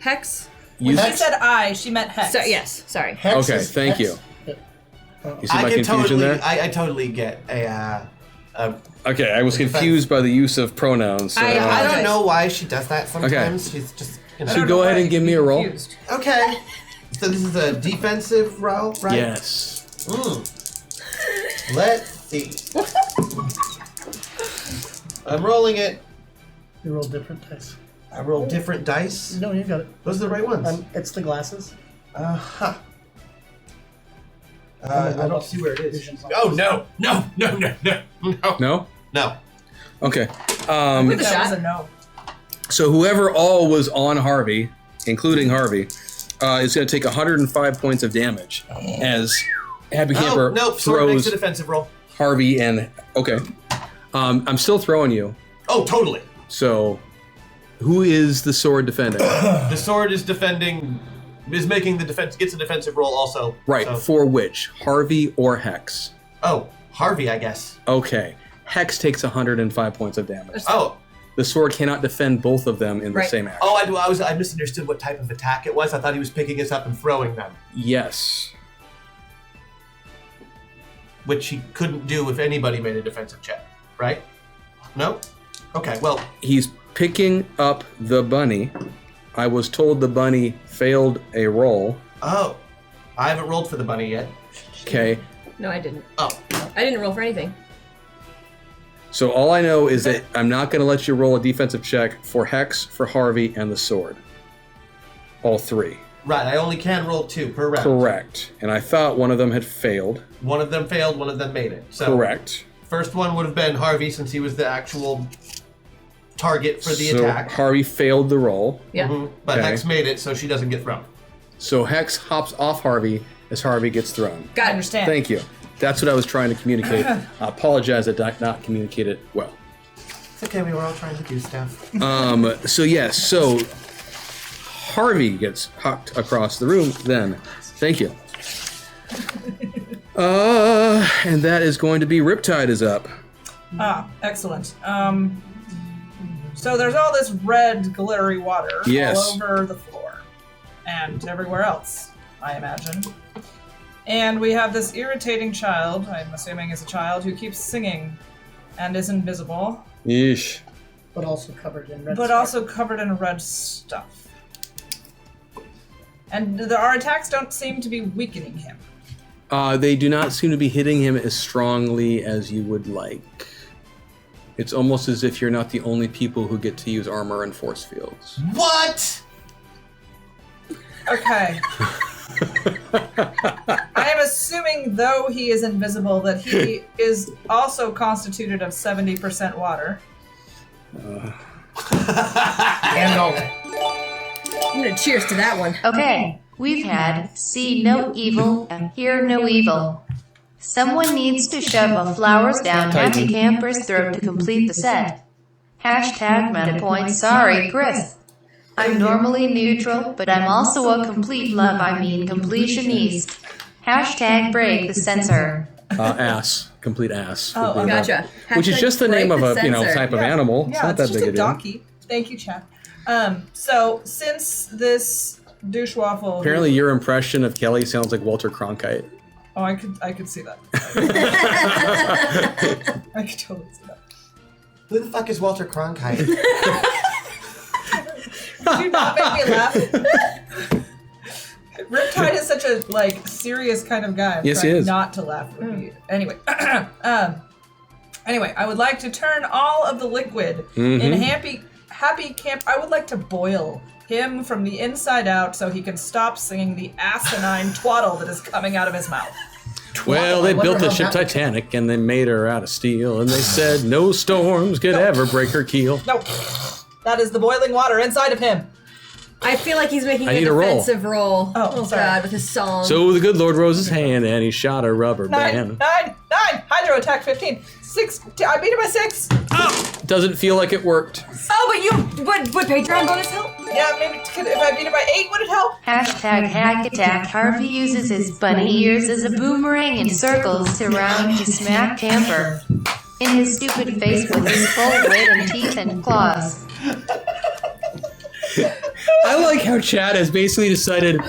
[SPEAKER 6] Hex?
[SPEAKER 2] You,
[SPEAKER 4] She said I, she meant Hex.
[SPEAKER 6] So, yes, sorry.
[SPEAKER 5] Hex
[SPEAKER 2] okay,
[SPEAKER 5] is-
[SPEAKER 2] thank
[SPEAKER 5] Hex-
[SPEAKER 2] you. You see
[SPEAKER 3] I
[SPEAKER 2] my
[SPEAKER 3] can
[SPEAKER 2] confusion
[SPEAKER 3] totally,
[SPEAKER 2] there?
[SPEAKER 3] I totally get a.
[SPEAKER 2] Okay, I was confused by the use of pronouns. So,
[SPEAKER 3] I don't know why she does that sometimes. She's just.
[SPEAKER 2] So go ahead and give me a roll.
[SPEAKER 4] Confused.
[SPEAKER 3] Okay. So this is a defensive roll, right?
[SPEAKER 2] Yes.
[SPEAKER 3] Let's see. I'm rolling it.
[SPEAKER 5] You roll different dice.
[SPEAKER 3] I roll different dice.
[SPEAKER 5] No, you got it.
[SPEAKER 3] Those are the right ones.
[SPEAKER 5] It's the glasses.
[SPEAKER 3] I don't see where it is.
[SPEAKER 5] Vision's on.
[SPEAKER 3] Oh no!
[SPEAKER 2] No?
[SPEAKER 3] No.
[SPEAKER 2] Okay.
[SPEAKER 4] That was a no.
[SPEAKER 2] So whoever all was on Harvey, including Harvey, is going to take 105 points of damage as Happy Camper
[SPEAKER 3] Nope. Sword makes
[SPEAKER 2] throws
[SPEAKER 3] a defensive roll.
[SPEAKER 2] Harvey and... Okay. I'm still throwing you.
[SPEAKER 3] Oh, totally.
[SPEAKER 2] So who is the sword defending?
[SPEAKER 3] The sword is defending. Is making the defense. Gets a defensive roll also.
[SPEAKER 2] Right.
[SPEAKER 3] So.
[SPEAKER 2] For which? Harvey or Hex?
[SPEAKER 3] Oh, Harvey, I guess.
[SPEAKER 2] Okay. Hex takes 105 points of damage.
[SPEAKER 3] Oh.
[SPEAKER 2] The sword cannot defend both of them in the
[SPEAKER 6] Right.
[SPEAKER 2] same action.
[SPEAKER 3] Oh, I misunderstood what type of attack it was. I thought he was picking us up and throwing them,
[SPEAKER 2] Yes.
[SPEAKER 3] which he couldn't do if anybody made a defensive check, right? No? Okay, well,
[SPEAKER 2] He's picking up the bunny. I was told the bunny failed a roll.
[SPEAKER 3] oh. I haven't rolled for the bunny yet.
[SPEAKER 2] Okay.
[SPEAKER 6] No, I didn't.
[SPEAKER 3] Oh.
[SPEAKER 6] I didn't roll for anything.
[SPEAKER 2] So all I know is that I'm not going to let you roll a defensive check for Hex, for Harvey, and the sword. All three.
[SPEAKER 3] Right, I only can roll 2 per round.
[SPEAKER 2] Correct. And I thought one of them had failed.
[SPEAKER 3] One of them failed, one of them made it. So
[SPEAKER 2] Correct.
[SPEAKER 3] First one would have been Harvey since he was the actual target for the
[SPEAKER 2] So
[SPEAKER 3] attack.
[SPEAKER 2] Harvey failed the roll.
[SPEAKER 6] Yeah.
[SPEAKER 3] But
[SPEAKER 2] Okay.
[SPEAKER 3] Hex made it, so she doesn't get thrown.
[SPEAKER 2] So Hex hops off Harvey as Harvey gets thrown.
[SPEAKER 6] Got
[SPEAKER 4] I
[SPEAKER 6] it.
[SPEAKER 4] understand.
[SPEAKER 2] Thank you. That's what I was trying to communicate. I apologize that I did not communicate it well.
[SPEAKER 3] It's okay, we were all trying to do stuff.
[SPEAKER 2] So yes, so Harvey gets hucked across the room then. Thank you. And that is going to be Riptide is up.
[SPEAKER 4] Ah, excellent. So there's all this red glittery water
[SPEAKER 2] Yes.
[SPEAKER 4] all over the floor and everywhere else, I imagine. And we have this irritating child, I'm assuming is a child, who keeps singing and is invisible,
[SPEAKER 2] Yeesh.
[SPEAKER 5] But also covered in red.
[SPEAKER 4] but
[SPEAKER 5] stuff.
[SPEAKER 4] also covered in red stuff. And our attacks don't seem to be weakening him.
[SPEAKER 2] They do not seem to be hitting him as strongly as you would like. It's almost as if you're not the only people who get to use armor and force fields.
[SPEAKER 3] What?
[SPEAKER 4] Okay. I am assuming, though he is invisible, that he is also constituted of 70% water.
[SPEAKER 5] And all.
[SPEAKER 6] I'm gonna cheers to that one.
[SPEAKER 7] Okay, we've had see no evil and hear no evil. Someone needs to shove a flowers down Happy Camper's throat to complete the set. Hashtag meta points. Sorry, Chris. I'm normally neutral, but I'm also a complete love. I mean completionist. Hashtag break the censor.
[SPEAKER 2] Ass. Complete ass. would
[SPEAKER 4] Oh,
[SPEAKER 2] be
[SPEAKER 6] Gotcha.
[SPEAKER 2] Which is
[SPEAKER 6] Hashtag
[SPEAKER 2] just the name
[SPEAKER 6] break
[SPEAKER 2] of
[SPEAKER 6] the
[SPEAKER 2] a
[SPEAKER 6] censor.
[SPEAKER 2] type of animal. It's
[SPEAKER 4] Yeah,
[SPEAKER 2] not
[SPEAKER 4] it's
[SPEAKER 2] that
[SPEAKER 4] just
[SPEAKER 2] big
[SPEAKER 4] a
[SPEAKER 2] a deal.
[SPEAKER 4] donkey. Thank you, Chad. So since this douche waffle,
[SPEAKER 2] Apparently, your impression of Kelly sounds like Walter Cronkite.
[SPEAKER 4] oh, I could see that. I could totally see that.
[SPEAKER 3] Who the fuck is Walter Cronkite?
[SPEAKER 4] Did you not make me laugh? Riptide is such a serious kind of guy. I'm
[SPEAKER 2] Yes, he
[SPEAKER 4] trying
[SPEAKER 2] is.
[SPEAKER 4] not to laugh with me. Anyway, anyway, I would like to turn all of the liquid in happy camp. I would like to boil him from the inside out so he can stop singing the asinine twaddle that is coming out of his mouth.
[SPEAKER 2] Well, they
[SPEAKER 5] I wonder
[SPEAKER 2] built the
[SPEAKER 5] how
[SPEAKER 2] ship
[SPEAKER 5] that would
[SPEAKER 2] Titanic and they made her out of steel, and they said no storms could ever break her keel.
[SPEAKER 4] No, that is the boiling water inside of him.
[SPEAKER 6] I feel like he's making
[SPEAKER 2] I
[SPEAKER 6] a
[SPEAKER 2] need a roll.
[SPEAKER 6] defensive roll.
[SPEAKER 4] Oh, sorry.
[SPEAKER 6] God, with his song.
[SPEAKER 2] So the good Lord rose his hand and he shot a rubber band.
[SPEAKER 4] 9. Hydro attack 15. 6. I beat it by 6.
[SPEAKER 2] Doesn't feel like it worked.
[SPEAKER 6] Oh, but would Patreon bonus help?
[SPEAKER 4] Yeah, maybe if I beat it by 8, would it help?
[SPEAKER 7] Hashtag hack attack. Harvey uses his bunny ears as a boomerang and circles around to smack Camper in his stupid face with his full weight and teeth and claws.
[SPEAKER 2] I like how Chad has basically decided,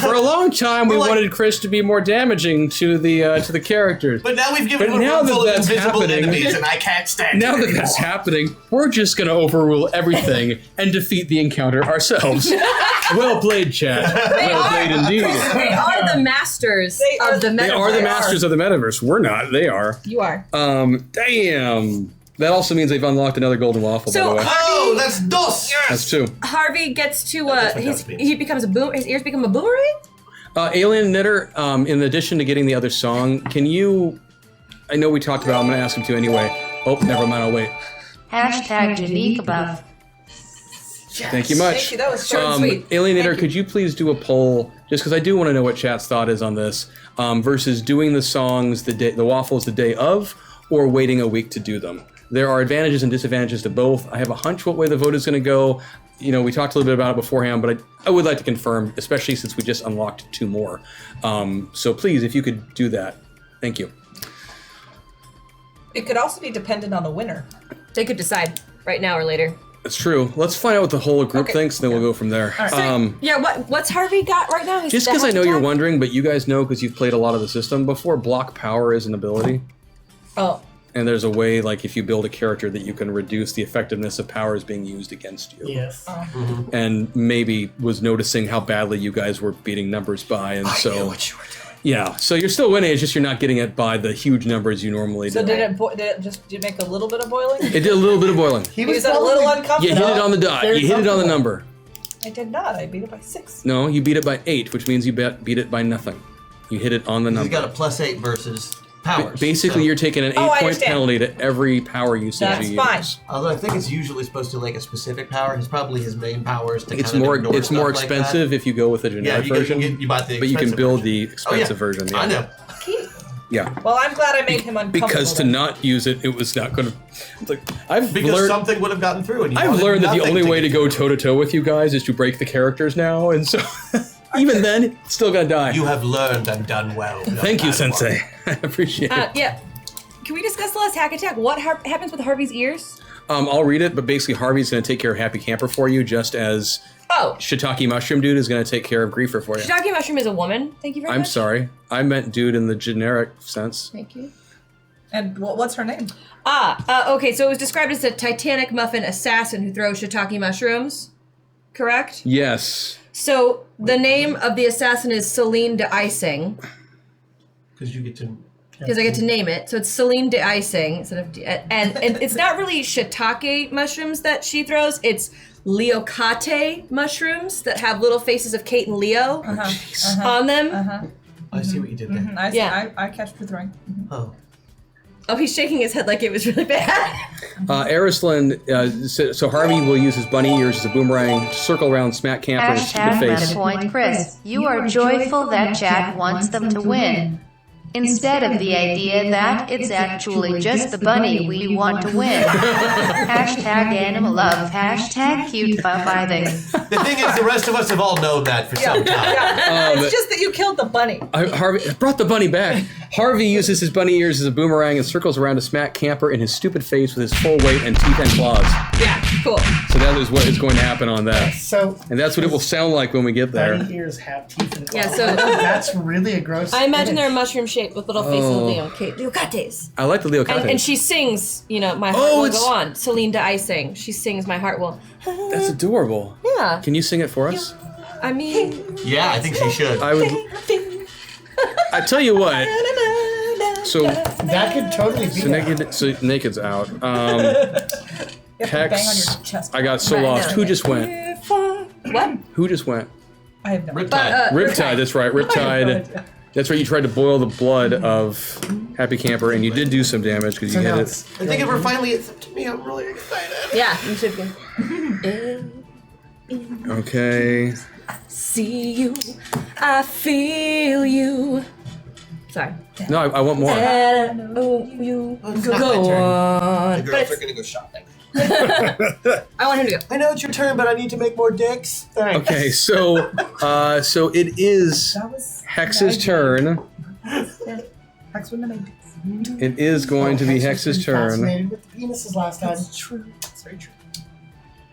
[SPEAKER 2] for a long time we
[SPEAKER 3] We're like-
[SPEAKER 2] wanted Chris to be more damaging to the characters.
[SPEAKER 3] But now we've given
[SPEAKER 2] But
[SPEAKER 3] him a
[SPEAKER 2] now
[SPEAKER 3] room
[SPEAKER 2] that
[SPEAKER 3] full of
[SPEAKER 2] that's
[SPEAKER 3] invisible
[SPEAKER 2] happening-
[SPEAKER 3] enemies, and I can't stand
[SPEAKER 2] Now
[SPEAKER 3] it
[SPEAKER 2] that that's
[SPEAKER 3] anymore.
[SPEAKER 2] happening, we're just going to overrule everything and defeat the encounter ourselves. Well played, Chad. Well played indeed.
[SPEAKER 6] They are the masters of the metaverse.
[SPEAKER 2] They are the masters of the metaverse. We're not. They are.
[SPEAKER 4] You are.
[SPEAKER 2] Damn. That also means they've unlocked another golden waffle, by the way.
[SPEAKER 3] Oh, that's dos!
[SPEAKER 2] That's two.
[SPEAKER 6] Harvey gets to
[SPEAKER 3] That's what that means.
[SPEAKER 6] he becomes a boom. His ears become a boomerang.
[SPEAKER 2] Alien Knitter, in addition to getting the other song, can you... I know we talked about it, I'm going to ask him to anyway. Oh, never mind, I'll wait.
[SPEAKER 7] Hashtag Janika buff.
[SPEAKER 2] Thank you much.
[SPEAKER 4] Thank you, that was short and sweet.
[SPEAKER 2] Alien Knitter,
[SPEAKER 4] Thank you.
[SPEAKER 2] could you please do a poll, just because I do want to know what chat's thought is on this, versus doing the songs, the waffles the day of, or waiting a week to do them? There are advantages and disadvantages to both. I have a hunch what way the vote is going to go. You know, we talked a little bit about it beforehand, but I would like to confirm, especially since we just unlocked 2 more. So please, if you could do that. Thank you.
[SPEAKER 4] It could also be dependent on the winner.
[SPEAKER 6] They could decide right now or later.
[SPEAKER 2] That's true. Let's find out what the whole group
[SPEAKER 4] Okay.
[SPEAKER 2] thinks, and then we'll go from there.
[SPEAKER 6] Yeah, what's Harvey got right now? He's
[SPEAKER 2] Just
[SPEAKER 6] the
[SPEAKER 2] because I know
[SPEAKER 6] hack
[SPEAKER 2] you're
[SPEAKER 6] attack?
[SPEAKER 2] wondering, but you guys know because you've played a lot of the system before, block power is an ability.
[SPEAKER 4] Oh.
[SPEAKER 2] And there's a way, like, if you build a character that you can reduce the effectiveness of powers being used against you.
[SPEAKER 5] Yes.
[SPEAKER 2] And maybe was noticing how badly you guys were beating numbers by, and so...
[SPEAKER 3] I know what you were doing.
[SPEAKER 2] Yeah, so you're still winning, it's just you're not getting it by the huge numbers you normally
[SPEAKER 4] So
[SPEAKER 2] do.
[SPEAKER 4] did it make a little bit of boiling?
[SPEAKER 2] It did a little bit of boiling.
[SPEAKER 5] He
[SPEAKER 4] Was that a little uncomfortable?
[SPEAKER 2] You hit it on the dot.
[SPEAKER 5] Very
[SPEAKER 2] You hit it on the
[SPEAKER 5] comfortable.
[SPEAKER 2] number.
[SPEAKER 4] I did not. I beat it by 6.
[SPEAKER 2] No, you beat it by 8, which means you beat it by nothing. You hit it on the
[SPEAKER 3] He's
[SPEAKER 2] number.
[SPEAKER 3] got a +8 versus powers.
[SPEAKER 2] Basically,
[SPEAKER 3] so-
[SPEAKER 2] you're taking an 8
[SPEAKER 4] Oh, I
[SPEAKER 2] point
[SPEAKER 4] understand.
[SPEAKER 2] penalty to every power usage
[SPEAKER 4] That's
[SPEAKER 2] you
[SPEAKER 4] fine.
[SPEAKER 2] use.
[SPEAKER 3] Although I think it's usually supposed to like a specific power. It's probably his main power is to
[SPEAKER 2] It's
[SPEAKER 3] kind of
[SPEAKER 2] more
[SPEAKER 3] ignore
[SPEAKER 2] it's
[SPEAKER 3] stuff
[SPEAKER 2] more
[SPEAKER 3] like
[SPEAKER 2] expensive
[SPEAKER 3] that.
[SPEAKER 2] if you go with the
[SPEAKER 3] Yeah,
[SPEAKER 2] generic
[SPEAKER 3] you
[SPEAKER 2] version.
[SPEAKER 3] you bought the
[SPEAKER 2] but you can
[SPEAKER 3] expensive
[SPEAKER 2] build
[SPEAKER 3] version.
[SPEAKER 2] the expensive
[SPEAKER 3] Oh, yeah.
[SPEAKER 2] version. Yeah.
[SPEAKER 3] I know.
[SPEAKER 2] Yeah.
[SPEAKER 4] Well, I'm glad I made him uncomfortable.
[SPEAKER 2] Because to
[SPEAKER 4] then.
[SPEAKER 2] not use it, it was not going to. Like I've
[SPEAKER 3] Because
[SPEAKER 2] learned.
[SPEAKER 3] something would have gotten through, and you
[SPEAKER 2] I've
[SPEAKER 3] wanted
[SPEAKER 2] learned that the
[SPEAKER 3] nothing
[SPEAKER 2] only way to
[SPEAKER 3] get
[SPEAKER 2] go
[SPEAKER 3] through.
[SPEAKER 2] toe to toe with you guys is to break the characters now, and so even then, it's still gonna die.
[SPEAKER 3] You have learned and done well.
[SPEAKER 2] Thank you, Sensei. I appreciate it.
[SPEAKER 6] Yeah. Can we discuss the last hack attack? What happens with Harvey's ears?
[SPEAKER 2] I'll read it, but basically, Harvey's gonna take care of Happy Camper for you, just as
[SPEAKER 6] Oh,
[SPEAKER 2] Shiitake Mushroom Dude is gonna take care of Griefer for you.
[SPEAKER 6] Shiitake Mushroom is a woman. Thank you very
[SPEAKER 2] I'm
[SPEAKER 6] much.
[SPEAKER 2] sorry, I meant dude in the generic sense.
[SPEAKER 6] Thank you.
[SPEAKER 4] And what's her name?
[SPEAKER 6] Okay, so it was described as a Titanic muffin assassin who throws shiitake mushrooms, correct?
[SPEAKER 2] Yes.
[SPEAKER 6] So the name of the assassin is Celine de Icing,
[SPEAKER 3] Because you get to.
[SPEAKER 6] because I get to name it. So it's Celine de Icing instead of and it's not really shiitake mushrooms that she throws. It's leocate mushrooms that have little faces of Kate and Leo on them.
[SPEAKER 3] I see what you did there.
[SPEAKER 4] I catch the throwing.
[SPEAKER 3] Oh.
[SPEAKER 6] Oh, he's shaking his head like it was really bad.
[SPEAKER 2] Arislin, so Harvey will use his bunny ears as a boomerang to circle around, smack Camper in his stupid
[SPEAKER 7] Hashtag
[SPEAKER 2] face.
[SPEAKER 7] meta point Chris. You are joyful that chat wants them to win. Instead of the idea that it's actually just the bunny we want to win. Hashtag animal love. Hashtag cute vibing.
[SPEAKER 3] The thing is, the rest of us have all known that for some time.
[SPEAKER 4] It's just that you killed the bunny.
[SPEAKER 2] Harvey brought the bunny back. Harvey uses his bunny ears as a boomerang and circles around to smack Camper in his stupid face with his full weight and teeth and claws.
[SPEAKER 6] Yeah, cool.
[SPEAKER 2] So that is what is going to happen on that.
[SPEAKER 5] So
[SPEAKER 2] And that's what it will sound like when we get there.
[SPEAKER 5] bunny ears have teeth and claws.
[SPEAKER 6] Yeah, so-
[SPEAKER 5] that's really a gross.
[SPEAKER 6] I imagine
[SPEAKER 5] image.
[SPEAKER 6] they're mushroom shaped with little faces of Leocates.
[SPEAKER 2] I like the Leocate.
[SPEAKER 6] And she sings, my heart
[SPEAKER 2] Oh,
[SPEAKER 6] will
[SPEAKER 2] it's-
[SPEAKER 6] go on. Celine de Icing. She sings My Heart Will.
[SPEAKER 2] That's adorable.
[SPEAKER 6] Yeah.
[SPEAKER 2] Can you sing it for us?
[SPEAKER 6] I mean,
[SPEAKER 3] Yeah, I think she should.
[SPEAKER 2] I would. I tell you what. So,
[SPEAKER 5] That could totally be.
[SPEAKER 2] Naked's out.
[SPEAKER 4] You have to bang on
[SPEAKER 2] Hex.
[SPEAKER 4] your chest.
[SPEAKER 2] I got so
[SPEAKER 6] Right,
[SPEAKER 2] lost.
[SPEAKER 6] no.
[SPEAKER 2] Who just went?
[SPEAKER 6] what?
[SPEAKER 2] Who just went?
[SPEAKER 4] I have no idea.
[SPEAKER 3] Riptide.
[SPEAKER 2] Riptide. That's right.
[SPEAKER 4] I have no
[SPEAKER 2] Riptide.
[SPEAKER 4] idea.
[SPEAKER 2] That's right. You tried to boil the blood of Happy Camper, and you did do some damage because you
[SPEAKER 5] So
[SPEAKER 2] hit
[SPEAKER 5] now
[SPEAKER 2] it.
[SPEAKER 5] it's-
[SPEAKER 3] I think if we're finally it's up to me, I'm really excited.
[SPEAKER 6] Yeah, you should be.
[SPEAKER 2] Okay.
[SPEAKER 6] See you, I feel you. Sorry.
[SPEAKER 2] No, I want more.
[SPEAKER 6] And I know you.
[SPEAKER 3] It's not my
[SPEAKER 6] Go
[SPEAKER 3] turn.
[SPEAKER 6] on.
[SPEAKER 3] The girls are gonna go shopping.
[SPEAKER 6] I want him to go.
[SPEAKER 3] I know it's your turn, but I need to make more dicks. Thanks.
[SPEAKER 2] Okay, so it is
[SPEAKER 4] That was
[SPEAKER 2] Hex's turn.
[SPEAKER 4] Hex wouldn't have made it.
[SPEAKER 2] It is going to be
[SPEAKER 5] Hex was
[SPEAKER 2] Hex's
[SPEAKER 5] pretty
[SPEAKER 2] turn.
[SPEAKER 5] fascinated with the penises last time.
[SPEAKER 4] That's true. That's very true.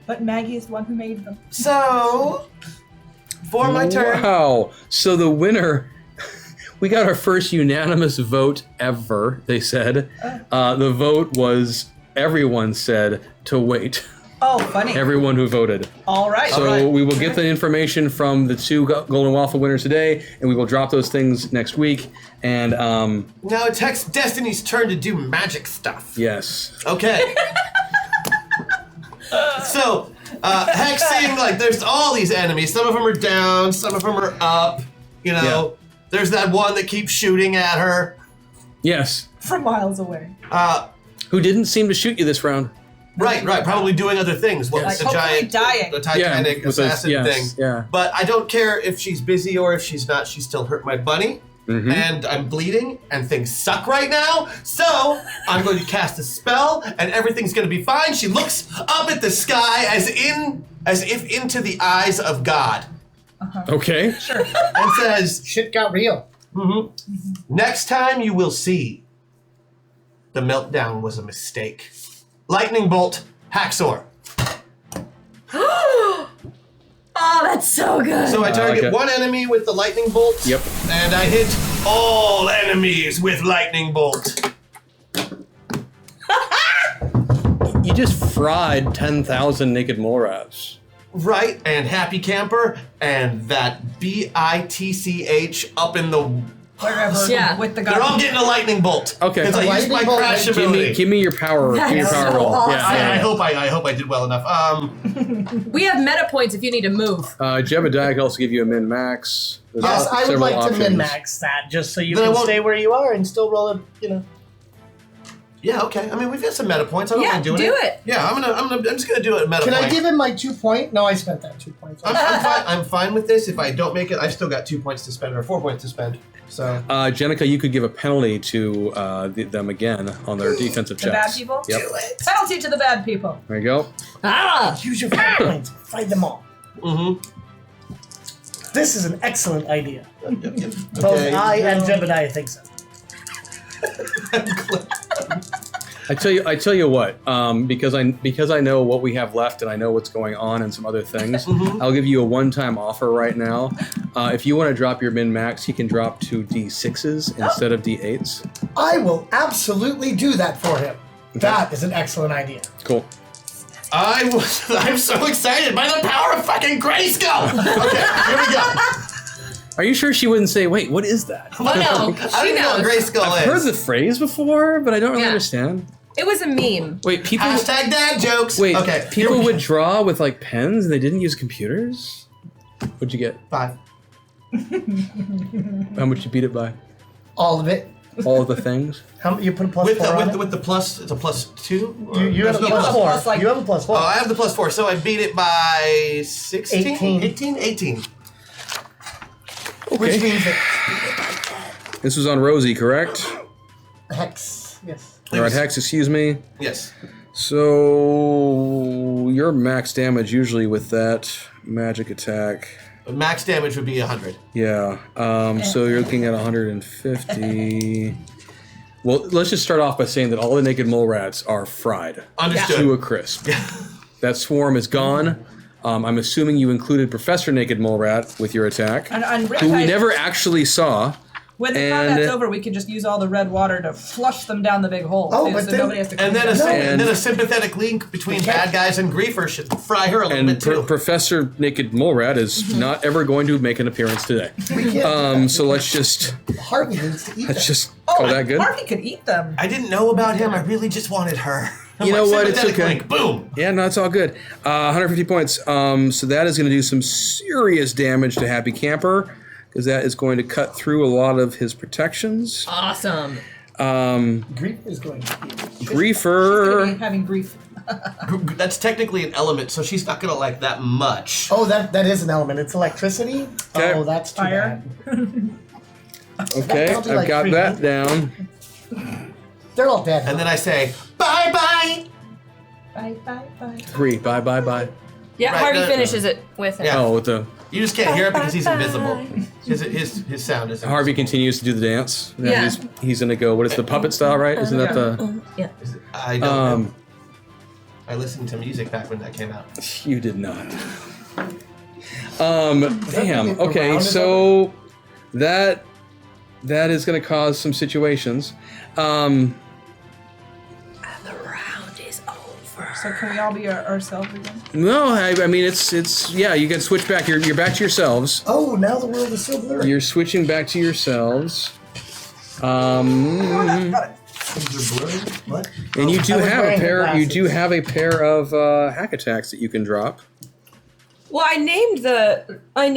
[SPEAKER 4] But Maggie is the one who made them.
[SPEAKER 3] So, for my turn.
[SPEAKER 2] Wow. So the winner, we got our first unanimous vote ever, they said. The vote was, everyone said to wait.
[SPEAKER 4] Oh, funny.
[SPEAKER 2] Everyone who voted.
[SPEAKER 4] All right.
[SPEAKER 2] So we will get the information from the two Golden Waffle winners today, and we will drop those things next week. And
[SPEAKER 3] Now it's Hex Destiny's turn to do magic stuff.
[SPEAKER 2] yes.
[SPEAKER 3] Okay. So, hexing, like, there's all these enemies. Some of them are down, some of them are up. You know, there's that one that keeps shooting at her.
[SPEAKER 2] Yes.
[SPEAKER 4] From miles away.
[SPEAKER 2] Who didn't seem to shoot you this round?
[SPEAKER 3] Right, probably doing other things. What
[SPEAKER 4] Like,
[SPEAKER 3] the
[SPEAKER 4] hopefully
[SPEAKER 3] giant,
[SPEAKER 4] dying.
[SPEAKER 3] the Titanic
[SPEAKER 2] with those-
[SPEAKER 3] assassin
[SPEAKER 2] yes,
[SPEAKER 3] thing.
[SPEAKER 2] yeah.
[SPEAKER 3] But I don't care if she's busy or if she's not. She still hurt my bunny, and I'm bleeding, and things suck right now. So I'm going to cast a spell, and everything's going to be fine. She looks up at the sky as if into the eyes of God,
[SPEAKER 2] Okay.
[SPEAKER 3] and says,
[SPEAKER 5] Shit got real.
[SPEAKER 3] "Next time you will see, the meltdown was a mistake. Lightning bolt, Haxor."
[SPEAKER 6] Oh, that's so good.
[SPEAKER 3] So I target
[SPEAKER 2] okay.
[SPEAKER 3] one enemy with the lightning bolt.
[SPEAKER 2] Yep.
[SPEAKER 3] And I hit all enemies with lightning bolt.
[SPEAKER 2] You just fried 10,000 naked mole rats.
[SPEAKER 3] Right, and Happy Camper, and that BITCH up in the...
[SPEAKER 4] Wherever.
[SPEAKER 6] Yeah.
[SPEAKER 4] With the
[SPEAKER 3] They're all
[SPEAKER 4] gun.
[SPEAKER 3] getting a lightning bolt.
[SPEAKER 2] Okay.
[SPEAKER 3] Because I used
[SPEAKER 5] Lightning
[SPEAKER 3] my
[SPEAKER 5] bolt,
[SPEAKER 3] crash
[SPEAKER 5] give
[SPEAKER 3] ability.
[SPEAKER 2] Give me your power. Give me your
[SPEAKER 6] That's
[SPEAKER 2] power
[SPEAKER 6] so
[SPEAKER 2] roll.
[SPEAKER 6] awesome.
[SPEAKER 3] I hope I did well enough.
[SPEAKER 6] We have meta points if you need to move.
[SPEAKER 2] Jebediah can also give you a min max. There's
[SPEAKER 5] Yes, I would
[SPEAKER 2] several
[SPEAKER 5] like
[SPEAKER 2] options.
[SPEAKER 5] to min-max that just so you
[SPEAKER 3] Then I
[SPEAKER 5] can
[SPEAKER 3] won't-
[SPEAKER 5] stay where you are and still roll a,
[SPEAKER 3] Yeah, okay. I mean, we've got some meta points. I don't
[SPEAKER 6] Yeah,
[SPEAKER 3] mind doing
[SPEAKER 6] do it.
[SPEAKER 3] Yeah, I'm just gonna do it meta
[SPEAKER 5] Can
[SPEAKER 3] point.
[SPEAKER 5] I give him my 2 point? No, I spent that 2 points.
[SPEAKER 3] I'm fine with this. If I don't make it, I've still got 2 points to spend or 4 points to spend. So
[SPEAKER 2] Jenica, you could give a penalty to them again on their defensive
[SPEAKER 4] The
[SPEAKER 2] checks.
[SPEAKER 4] bad people?
[SPEAKER 2] Yep.
[SPEAKER 3] do it.
[SPEAKER 4] Penalty to the bad people.
[SPEAKER 2] There you go.
[SPEAKER 6] Ah!
[SPEAKER 5] Use your 4 points. Fight them all. This is an excellent idea. Both
[SPEAKER 3] Okay.
[SPEAKER 5] I and Jebediah think so.
[SPEAKER 2] I tell you what, because I know what we have left and I know what's going on and some other things. I'll give you a one-time offer right now. If you want to drop your min max, you can drop to D6s instead of D8s.
[SPEAKER 5] I will absolutely do that for him. That is an excellent idea.
[SPEAKER 2] Cool.
[SPEAKER 3] I'm so excited by the power of fucking Grayskull. Okay, here we go.
[SPEAKER 2] Are you sure she wouldn't say, "Wait, what is that"?
[SPEAKER 6] Oh, no.
[SPEAKER 3] I don't
[SPEAKER 6] She
[SPEAKER 3] even know what
[SPEAKER 6] knows.
[SPEAKER 3] Grayskull
[SPEAKER 2] I've heard
[SPEAKER 3] is.
[SPEAKER 2] the phrase before, but I don't really
[SPEAKER 6] Yeah.
[SPEAKER 2] understand.
[SPEAKER 6] It was a meme.
[SPEAKER 2] Wait, people.
[SPEAKER 3] Hashtag dad jokes.
[SPEAKER 2] Wait,
[SPEAKER 3] Okay.
[SPEAKER 2] people
[SPEAKER 3] here we
[SPEAKER 2] would
[SPEAKER 3] go.
[SPEAKER 2] draw with like pens and they didn't use computers? What'd you get?
[SPEAKER 3] 5.
[SPEAKER 2] How much you beat it by?
[SPEAKER 5] All of it.
[SPEAKER 2] All of the things?
[SPEAKER 5] How you put a plus
[SPEAKER 3] With
[SPEAKER 5] 4 on
[SPEAKER 3] the,
[SPEAKER 5] it?
[SPEAKER 3] with the plus, it's a +2. Or-
[SPEAKER 5] You have a
[SPEAKER 3] there's no
[SPEAKER 5] plus
[SPEAKER 4] plus
[SPEAKER 5] 4.
[SPEAKER 4] plus, like-
[SPEAKER 5] You have a plus 4.
[SPEAKER 3] Oh, I have the +4, so I beat it by 16?
[SPEAKER 5] 18.
[SPEAKER 3] 18.
[SPEAKER 2] Okay.
[SPEAKER 5] Which means that
[SPEAKER 2] This was on Rosie, correct?
[SPEAKER 5] Hex. Yes.
[SPEAKER 2] All right, Hex, excuse me.
[SPEAKER 3] Yes.
[SPEAKER 2] So your max damage usually with that magic attack.
[SPEAKER 3] Max damage would be 100.
[SPEAKER 2] Yeah. So you're looking at 150. Well, let's just start off by saying that all the naked mole rats are fried
[SPEAKER 3] Understood.
[SPEAKER 2] to a crisp. That swarm is gone. I'm assuming you included Professor Naked Mole Rat with your attack,
[SPEAKER 4] And
[SPEAKER 2] who we never actually saw.
[SPEAKER 4] When the
[SPEAKER 2] and-
[SPEAKER 4] combat's over, we can just use all the red water to flush them down the big hole.
[SPEAKER 5] Oh,
[SPEAKER 4] too,
[SPEAKER 5] but
[SPEAKER 4] so
[SPEAKER 5] then-
[SPEAKER 4] nobody has to.
[SPEAKER 3] And then,
[SPEAKER 4] clean them.
[SPEAKER 3] and then a sympathetic link between bad guys and griefers should fry her a little
[SPEAKER 2] And
[SPEAKER 3] bit too.
[SPEAKER 2] Professor Naked Mole Rat is not ever going to make an appearance today. So let's just
[SPEAKER 5] Harvey needs to eat
[SPEAKER 2] let's
[SPEAKER 5] them.
[SPEAKER 2] just call that good.
[SPEAKER 4] Harvey could eat them.
[SPEAKER 3] I didn't know about him. I really just wanted her. I'm
[SPEAKER 2] You know what? It's
[SPEAKER 3] sympathetic
[SPEAKER 2] okay.
[SPEAKER 3] link. Boom.
[SPEAKER 2] Yeah, no, it's all good. 150 points. So that is going to do some serious damage to Happy Camper, because that is going to cut through a lot of his protections.
[SPEAKER 6] Awesome.
[SPEAKER 5] Grief is going to eat.
[SPEAKER 2] Griefer.
[SPEAKER 4] Having grief.
[SPEAKER 3] That's technically an element, so she's not gonna like that much.
[SPEAKER 5] Oh, that is an element. It's electricity?
[SPEAKER 2] Okay.
[SPEAKER 5] Oh, that's too
[SPEAKER 4] Fire.
[SPEAKER 5] bad.
[SPEAKER 2] Okay,
[SPEAKER 5] That'll do
[SPEAKER 2] I've
[SPEAKER 5] like
[SPEAKER 2] got
[SPEAKER 5] 3
[SPEAKER 2] that
[SPEAKER 5] hits.
[SPEAKER 2] down.
[SPEAKER 5] They're all dead.
[SPEAKER 3] And then I say, bye-bye!
[SPEAKER 4] Bye, bye, bye.
[SPEAKER 2] 3. Bye, bye, bye.
[SPEAKER 6] Yeah,
[SPEAKER 3] Right,
[SPEAKER 6] Harvey
[SPEAKER 3] no.
[SPEAKER 6] finishes it with him.
[SPEAKER 3] Yeah.
[SPEAKER 2] Oh, with the
[SPEAKER 3] You just can't hear it because he's invisible. His sound is
[SPEAKER 2] Harvey
[SPEAKER 3] invisible.
[SPEAKER 2] continues to do the dance. Now
[SPEAKER 6] Yeah.
[SPEAKER 2] He's gonna go. What is the puppet style? Right? Isn't that the?
[SPEAKER 6] Yeah.
[SPEAKER 3] I don't know. I listened to music back when that came out.
[SPEAKER 2] You did not.
[SPEAKER 5] that
[SPEAKER 2] Damn.
[SPEAKER 5] the
[SPEAKER 2] Okay,
[SPEAKER 5] round is
[SPEAKER 2] so that is gonna cause some situations.
[SPEAKER 6] The round is over.
[SPEAKER 4] So can we all be ourselves again?
[SPEAKER 2] No, I mean it's yeah. You can switch back. You're back to yourselves.
[SPEAKER 5] Oh, now the world is so blurry.
[SPEAKER 2] You're switching back to yourselves.
[SPEAKER 4] Got it.
[SPEAKER 3] Things are blurry? What?
[SPEAKER 2] And you do
[SPEAKER 5] I was
[SPEAKER 2] have a
[SPEAKER 5] wearing
[SPEAKER 2] pair. You do
[SPEAKER 5] glasses.
[SPEAKER 2] have a pair of hack attacks that you can drop.
[SPEAKER 6] Well, I named her. I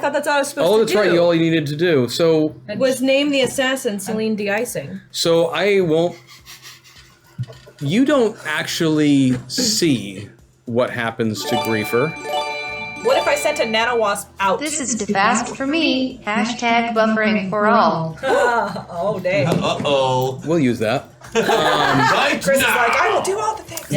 [SPEAKER 6] thought that's all I was supposed
[SPEAKER 2] Oh,
[SPEAKER 6] to
[SPEAKER 2] that's
[SPEAKER 6] do.
[SPEAKER 2] right. All you needed to do. So
[SPEAKER 6] Was name the assassin Celine de-icing.
[SPEAKER 2] I won't. You don't actually see what happens to Griefer.
[SPEAKER 4] What if I sent a nanowasp out?
[SPEAKER 7] This is too fast for me. Hashtag buffering for all.
[SPEAKER 4] Oh, dang.
[SPEAKER 3] Uh-oh.
[SPEAKER 2] We'll use that.
[SPEAKER 3] Right
[SPEAKER 4] Chris is
[SPEAKER 3] now.
[SPEAKER 4] like, I will do all the things.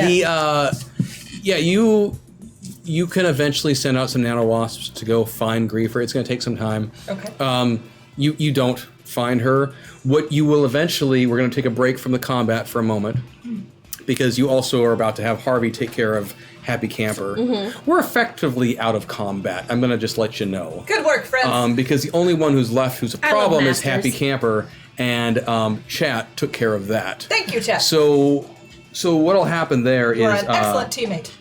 [SPEAKER 2] You can eventually send out some nanowasps to go find Griefer. It's going to take some time.
[SPEAKER 4] Okay.
[SPEAKER 2] You don't find her. What you will eventually, we're going to take a break from the combat for a moment, because you also are about to have Harvey take care of Happy Camper. We're effectively out of combat. I'm going to just let you know.
[SPEAKER 4] Good work, friends.
[SPEAKER 2] Because the only one who's left who's a
[SPEAKER 6] I love
[SPEAKER 2] problem is
[SPEAKER 6] masters.
[SPEAKER 2] Happy Camper, and Chat took care of that.
[SPEAKER 4] Thank you, Chad.
[SPEAKER 2] So what'll happen there
[SPEAKER 4] You're
[SPEAKER 2] is
[SPEAKER 4] an excellent teammate.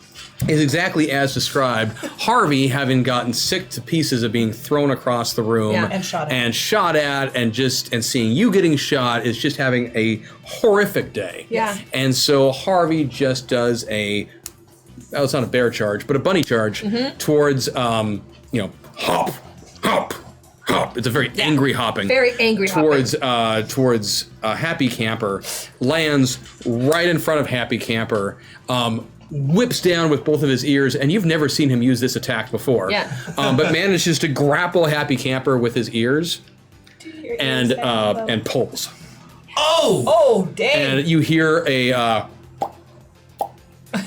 [SPEAKER 2] is exactly as described. Harvey, having gotten sick to pieces of being thrown across the room
[SPEAKER 6] Yeah.
[SPEAKER 4] And shot at.
[SPEAKER 2] and seeing you getting shot, is just having a horrific day.
[SPEAKER 6] Yeah.
[SPEAKER 2] And so Harvey just does it's not a bear charge, but a bunny charge towards hop, hop, hop. It's a very angry hopping.
[SPEAKER 6] Very angry
[SPEAKER 2] towards Happy Camper, lands right in front of Happy Camper, whips down with both of his ears, and you've never seen him use this attack before.
[SPEAKER 6] Yeah.
[SPEAKER 2] But manages to grapple Happy Camper with his ears and pulls.
[SPEAKER 3] Oh!
[SPEAKER 4] Oh, dang.
[SPEAKER 2] And you hear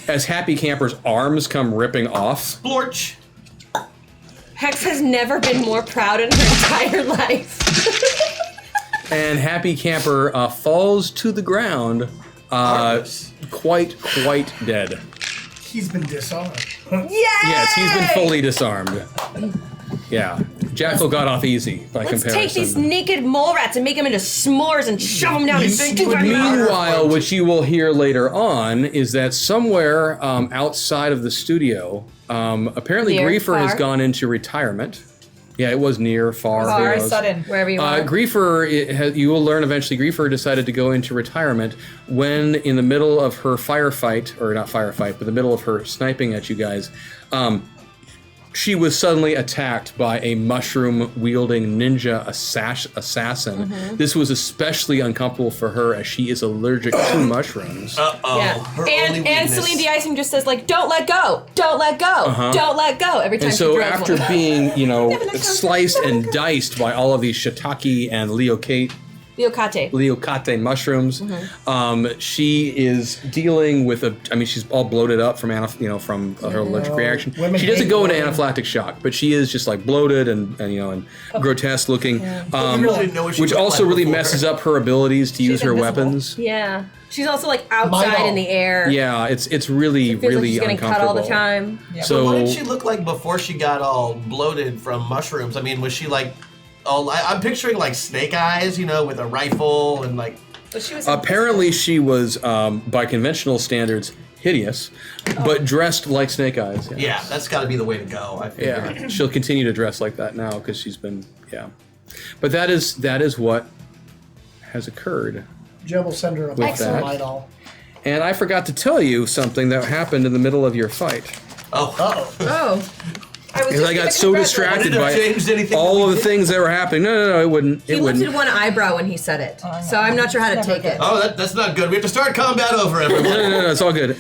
[SPEAKER 2] as Happy Camper's arms come ripping off.
[SPEAKER 3] Splorch!
[SPEAKER 6] Hex has never been more proud in her entire life.
[SPEAKER 2] And Happy Camper falls to the ground, quite dead.
[SPEAKER 5] He's been disarmed.
[SPEAKER 2] Yes, he's been fully disarmed. Yeah, Jackal got off easy by
[SPEAKER 6] Let's
[SPEAKER 2] comparison.
[SPEAKER 6] take these naked mole rats and make them into s'mores and shove them down his stupid mouth.
[SPEAKER 2] Meanwhile, what you will hear later on is that somewhere outside of the studio, apparently
[SPEAKER 6] Near,
[SPEAKER 2] Griefer has
[SPEAKER 6] far?
[SPEAKER 2] gone into retirement. Yeah, it was near, far. who
[SPEAKER 4] Sorry,
[SPEAKER 2] knows?
[SPEAKER 4] sudden.
[SPEAKER 6] Wherever you are.
[SPEAKER 2] Griefer, you will learn eventually, Griefer decided to go into retirement when, in the middle of her firefight, or not firefight, but the middle of her sniping at you guys, she was suddenly attacked by a mushroom-wielding ninja assassin. This was especially uncomfortable for her, as she is allergic to mushrooms.
[SPEAKER 3] Uh-oh.
[SPEAKER 6] Yeah.
[SPEAKER 3] Her only
[SPEAKER 6] And
[SPEAKER 3] weakness.
[SPEAKER 6] Celine de-icing just says, like, don't let go, don't let go, don't let go, every time
[SPEAKER 2] And
[SPEAKER 6] she
[SPEAKER 2] so
[SPEAKER 6] throws
[SPEAKER 2] after
[SPEAKER 6] one.
[SPEAKER 2] being, sliced and diced by all of these shiitake and leocate mushrooms, she is dealing with she's all bloated up from from her allergic reaction.
[SPEAKER 5] Women
[SPEAKER 2] She doesn't
[SPEAKER 5] hate
[SPEAKER 2] go into
[SPEAKER 5] bloating.
[SPEAKER 2] anaphylactic shock, but she is just like bloated and grotesque looking,
[SPEAKER 3] You really know what she
[SPEAKER 2] which
[SPEAKER 3] looked
[SPEAKER 2] also
[SPEAKER 3] like
[SPEAKER 2] really
[SPEAKER 3] before.
[SPEAKER 2] messes up her abilities to use her
[SPEAKER 4] invisible.
[SPEAKER 2] weapons.
[SPEAKER 6] Yeah. She's also, like, outside in the air.
[SPEAKER 2] Yeah, it's really
[SPEAKER 6] Feels like
[SPEAKER 2] really
[SPEAKER 6] she's getting cut all the time.
[SPEAKER 2] So
[SPEAKER 3] What did she look like before she got all bloated from mushrooms? I mean, was she like, I'm picturing like Snake Eyes, with a rifle and like.
[SPEAKER 4] But she was
[SPEAKER 2] apparently she was, by conventional standards, hideous, but dressed like Snake Eyes.
[SPEAKER 3] Yeah, that's got to be the way to go. I figure.
[SPEAKER 2] Yeah, she'll continue to dress like that now because she's been, But that is what has occurred.
[SPEAKER 5] Jeb will send her a
[SPEAKER 2] With
[SPEAKER 5] box of
[SPEAKER 2] that.
[SPEAKER 5] light all.
[SPEAKER 2] And I forgot to tell you something that happened in the middle of your fight.
[SPEAKER 3] Oh.
[SPEAKER 6] Oh.
[SPEAKER 2] Because I got so distracted
[SPEAKER 3] Would it have
[SPEAKER 2] by
[SPEAKER 3] changed anything
[SPEAKER 2] all
[SPEAKER 3] that
[SPEAKER 2] of
[SPEAKER 3] we
[SPEAKER 2] the
[SPEAKER 3] did?
[SPEAKER 2] things that were happening. No, it wouldn't.
[SPEAKER 6] He
[SPEAKER 2] It wouldn't.
[SPEAKER 6] lifted one eyebrow when he said it, so I'm not sure how to
[SPEAKER 4] Never
[SPEAKER 6] take it.
[SPEAKER 3] Oh, that's not good. We have to start combat over, everyone.
[SPEAKER 2] No, it's all good.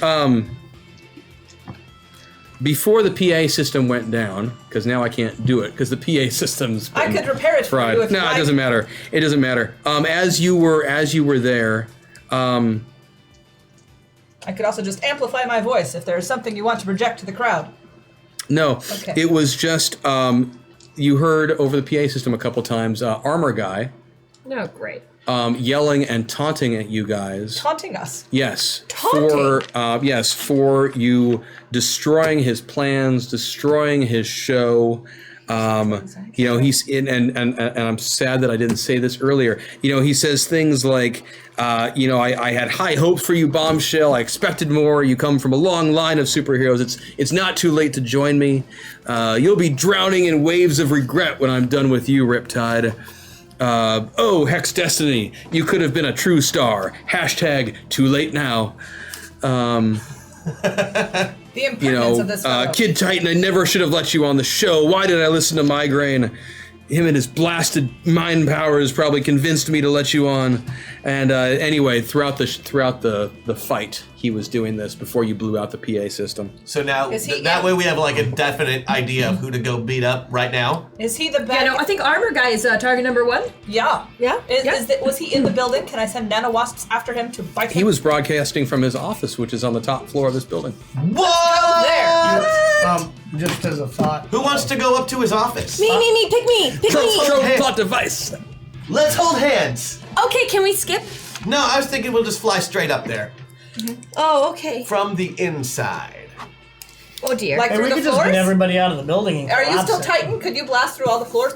[SPEAKER 2] Before the PA system went down, because now I can't do it, because the PA system's been
[SPEAKER 4] I could repair it for
[SPEAKER 2] fried.
[SPEAKER 4] you if you
[SPEAKER 2] No,
[SPEAKER 4] like.
[SPEAKER 2] it doesn't matter. It doesn't matter. As you were there,
[SPEAKER 4] I could also just amplify my voice if there's something you want to project to the crowd.
[SPEAKER 2] no,
[SPEAKER 4] Okay.
[SPEAKER 2] it was just you heard over the PA system a couple times. Armor guy
[SPEAKER 6] No, great.
[SPEAKER 2] yelling and taunting at you guys.
[SPEAKER 4] Taunting us.
[SPEAKER 2] Yes,
[SPEAKER 4] Taunting?
[SPEAKER 2] for you destroying his plans, destroying his show. He's in, and I'm sad that I didn't say this earlier. He says things like, I had high hopes for you, Bombshell. I expected more. You come from a long line of superheroes. It's not too late to join me. You'll be drowning in waves of regret when I'm done with you, Riptide. Hex Destiny, you could have been a true star. Hashtag too late now.
[SPEAKER 4] The impertinence of this fellow.
[SPEAKER 2] Kid Titan, I never should have let you on the show. Why did I listen to Migraine? Him and his blasted mind powers probably convinced me to let you on. And anyway, throughout the fight, he was doing this before you blew out the PA system.
[SPEAKER 3] So now,
[SPEAKER 4] Is he-
[SPEAKER 3] that way we have like a definite idea of who to go beat up right now.
[SPEAKER 4] Is he the
[SPEAKER 6] Yeah,
[SPEAKER 4] bad?
[SPEAKER 6] no, I think armor guy is target number 1.
[SPEAKER 4] Yeah.
[SPEAKER 6] Yeah, yeah.
[SPEAKER 4] Was he in the building? Can I send nanowasps after him to bite him?
[SPEAKER 2] He was broadcasting from his office, which is on the top floor of this building.
[SPEAKER 3] What?
[SPEAKER 4] there.
[SPEAKER 5] Just as a thought.
[SPEAKER 3] Who wants to go up to his office?
[SPEAKER 6] Me, pick me.
[SPEAKER 2] Plot device.
[SPEAKER 3] Let's hold hands.
[SPEAKER 6] Okay, can we skip?
[SPEAKER 3] No, I was thinking we'll just fly straight up there
[SPEAKER 6] Oh, okay.
[SPEAKER 3] from the inside.
[SPEAKER 6] Oh dear.
[SPEAKER 4] Like
[SPEAKER 5] Hey,
[SPEAKER 4] through
[SPEAKER 5] we
[SPEAKER 4] the
[SPEAKER 5] could just
[SPEAKER 4] floors?
[SPEAKER 5] get everybody out of the building and
[SPEAKER 4] Are you
[SPEAKER 5] collapse
[SPEAKER 4] still
[SPEAKER 5] it.
[SPEAKER 4] Titan? Could you blast through all the floors?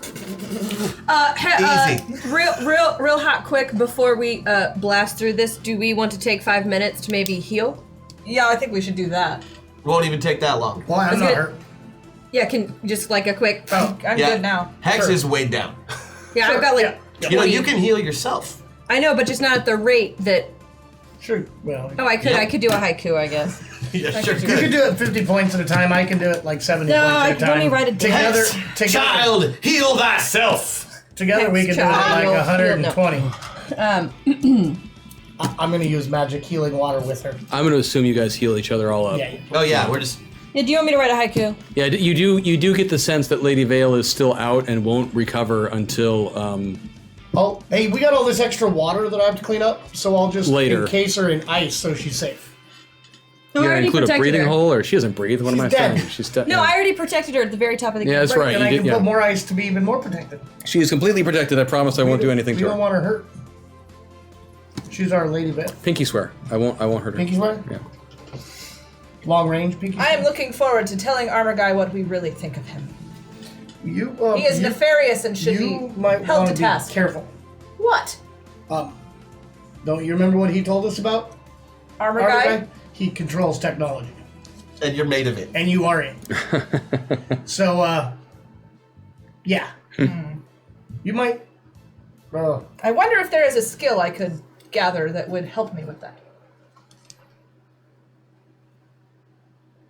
[SPEAKER 3] Easy.
[SPEAKER 6] Real hot quick before we blast through this, do we want to take 5 minutes to maybe heal?
[SPEAKER 4] Yeah, I think we should do that.
[SPEAKER 3] Won't even take that long.
[SPEAKER 5] Well, I'm
[SPEAKER 6] Let's
[SPEAKER 5] not
[SPEAKER 6] get-
[SPEAKER 5] hurt.
[SPEAKER 6] Yeah, can just like a quick.
[SPEAKER 5] Oh,
[SPEAKER 4] I'm
[SPEAKER 3] Yeah.
[SPEAKER 4] good now.
[SPEAKER 3] Hex
[SPEAKER 5] Sure.
[SPEAKER 3] is weighed down.
[SPEAKER 6] Yeah, I've got like.
[SPEAKER 5] Yeah.
[SPEAKER 3] You know,
[SPEAKER 6] 20.
[SPEAKER 3] you can heal yourself.
[SPEAKER 6] I know, but just not at the rate that.
[SPEAKER 5] sure. Well,
[SPEAKER 6] Oh, I could.
[SPEAKER 3] Yep.
[SPEAKER 6] I could do a haiku, I guess.
[SPEAKER 3] Yeah, sure.
[SPEAKER 5] you could do it 50 points at a time. I can do it like 70
[SPEAKER 6] No,
[SPEAKER 5] points
[SPEAKER 6] I
[SPEAKER 5] at a
[SPEAKER 6] can
[SPEAKER 5] time.
[SPEAKER 6] only write it down.
[SPEAKER 5] Together,
[SPEAKER 3] Hex, child, heal thyself.
[SPEAKER 5] together we can do it
[SPEAKER 6] Child,
[SPEAKER 5] like
[SPEAKER 6] no.
[SPEAKER 5] 120.
[SPEAKER 6] Um,
[SPEAKER 5] I'm going to use magic healing water with her.
[SPEAKER 2] I'm going to assume you guys heal each other all up.
[SPEAKER 5] Yeah.
[SPEAKER 3] Oh yeah, we're just.
[SPEAKER 6] Yeah, do you want me to write a haiku?
[SPEAKER 2] Yeah, you do get the sense that Lady Vale is still out and won't recover until
[SPEAKER 5] Oh, hey, we got all this extra water that I have to clean up, so I'll just
[SPEAKER 2] Later.
[SPEAKER 5] encase her in ice so she's safe.
[SPEAKER 6] No,
[SPEAKER 2] you're
[SPEAKER 6] I
[SPEAKER 2] gonna
[SPEAKER 6] already
[SPEAKER 2] include a
[SPEAKER 6] protected
[SPEAKER 2] breathing
[SPEAKER 6] her.
[SPEAKER 2] hole, or she doesn't breathe. What am I
[SPEAKER 5] She's dead.
[SPEAKER 2] saying? She's dead.
[SPEAKER 6] No, I already protected her at the very top of the game.
[SPEAKER 2] Yeah, that's right.
[SPEAKER 5] And
[SPEAKER 2] You
[SPEAKER 5] I
[SPEAKER 2] did,
[SPEAKER 5] can
[SPEAKER 2] yeah.
[SPEAKER 5] put more ice to be even more protected.
[SPEAKER 2] She is completely protected. I promise I won't do anything
[SPEAKER 5] We
[SPEAKER 2] to
[SPEAKER 5] don't
[SPEAKER 2] her.
[SPEAKER 5] want her hurt. She's our lady bit.
[SPEAKER 2] Pinky swear. I won't hurt her.
[SPEAKER 5] Pinky swear?
[SPEAKER 2] Yeah.
[SPEAKER 5] Long range pinky
[SPEAKER 4] I am
[SPEAKER 5] swear?
[SPEAKER 4] looking forward to telling Armor Guy what we really think of him.
[SPEAKER 5] You,
[SPEAKER 4] He is nefarious and should
[SPEAKER 5] you
[SPEAKER 4] be
[SPEAKER 5] might
[SPEAKER 4] held
[SPEAKER 5] want
[SPEAKER 4] to
[SPEAKER 5] to be
[SPEAKER 4] task.
[SPEAKER 5] careful.
[SPEAKER 4] What?
[SPEAKER 5] Don't you remember what he told us about?
[SPEAKER 4] Armor
[SPEAKER 5] Our
[SPEAKER 4] Guy?
[SPEAKER 5] He controls technology.
[SPEAKER 3] And you're made of it.
[SPEAKER 5] And you are it. So, yeah. You might.
[SPEAKER 4] I wonder if there is a skill I could gather that would help me with that.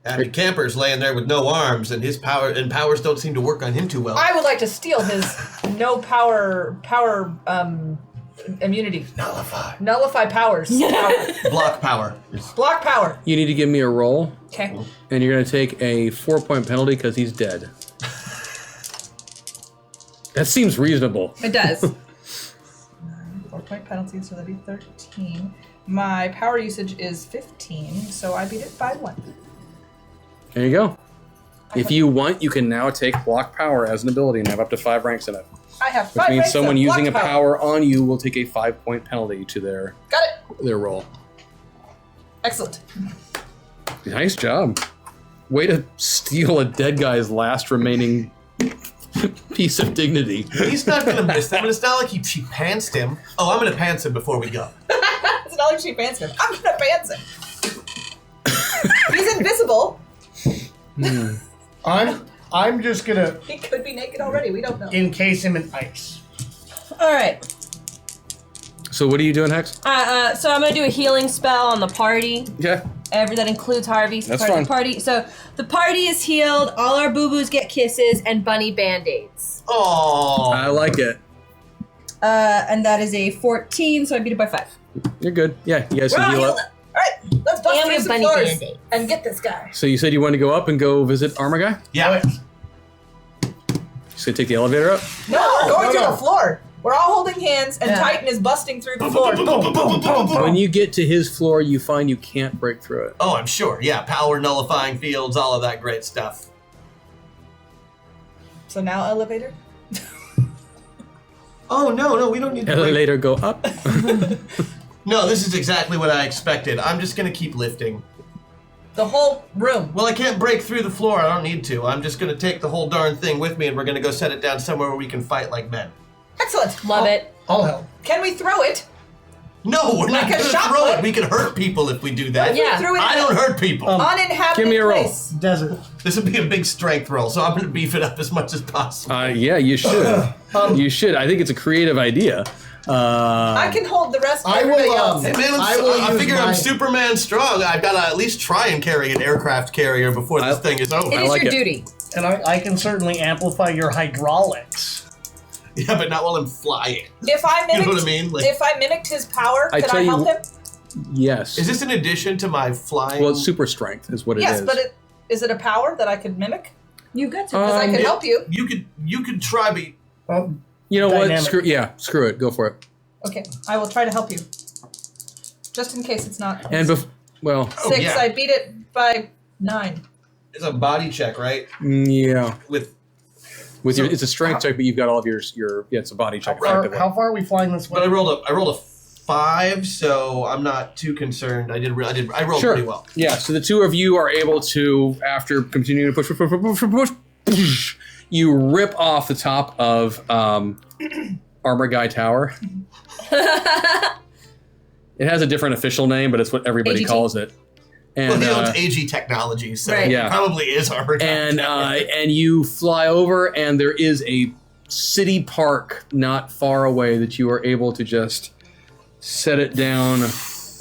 [SPEAKER 3] Happy Camper's laying there with no arms, and his powers don't seem to work on him too well.
[SPEAKER 4] I would like to steal his no power immunity. Nullify powers.
[SPEAKER 3] Block power.
[SPEAKER 4] Block power.
[SPEAKER 2] You need to give me a roll,
[SPEAKER 4] Okay.
[SPEAKER 2] and you're going to take a 4-point penalty because he's dead. That seems reasonable.
[SPEAKER 6] It does.
[SPEAKER 4] 4-point penalty, so that'd be 13. My power usage is 15, so I beat it by 1.
[SPEAKER 2] There you go. If you want, you can now take block power as an ability and have up to 5 ranks in it.
[SPEAKER 4] I have 5
[SPEAKER 2] Which means
[SPEAKER 4] ranks
[SPEAKER 2] someone
[SPEAKER 4] of
[SPEAKER 2] using a
[SPEAKER 4] block
[SPEAKER 2] power on you will take a 5-point penalty to their
[SPEAKER 4] Got it.
[SPEAKER 2] roll.
[SPEAKER 4] Excellent.
[SPEAKER 2] Nice job. Way to steal a dead guy's last remaining piece of dignity.
[SPEAKER 3] He's not gonna miss that, but it's not like she pantsed him. Oh, I'm gonna pants him before we go.
[SPEAKER 4] It's not like she pants him. I'm gonna pants him. He's invisible.
[SPEAKER 5] I'm just gonna
[SPEAKER 4] He could be naked already. We don't know.
[SPEAKER 5] encase him in ice.
[SPEAKER 6] All right.
[SPEAKER 2] So what are you doing, Hex?
[SPEAKER 6] So I'm gonna do a healing spell on the party.
[SPEAKER 2] Yeah.
[SPEAKER 6] That includes Harvey. So
[SPEAKER 2] That's
[SPEAKER 6] part of
[SPEAKER 2] fine.
[SPEAKER 6] the party. So the party is healed. All our boo-boos get kisses and bunny band-aids.
[SPEAKER 3] Oh.
[SPEAKER 2] I like it.
[SPEAKER 6] And that is a 14, so I beat it by 5.
[SPEAKER 2] You're good. Yeah, you guys
[SPEAKER 4] We're
[SPEAKER 2] can
[SPEAKER 4] all
[SPEAKER 2] heal
[SPEAKER 4] healed.
[SPEAKER 2] up.
[SPEAKER 4] All right, let's bust
[SPEAKER 6] And
[SPEAKER 4] through
[SPEAKER 6] we have
[SPEAKER 4] some
[SPEAKER 6] bunny
[SPEAKER 4] floors
[SPEAKER 6] band-aids.
[SPEAKER 4] and get this guy.
[SPEAKER 2] So you said you wanted to go up and go visit Armor Guy?
[SPEAKER 3] Yeah.
[SPEAKER 2] Just gonna take the elevator up?
[SPEAKER 4] No, we're going
[SPEAKER 5] no,
[SPEAKER 4] to
[SPEAKER 5] no.
[SPEAKER 4] the floor. We're all holding hands, and
[SPEAKER 5] Yeah.
[SPEAKER 4] Titan is busting through the floor.
[SPEAKER 2] When you get to his floor, you find you can't break through it.
[SPEAKER 3] Oh, I'm sure. Yeah, power nullifying fields, all of that great stuff.
[SPEAKER 4] So now elevator.
[SPEAKER 3] Oh, no, we don't need to break.
[SPEAKER 2] Elevator go up.
[SPEAKER 3] No, this is exactly what I expected. I'm just gonna keep lifting.
[SPEAKER 4] The whole room.
[SPEAKER 3] Well, I can't break through the floor. I don't need to. I'm just gonna take the whole darn thing with me, and we're gonna go set it down somewhere where we can fight like men.
[SPEAKER 4] Excellent.
[SPEAKER 6] Love it.
[SPEAKER 5] I'll help.
[SPEAKER 4] Can we throw it?
[SPEAKER 3] No, we're not
[SPEAKER 4] Like a
[SPEAKER 3] gonna
[SPEAKER 4] shot
[SPEAKER 3] throw
[SPEAKER 4] put?
[SPEAKER 3] it. We can hurt people if we do that.
[SPEAKER 6] Yeah.
[SPEAKER 4] Threw it
[SPEAKER 3] I
[SPEAKER 4] in
[SPEAKER 3] don't
[SPEAKER 4] an
[SPEAKER 3] hurt people.
[SPEAKER 4] uninhabited
[SPEAKER 2] Give me a roll.
[SPEAKER 4] place.
[SPEAKER 5] Desert.
[SPEAKER 3] This would be a big strength roll, so I'm gonna beef it up as much as possible.
[SPEAKER 2] Yeah, you should. You should. I think it's a creative idea.
[SPEAKER 4] I can hold the rest of
[SPEAKER 5] I will,
[SPEAKER 4] everybody else.
[SPEAKER 3] Hey man, I figure I'm Superman strong. I've got to at least try and carry an aircraft carrier before this thing is over.
[SPEAKER 6] It
[SPEAKER 2] I
[SPEAKER 6] is
[SPEAKER 2] like
[SPEAKER 6] your
[SPEAKER 2] it.
[SPEAKER 6] duty.
[SPEAKER 5] And I can certainly amplify your hydraulics.
[SPEAKER 3] Yeah, but not while I'm flying.
[SPEAKER 4] If I
[SPEAKER 3] You know
[SPEAKER 4] mimicked,
[SPEAKER 3] what I mean? Like,
[SPEAKER 4] if I mimicked his power,
[SPEAKER 2] I
[SPEAKER 4] could
[SPEAKER 2] tell
[SPEAKER 4] I
[SPEAKER 2] you
[SPEAKER 4] help him?
[SPEAKER 2] Yes.
[SPEAKER 3] is this in addition to my flying?
[SPEAKER 2] Well, it's super strength is what it
[SPEAKER 4] Yes,
[SPEAKER 2] is.
[SPEAKER 4] but is it a power that I could mimic?
[SPEAKER 6] You got to.
[SPEAKER 4] Because I could help you.
[SPEAKER 3] You could try me.
[SPEAKER 2] you know
[SPEAKER 5] Dynamic.
[SPEAKER 2] what? Screw it. Go for it.
[SPEAKER 4] Okay, I will try to help you. Just in case it's not.
[SPEAKER 2] And well,
[SPEAKER 3] Oh,
[SPEAKER 4] 6,
[SPEAKER 3] yeah.
[SPEAKER 4] I beat it by 9.
[SPEAKER 3] It's a body check, right?
[SPEAKER 2] yeah.
[SPEAKER 3] With
[SPEAKER 2] With
[SPEAKER 3] So-
[SPEAKER 2] it's a strength check, but you've got all of your yeah, it's a body check. Effectively.
[SPEAKER 5] How far are we flying this way?
[SPEAKER 3] but I rolled a 5, so I'm not too concerned. I rolled
[SPEAKER 2] Sure.
[SPEAKER 3] pretty well.
[SPEAKER 2] Yeah, so the two of you are able to, after continuing to push, you rip off the top of Armor Guy Tower. It has a different official name, but it's what everybody
[SPEAKER 6] AGT.
[SPEAKER 2] calls it. And
[SPEAKER 3] Well, he owns AG Technologies, so
[SPEAKER 6] Right.
[SPEAKER 3] it
[SPEAKER 2] Yeah.
[SPEAKER 3] probably is Armor Guy.
[SPEAKER 2] and you fly over, and there is a city park not far away that you are able to just set it down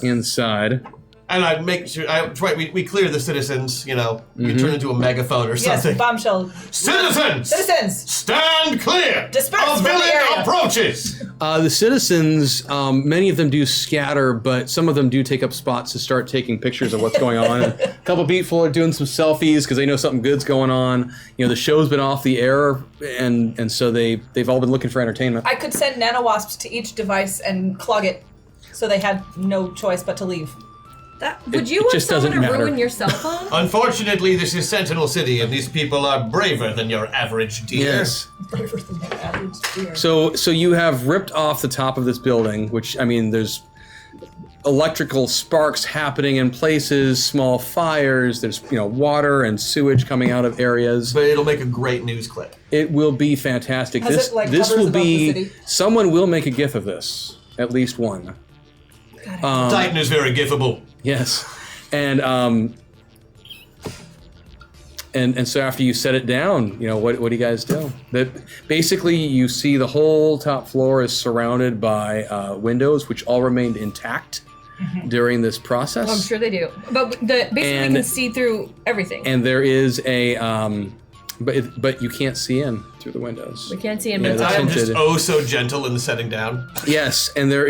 [SPEAKER 2] inside.
[SPEAKER 3] And I make sure we clear the citizens. You know, we turn into a megaphone or
[SPEAKER 4] Yes,
[SPEAKER 3] something.
[SPEAKER 4] bombshell.
[SPEAKER 3] Citizens,
[SPEAKER 4] Citizens!
[SPEAKER 3] stand clear.
[SPEAKER 4] Disperse
[SPEAKER 3] A
[SPEAKER 4] from the
[SPEAKER 3] villain
[SPEAKER 4] area.
[SPEAKER 3] approaches.
[SPEAKER 2] The citizens, many of them do scatter, but some of them do take up spots to start taking pictures of what's going on. And a couple people are doing some selfies because they know something good's going on. You know, the show's been off the air, and so they've all been looking for entertainment.
[SPEAKER 4] I could send nanowasps to each device and clog it, so they had no choice but to leave.
[SPEAKER 6] Would you
[SPEAKER 2] it
[SPEAKER 6] want
[SPEAKER 2] just
[SPEAKER 6] someone
[SPEAKER 2] doesn't
[SPEAKER 6] to
[SPEAKER 2] matter.
[SPEAKER 6] ruin your cell phone?
[SPEAKER 3] Unfortunately, this is Sentinel City, and these people are braver than your average deer.
[SPEAKER 2] Yes.
[SPEAKER 4] Braver than the average deer.
[SPEAKER 2] So you have ripped off the top of this building, which, I mean, there's electrical sparks happening in places, small fires, there's, you know, water and sewage coming out of areas.
[SPEAKER 3] But it'll make a great news clip.
[SPEAKER 2] It will be fantastic.
[SPEAKER 4] Has
[SPEAKER 2] This
[SPEAKER 4] it, like,
[SPEAKER 2] this
[SPEAKER 4] covers
[SPEAKER 2] will
[SPEAKER 4] above the
[SPEAKER 2] be
[SPEAKER 4] city?
[SPEAKER 2] someone will make a gif of this, at least one.
[SPEAKER 3] Titan is very gifable.
[SPEAKER 2] Yes, and so after you set it down, you know, what do you guys do? That basically you see the whole top floor is surrounded by windows, which all remained intact during this process.
[SPEAKER 6] I'm sure they do. But basically
[SPEAKER 2] And-
[SPEAKER 6] you can see through everything.
[SPEAKER 2] And there is a but you can't see in through the windows.
[SPEAKER 6] We can't see him.
[SPEAKER 2] Yeah,
[SPEAKER 6] but
[SPEAKER 2] that's
[SPEAKER 3] I am
[SPEAKER 2] hinted.
[SPEAKER 3] just oh so gentle in the setting down.
[SPEAKER 2] Yes, and there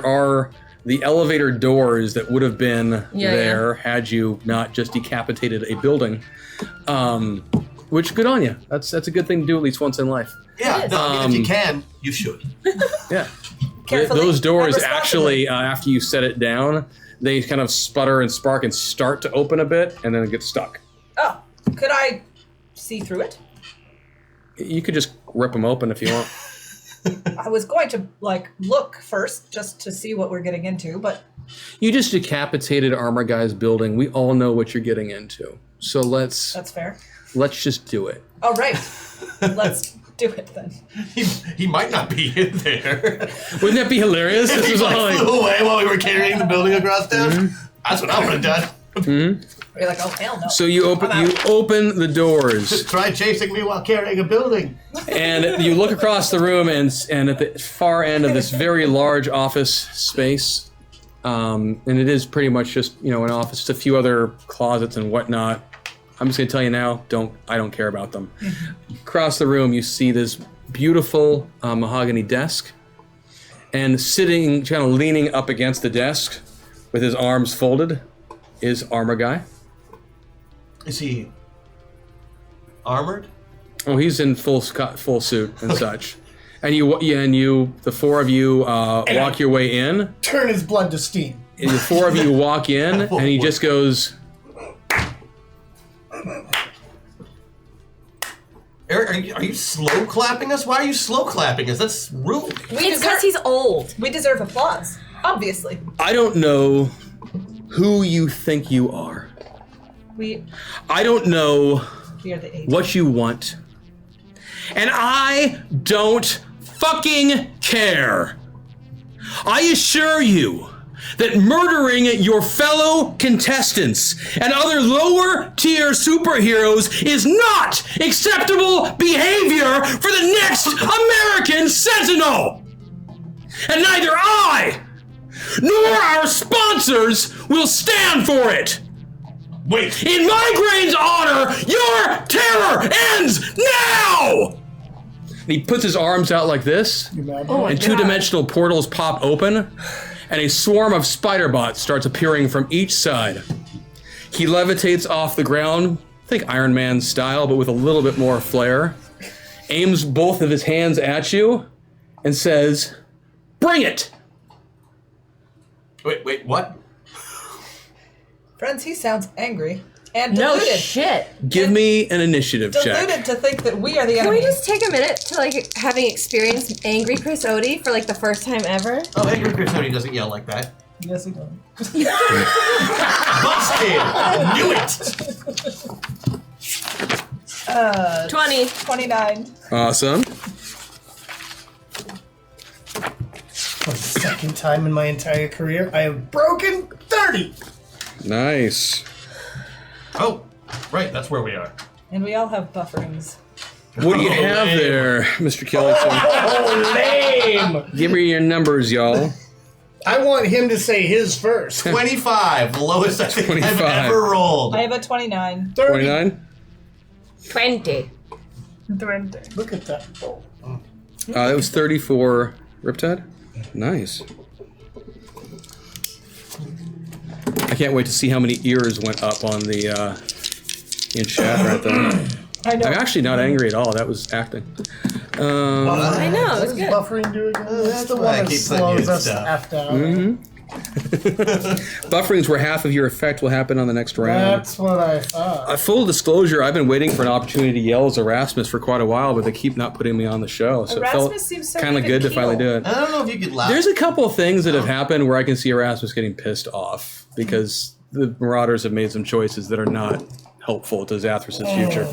[SPEAKER 2] are the elevator doors that would have been there had you not just decapitated a building. Which, good on you. That's a good thing to do at least once in life.
[SPEAKER 3] Yeah, no, I mean, if you can, you should.
[SPEAKER 2] Yeah.
[SPEAKER 4] Carefully
[SPEAKER 2] Those doors
[SPEAKER 4] and responsibly.
[SPEAKER 2] actually, after you set it down, they kind of sputter and spark and start to open a bit, and then it gets stuck.
[SPEAKER 4] Oh, could I see through it?
[SPEAKER 2] You could just rip them open if you want.
[SPEAKER 4] I was going to, look first, just to see what we're getting into, but
[SPEAKER 2] You just decapitated Armor Guy's building. We all know what you're getting into. So let's
[SPEAKER 4] that's fair.
[SPEAKER 2] just do it.
[SPEAKER 4] All right. Let's do it then.
[SPEAKER 3] He might not be in there.
[SPEAKER 2] Wouldn't that be hilarious? This
[SPEAKER 3] He
[SPEAKER 2] is all
[SPEAKER 3] flew away while we were carrying the building across town. That's what I would have done.
[SPEAKER 4] You're like, oh, hell no.
[SPEAKER 2] So you open the doors.
[SPEAKER 3] Try chasing me while carrying a building.
[SPEAKER 2] And you look across the room, and at the far end of this very large office space, and it is pretty much just an office, just a few other closets and whatnot. I'm just gonna tell you now, I don't care about them. Across the room, you see this beautiful mahogany desk, and sitting, kind of leaning up against the desk, with his arms folded, is Armor Guy.
[SPEAKER 3] Is he armored?
[SPEAKER 2] Oh, he's in full suit and such. And the four of you walk your way in.
[SPEAKER 5] Turn his blood to steam.
[SPEAKER 2] And the four of you walk in, and he just goes.
[SPEAKER 3] Eric, are you slow clapping us? Why are you slow clapping us? That's rude.
[SPEAKER 6] It's because he's old.
[SPEAKER 4] We deserve applause, obviously.
[SPEAKER 2] I don't know who you think you are. I don't know
[SPEAKER 4] We are the age.
[SPEAKER 2] what you want. And I don't fucking care. I assure you that murdering your fellow contestants and other lower tier superheroes is not acceptable behavior for the next American Sentinel. And neither I nor our sponsors will stand for it.
[SPEAKER 3] Wait.
[SPEAKER 2] In Migraine's honor, your terror ends now! And he puts his arms out like this, and two-dimensional portals pop open, and a swarm of spider bots starts appearing from each side. He levitates off the ground, I think Iron Man style, but with a little bit more flair, aims both of his hands at you, and says, "Bring it!"
[SPEAKER 3] Wait, what?
[SPEAKER 4] Friends, he sounds angry and
[SPEAKER 6] No
[SPEAKER 4] deluded.
[SPEAKER 6] shit.
[SPEAKER 2] Give me an initiative check.
[SPEAKER 4] Deluded to think that we are the
[SPEAKER 6] Can
[SPEAKER 4] enemy.
[SPEAKER 6] we just take a minute to having experienced angry Chris Odie for the first time ever?
[SPEAKER 3] Oh, Angry Chris Odie doesn't yell like that.
[SPEAKER 5] Yes, he does.
[SPEAKER 3] Busted! Knew it!
[SPEAKER 6] 20.
[SPEAKER 4] 29.
[SPEAKER 2] Awesome.
[SPEAKER 5] For the second time in my entire career, I have broken 30.
[SPEAKER 2] Nice.
[SPEAKER 3] Oh, right, that's where we are.
[SPEAKER 4] And we all have bufferings.
[SPEAKER 2] What do you have there, Mr. Kellington?
[SPEAKER 5] Oh, lame!
[SPEAKER 2] Give me your numbers, y'all.
[SPEAKER 5] I want him to say his first.
[SPEAKER 3] 25, the lowest I think
[SPEAKER 2] 25.
[SPEAKER 3] I've ever rolled.
[SPEAKER 4] I have a 29.
[SPEAKER 5] 30.
[SPEAKER 2] 29?
[SPEAKER 6] 20.
[SPEAKER 5] Look at that.
[SPEAKER 2] That was 34. Riptide? Nice. I can't wait to see how many ears went up on the in chat right there.
[SPEAKER 4] I know.
[SPEAKER 2] I'm actually not angry at all. That was acting.
[SPEAKER 6] I know, it was
[SPEAKER 5] What does
[SPEAKER 6] good.
[SPEAKER 5] buffering do again? That's the
[SPEAKER 3] why
[SPEAKER 5] one
[SPEAKER 3] I
[SPEAKER 5] that
[SPEAKER 3] keep putting you in
[SPEAKER 5] slows us
[SPEAKER 3] stuff.
[SPEAKER 5] F down.
[SPEAKER 2] Buffering's where half of your effect will happen on the next round.
[SPEAKER 5] That's what I thought.
[SPEAKER 2] Full disclosure, I've been waiting for an opportunity to yell as Erasmus for quite a while, but they keep not putting me on the show. So
[SPEAKER 4] Erasmus
[SPEAKER 2] it felt
[SPEAKER 4] seems so
[SPEAKER 2] kind of
[SPEAKER 4] even
[SPEAKER 2] good to finally
[SPEAKER 4] keel.
[SPEAKER 2] do it.
[SPEAKER 3] I don't know if you could laugh.
[SPEAKER 2] There's a couple of things that have happened where I can see Erasmus getting pissed off because the Marauders have made some choices that are not helpful to Zathrus's future.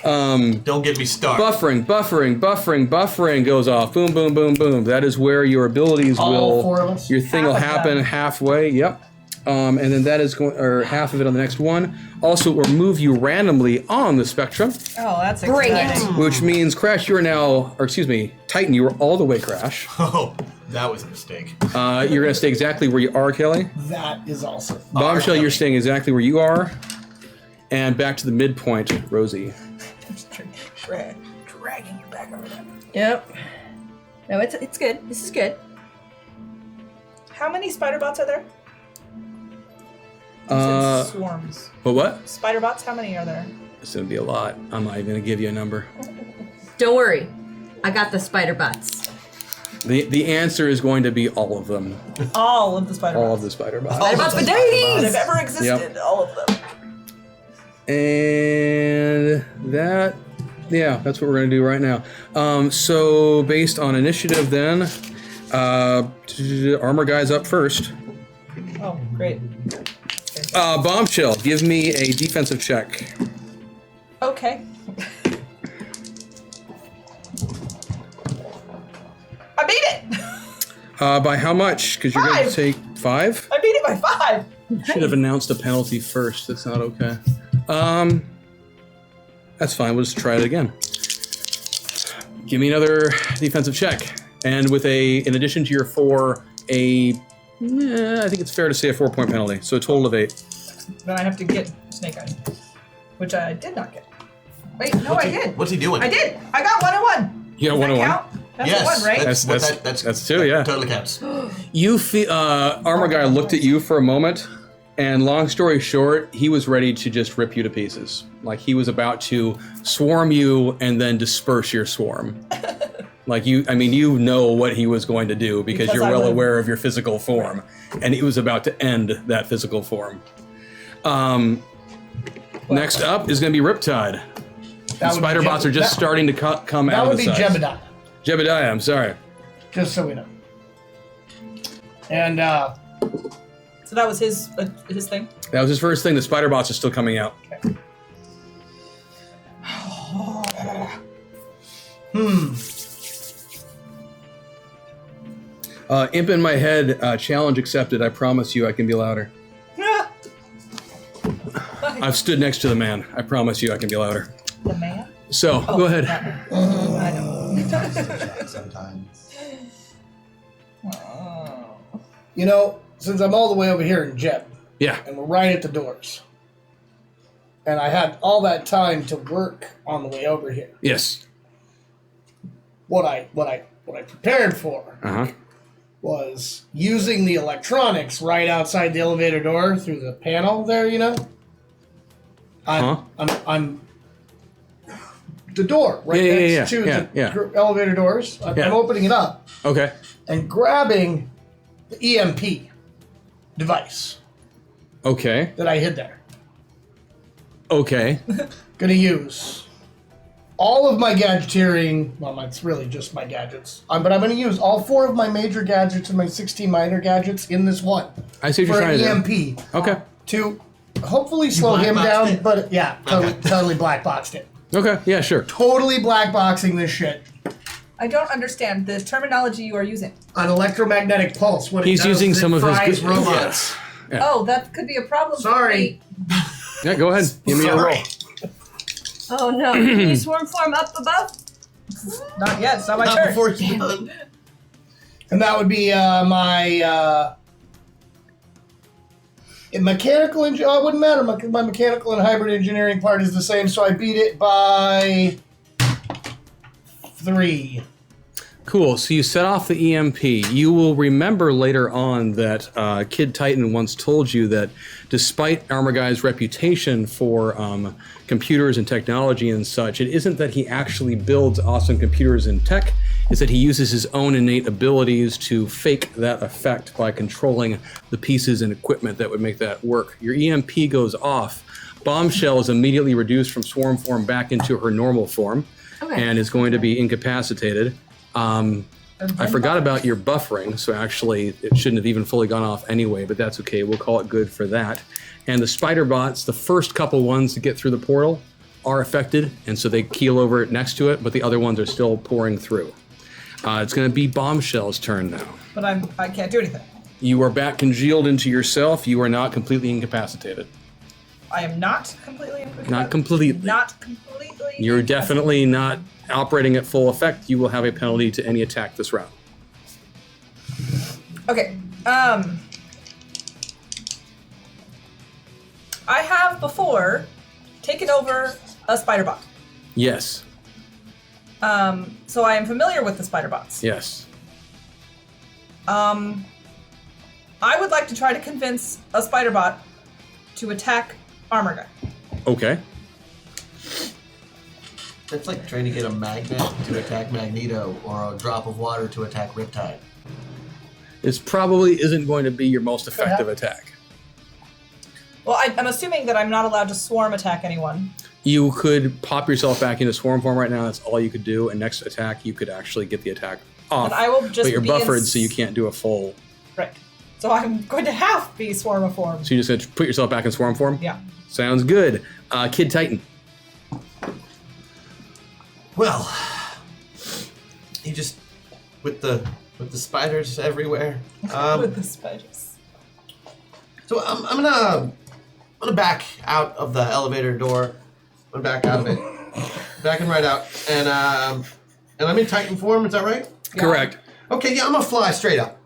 [SPEAKER 3] Don't get me started.
[SPEAKER 2] Buffering goes off. Boom, boom, boom, boom. That is where your abilities
[SPEAKER 5] All four of us?
[SPEAKER 2] your thing will
[SPEAKER 4] Half of
[SPEAKER 2] happen
[SPEAKER 4] them.
[SPEAKER 2] halfway. Yep. And then that is going, or half of it on the next one. Also, it will move you randomly on the spectrum,
[SPEAKER 4] Oh, that's
[SPEAKER 6] Bring it.
[SPEAKER 4] exciting.
[SPEAKER 2] which means Crash, you are now, or excuse me, Titan, you are all the way Crash.
[SPEAKER 3] Oh, that was a mistake.
[SPEAKER 2] You're going to stay exactly where you are, Kelly.
[SPEAKER 5] That is also.
[SPEAKER 2] Bombshell, you're staying exactly where you are. And back to the midpoint, Rosie.
[SPEAKER 4] Dragging you back over there.
[SPEAKER 6] Yep. No, it's good. This is good.
[SPEAKER 4] How many spider bots are there? Swarms.
[SPEAKER 2] What?
[SPEAKER 4] Spider bots, how many are there?
[SPEAKER 2] It's going to be a lot. I'm not even going to give you a number.
[SPEAKER 6] Don't worry. I got the spider bots.
[SPEAKER 2] The answer is going to be all of them.
[SPEAKER 4] All of the spider
[SPEAKER 2] All
[SPEAKER 4] bots
[SPEAKER 2] of the spider bots.
[SPEAKER 6] Spider bots for
[SPEAKER 4] that have
[SPEAKER 6] days!
[SPEAKER 4] ever existed. All of them.
[SPEAKER 2] And that, yeah, that's what we're going to do right now. So based on initiative then, Armor Guy's up first.
[SPEAKER 4] Oh, great.
[SPEAKER 2] Bombshell, give me a defensive check.
[SPEAKER 4] Okay. I beat it!
[SPEAKER 2] By how much? Because you're going to
[SPEAKER 4] 5.
[SPEAKER 2] take 5?
[SPEAKER 4] I beat it by 5!
[SPEAKER 2] Should have announced a penalty first. That's not okay. That's fine. We'll just try it again. Give me another defensive check. And with in addition to your 4, a Yeah, I think it's fair to say a 4-point penalty. So a total of 8.
[SPEAKER 4] Then I have to get Snake Eyes, which I did not get. Wait, no, I did.
[SPEAKER 3] What's he doing?
[SPEAKER 4] I did. I got 1 and 1.
[SPEAKER 2] You got
[SPEAKER 4] Does
[SPEAKER 2] 1 and 1?
[SPEAKER 4] count? That's
[SPEAKER 3] Yes,
[SPEAKER 4] a 1, right?
[SPEAKER 2] That's 2, yeah.
[SPEAKER 3] Totally counts.
[SPEAKER 2] You feel Armor Guy looked at you for a moment, and long story short, he was ready to just rip you to pieces. Like he was about to swarm you and then disperse your swarm. Like you know what he was going to do because you're well aware of your physical form, and he was about to end that physical form. Next up is going to be Riptide. The spider bots are just starting to come out of the sides.
[SPEAKER 5] That would be Jebediah.
[SPEAKER 2] Jebediah, I'm sorry.
[SPEAKER 5] Just so we know. And
[SPEAKER 4] So that was his thing.
[SPEAKER 2] That was his first thing. The spider bots are still coming out. Imp in my head, challenge accepted. I promise you I can be louder. I've stood next to the man. I promise you I can be louder.
[SPEAKER 4] The man?
[SPEAKER 2] So, go ahead.
[SPEAKER 4] I know.
[SPEAKER 3] Sometimes.
[SPEAKER 5] you know, since I'm all the way over here in Jeb,
[SPEAKER 2] Yeah.
[SPEAKER 5] and we're right at the doors, and I had all that time to work on the way over here,
[SPEAKER 2] Yes.
[SPEAKER 5] what I prepared for
[SPEAKER 2] Uh-huh.
[SPEAKER 5] was using the electronics right outside the elevator door through the panel there, you know. I'm the door right next to the elevator doors. I'm opening it up
[SPEAKER 2] Okay.
[SPEAKER 5] and grabbing the EMP device
[SPEAKER 2] Okay.
[SPEAKER 5] that I hid there.
[SPEAKER 2] Okay.
[SPEAKER 5] Gonna use all of my gadgeteering. Well, it's really just my gadgets. But I'm gonna use all 4 of my major gadgets and my 16 minor gadgets in this one.
[SPEAKER 2] I see what
[SPEAKER 5] for
[SPEAKER 2] you're
[SPEAKER 5] an
[SPEAKER 2] trying to do.
[SPEAKER 5] EMP.
[SPEAKER 2] Okay.
[SPEAKER 5] To hopefully slow him
[SPEAKER 3] black
[SPEAKER 5] down,
[SPEAKER 3] boxed it?
[SPEAKER 5] but yeah, totally black boxed it.
[SPEAKER 2] Okay. Yeah, sure.
[SPEAKER 5] Totally black boxing this shit.
[SPEAKER 4] I don't understand the terminology you are using.
[SPEAKER 5] An electromagnetic pulse. What
[SPEAKER 2] He's
[SPEAKER 5] it does
[SPEAKER 2] using
[SPEAKER 5] is
[SPEAKER 2] some
[SPEAKER 5] it
[SPEAKER 2] of his
[SPEAKER 5] fries
[SPEAKER 2] good-
[SPEAKER 5] robots.
[SPEAKER 2] Yeah.
[SPEAKER 4] Oh, that could be a problem.
[SPEAKER 5] Sorry.
[SPEAKER 2] Yeah, go ahead. Give me a roll.
[SPEAKER 6] Oh no. Can you swarm form up above?
[SPEAKER 4] Not yet. It's not my
[SPEAKER 3] Not
[SPEAKER 4] turn.
[SPEAKER 3] before it's done.
[SPEAKER 5] And that would be my mechanical. It wouldn't matter. My mechanical and hybrid engineering part is the same, so I beat it by 3.
[SPEAKER 2] Cool. So you set off the EMP. You will remember later on that Kid Titan once told you that despite Armor Guy's reputation for computers and technology and such, it isn't that he actually builds awesome computers and tech. It's that he uses his own innate abilities to fake that effect by controlling the pieces and equipment that would make that work. Your EMP goes off. Bombshell is immediately reduced from swarm form back into her normal form and is going to be incapacitated. I forgot about your buffering, so actually it shouldn't have even fully gone off anyway, but that's okay. We'll call it good for that. And the spider bots, the first couple ones to get through the portal are affected, and so they keel over next to it, but the other ones are still pouring through. It's going to be Bombshell's turn now.
[SPEAKER 4] But I can't do anything.
[SPEAKER 2] You are back congealed into yourself. You are not completely incapacitated.
[SPEAKER 4] I am not completely incapacitated.
[SPEAKER 2] Not completely.
[SPEAKER 4] Not completely.
[SPEAKER 2] You're definitely not operating at full effect. You will have a penalty to any attack this round.
[SPEAKER 4] Okay. I have before taken over a spider bot.
[SPEAKER 2] Yes.
[SPEAKER 4] So I am familiar with the spider bots.
[SPEAKER 2] Yes.
[SPEAKER 4] I would like to try to convince a spider bot to attack Armor Guy.
[SPEAKER 2] Okay.
[SPEAKER 3] That's like trying to get a magnet to attack Magneto or a drop of water to attack Riptide.
[SPEAKER 2] This probably isn't going to be your most effective attack.
[SPEAKER 4] Well, I'm assuming that I'm not allowed to swarm attack anyone.
[SPEAKER 2] You could pop yourself back into swarm form right now. That's all you could do. And next attack, you could actually get the attack off.
[SPEAKER 4] And I will just
[SPEAKER 2] but you're
[SPEAKER 4] be
[SPEAKER 2] buffered, so you can't do a full.
[SPEAKER 4] Right. So I'm going to have be swarm form.
[SPEAKER 2] So you just have to put yourself back in swarm form?
[SPEAKER 4] Yeah.
[SPEAKER 2] Sounds good. Kid Titan.
[SPEAKER 3] Well, he just with the spiders everywhere.
[SPEAKER 4] With the spiders.
[SPEAKER 3] So I'm gonna back out of the elevator door. I'm back out of it, backing right out, and I'm in Titan form. Is that right?
[SPEAKER 2] Correct.
[SPEAKER 3] Okay, yeah, I'm gonna fly straight up.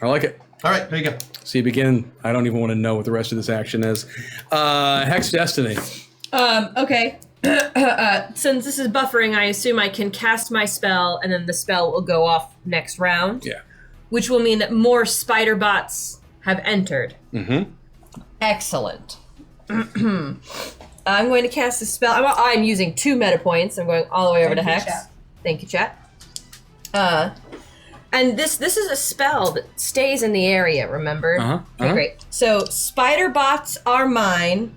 [SPEAKER 2] I like it.
[SPEAKER 3] All right, there you go.
[SPEAKER 2] So you begin. I don't even want to know what the rest of this action is. Hex Destiny.
[SPEAKER 6] Okay. Since this is buffering, I assume I can cast my spell, and then the spell will go off next round.
[SPEAKER 2] Yeah.
[SPEAKER 6] Which will mean that more spider bots have entered.
[SPEAKER 2] Mm-hmm.
[SPEAKER 6] Excellent. I'm going to cast a spell. I'm using 2 meta points. I'm going all the way over to Hex.
[SPEAKER 4] Chat.
[SPEAKER 6] Thank you, chat. And this is a spell that stays in the area, remember? Okay, great. So, spider bots are mine.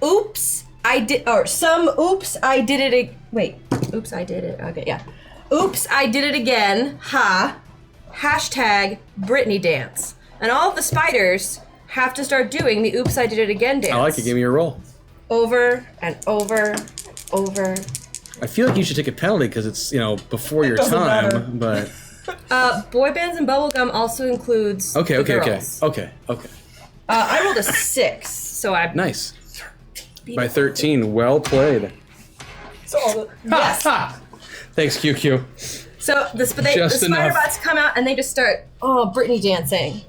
[SPEAKER 6] Oops, I did it. Wait, oops, I did it. Okay, yeah. Oops, I did it again. Ha. Hashtag Britney dance. And all of the spiders have to start doing the oops, I did it again dance.
[SPEAKER 2] I like it. Give me a roll.
[SPEAKER 6] Over and over, over.
[SPEAKER 2] I feel like you should take a penalty because it's, before your time, but...
[SPEAKER 6] Boy bands and bubblegum also includes the girls.
[SPEAKER 2] Okay.
[SPEAKER 6] I rolled a 6, so I...
[SPEAKER 2] Nice. By 13, well played.
[SPEAKER 4] So,
[SPEAKER 6] Yes.
[SPEAKER 2] Thanks, QQ.
[SPEAKER 6] So the spider bots come out and they just start, Britney dancing.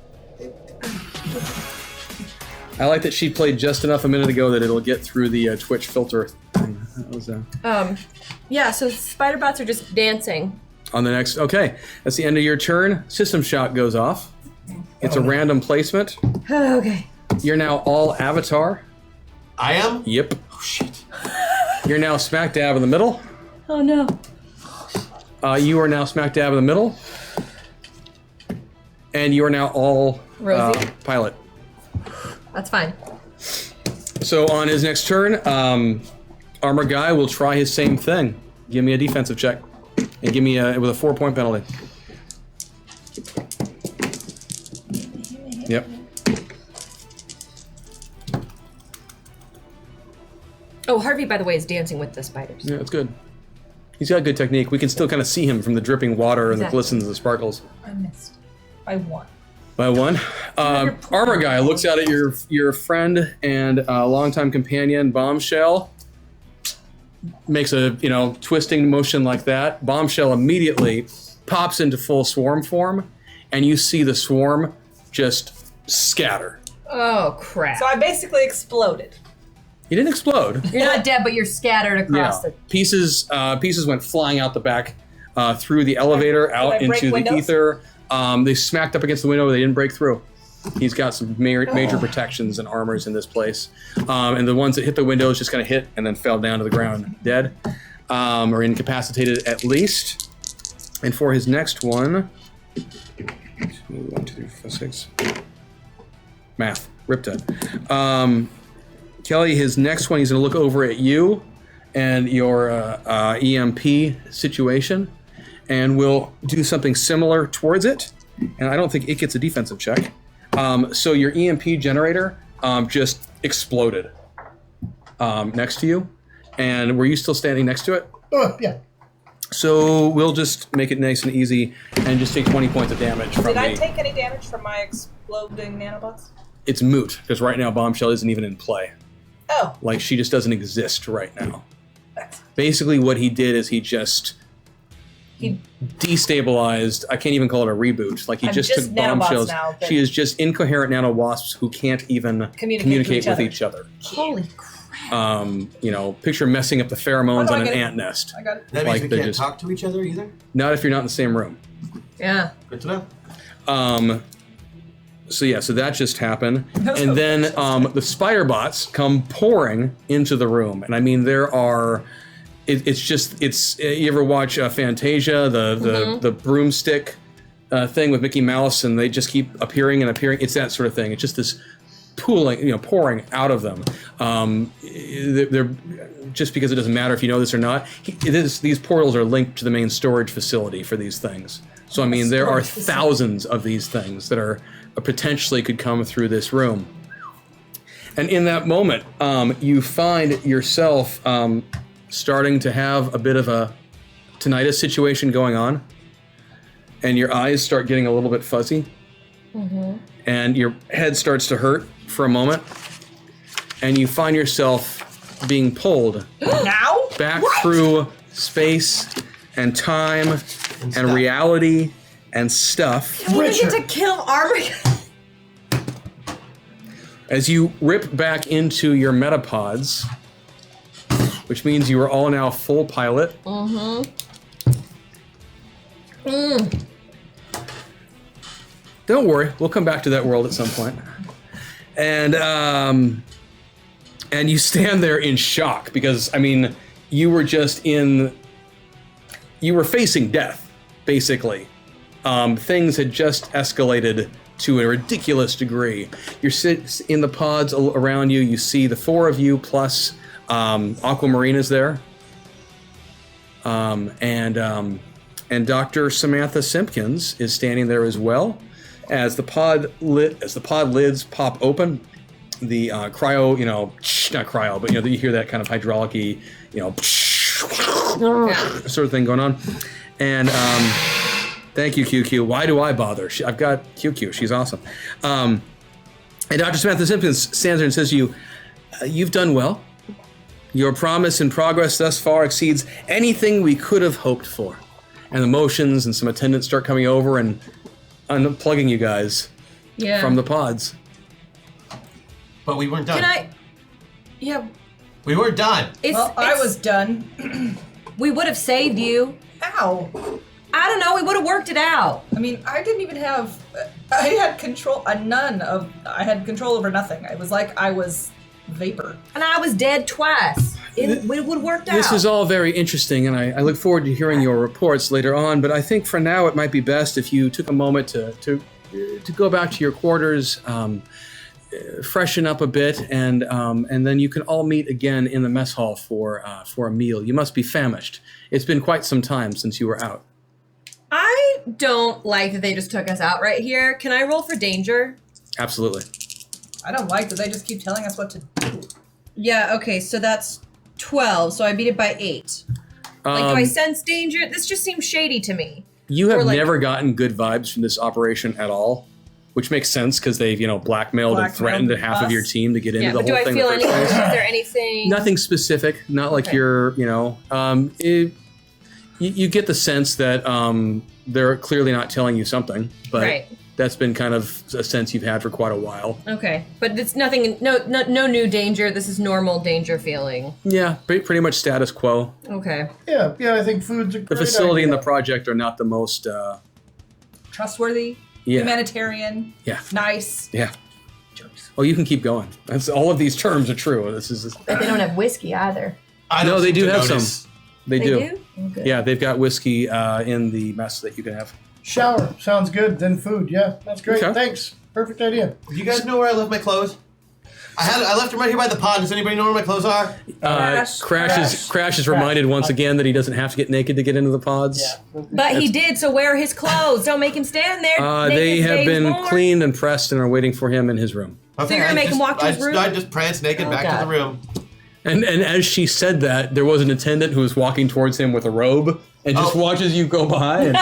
[SPEAKER 2] I like that she played just enough a minute ago that it'll get through the Twitch filter thing. That was,
[SPEAKER 6] Yeah, so spider bots are just dancing.
[SPEAKER 2] On the next, okay. That's the end of your turn. System shot goes off. It's a random placement.
[SPEAKER 6] Okay.
[SPEAKER 2] You're now all avatar.
[SPEAKER 3] I am?
[SPEAKER 2] Yep.
[SPEAKER 3] Oh, shit.
[SPEAKER 2] You're now smack dab in the middle.
[SPEAKER 6] Oh no.
[SPEAKER 2] You are now smack dab in the middle. And you are now all
[SPEAKER 6] Rosie?
[SPEAKER 2] pilot.
[SPEAKER 6] That's fine.
[SPEAKER 2] So on his next turn, Armor Guy will try his same thing. Give me a defensive check. And give me with a 4-point penalty. Yep.
[SPEAKER 6] Oh, Harvey, by the way, is dancing with the spiders.
[SPEAKER 2] Yeah, it's good. He's got good technique. We can still kind of see him from the dripping water and the glistens and the sparkles.
[SPEAKER 4] I missed. By 1.
[SPEAKER 2] By 1. Armor Guy looks out at your friend and longtime companion, Bombshell. Makes a, twisting motion like that. Bombshell immediately pops into full swarm form, and you see the swarm just scatter.
[SPEAKER 6] Oh, crap.
[SPEAKER 4] So I basically exploded.
[SPEAKER 2] You didn't explode.
[SPEAKER 6] You're not dead, but you're scattered across the...
[SPEAKER 2] Pieces went flying out the back through the elevator, out into the ether. They smacked up against the window, they didn't break through. He's got some major protections and armors in this place. And the ones that hit the windows just kind of hit and then fell down to the ground dead. Or incapacitated at least. And for his next one... 1, 2, 3, 4, 6. Math. Riptide. Kelly, his next one, he's going to look over at you and your EMP situation. And we'll do something similar towards it. And I don't think it gets a defensive check. So your EMP generator just exploded next to you. And were you still standing next to it?
[SPEAKER 5] Yeah.
[SPEAKER 2] So we'll just make it nice and easy and just take 20 points of damage from me.
[SPEAKER 4] Did I take any damage from my exploding nanobots?
[SPEAKER 2] It's moot, because right now Bombshell isn't even in play.
[SPEAKER 4] Oh.
[SPEAKER 2] Like, she just doesn't exist right now. Basically what he did is he destabilized. I can't even call it a reboot. Like, he just took Bombshells.
[SPEAKER 4] Now,
[SPEAKER 2] she is just incoherent nano-wasps who can't even communicate with each other.
[SPEAKER 6] Holy crap.
[SPEAKER 2] Picture messing up the pheromones on an ant nest.
[SPEAKER 4] I got it.
[SPEAKER 3] That means we can't talk to each other either?
[SPEAKER 2] Not if you're not in the same room.
[SPEAKER 6] Yeah.
[SPEAKER 3] Good to know.
[SPEAKER 2] So that just happened. And then the spider bots come pouring into the room. And I mean, there are... you ever watch Fantasia, the broomstick thing with Mickey Mouse, and they just keep appearing and appearing? It's that sort of thing. It's just this pouring out of them. They're just because it doesn't matter if you know this or not. These portals are linked to the main storage facility for these things. So I mean, there are thousands of these things that are potentially could come through this room. And in that moment, you find yourself starting to have a bit of a tinnitus situation going on, and your eyes start getting a little bit fuzzy, and your head starts to hurt for a moment, and you find yourself being pulled back through space and time and reality and stuff.
[SPEAKER 6] Can we get to kill Armor?
[SPEAKER 2] As you rip back into your metapods, which means you are all now full pilot. Don't worry, we'll come back to that world at some point. And you stand there in shock because, I mean, you were facing death, basically. Things had just escalated to a ridiculous degree. You're sitting in the pods around you. You see the four of you plus Aquamarine is there, and Dr. Samantha Simpkins is standing there as well. As the pod lids pop open, the cryo, not cryo, but you hear that kind of hydraulic-y, sort of thing going on. And thank you, QQ. Why do I bother? I've got QQ. She's awesome. And Dr. Samantha Simpkins stands there and says to you, "You've done well. Your promise and progress thus far exceeds anything we could have hoped for." And the motions and some attendants start coming over and unplugging you guys from the pods.
[SPEAKER 3] But we weren't done. We weren't done.
[SPEAKER 4] I was done.
[SPEAKER 6] We would have saved you.
[SPEAKER 4] Ow.
[SPEAKER 6] I don't know, we would have worked it out.
[SPEAKER 4] I mean, I didn't even have... I had control... I had control over nothing. It was like I was vapor.
[SPEAKER 6] And I was dead twice. It would have worked out.
[SPEAKER 2] This is all very interesting, and I look forward to hearing your reports later on, but I think for now it might be best if you took a moment to go back to your quarters, freshen up a bit, and then you can all meet again in the mess hall for a meal. You must be famished. It's been quite some time since you were out.
[SPEAKER 6] I don't like that they just took us out right here. Can I roll for danger?
[SPEAKER 2] Absolutely.
[SPEAKER 4] I don't like that they just keep telling us what to do.
[SPEAKER 6] Yeah, okay, so that's 12, so I beat it by 8. Do I sense danger? This just seems shady to me.
[SPEAKER 2] You have never gotten good vibes from this operation at all, which makes sense because they've, blackmailed and threatened half of your team to get into the whole thing.
[SPEAKER 6] Do I feel anything? Is there anything?
[SPEAKER 2] Nothing specific. Not like you're, you get the sense that they're clearly not telling you something, but that's been kind of a sense you've had for quite a while.
[SPEAKER 6] Okay, but it's nothing, no new danger. This is normal danger feeling.
[SPEAKER 2] Yeah, pretty much status quo.
[SPEAKER 6] Okay.
[SPEAKER 5] Yeah, I think food's a great
[SPEAKER 2] The facility
[SPEAKER 5] idea.
[SPEAKER 2] and the project are not the most...
[SPEAKER 4] trustworthy, humanitarian, nice.
[SPEAKER 2] Yeah. Oh, you can keep going. That's all of these terms are true.
[SPEAKER 6] But they don't have whiskey either.
[SPEAKER 2] No, they do have some. They do.
[SPEAKER 6] Okay.
[SPEAKER 2] Yeah, they've got whiskey in the mess that you can have.
[SPEAKER 5] Shower sounds good. Then food. Yeah, that's great.
[SPEAKER 2] Okay.
[SPEAKER 5] Thanks. Perfect idea.
[SPEAKER 3] Do you guys know where I left my clothes? I left them right here by the pod. Does anybody know where my clothes are?
[SPEAKER 2] Crash is reminded once again that he doesn't have to get naked to get into the pods.
[SPEAKER 5] Yeah.
[SPEAKER 6] But he did, so where are his clothes? Don't make him stand there.
[SPEAKER 2] They have been cleaned and pressed and are waiting for him in his room.
[SPEAKER 3] Okay,
[SPEAKER 6] So you're gonna make him walk to his room?
[SPEAKER 3] I just pranced naked back to the room.
[SPEAKER 2] And as she said that, there was an attendant who was walking towards him with a robe and just watches you go by. And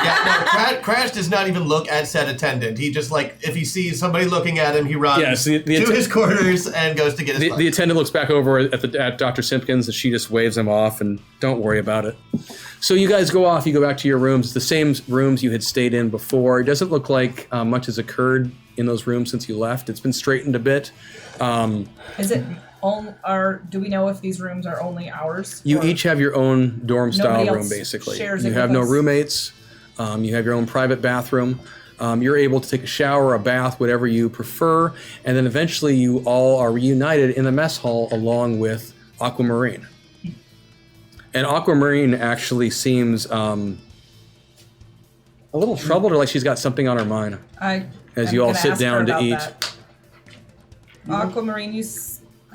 [SPEAKER 3] Crash does not even look at said attendant. He just, if he sees somebody looking at him, he runs to his quarters and goes to get his
[SPEAKER 2] the attendant looks back over at Dr. Simpkins and she just waves him off and don't worry about it. So you guys go off, you go back to your rooms. It's the same rooms you had stayed in before. It doesn't look like much has occurred in those rooms since you left. It's been straightened a bit.
[SPEAKER 4] Is it... do we know if these rooms are only ours?
[SPEAKER 2] You each have your own dorm style
[SPEAKER 4] Nobody
[SPEAKER 2] room,
[SPEAKER 4] else
[SPEAKER 2] basically.
[SPEAKER 4] shares
[SPEAKER 2] You
[SPEAKER 4] it
[SPEAKER 2] have
[SPEAKER 4] with
[SPEAKER 2] no
[SPEAKER 4] us?
[SPEAKER 2] roommates. You have your own private bathroom. You're able to take a shower, a bath, whatever you prefer, and then eventually you all are reunited in the mess hall along with Aquamarine. And Aquamarine actually seems a little troubled, or like she's got something on her mind as you all sit down to eat.
[SPEAKER 4] Aquamarine, you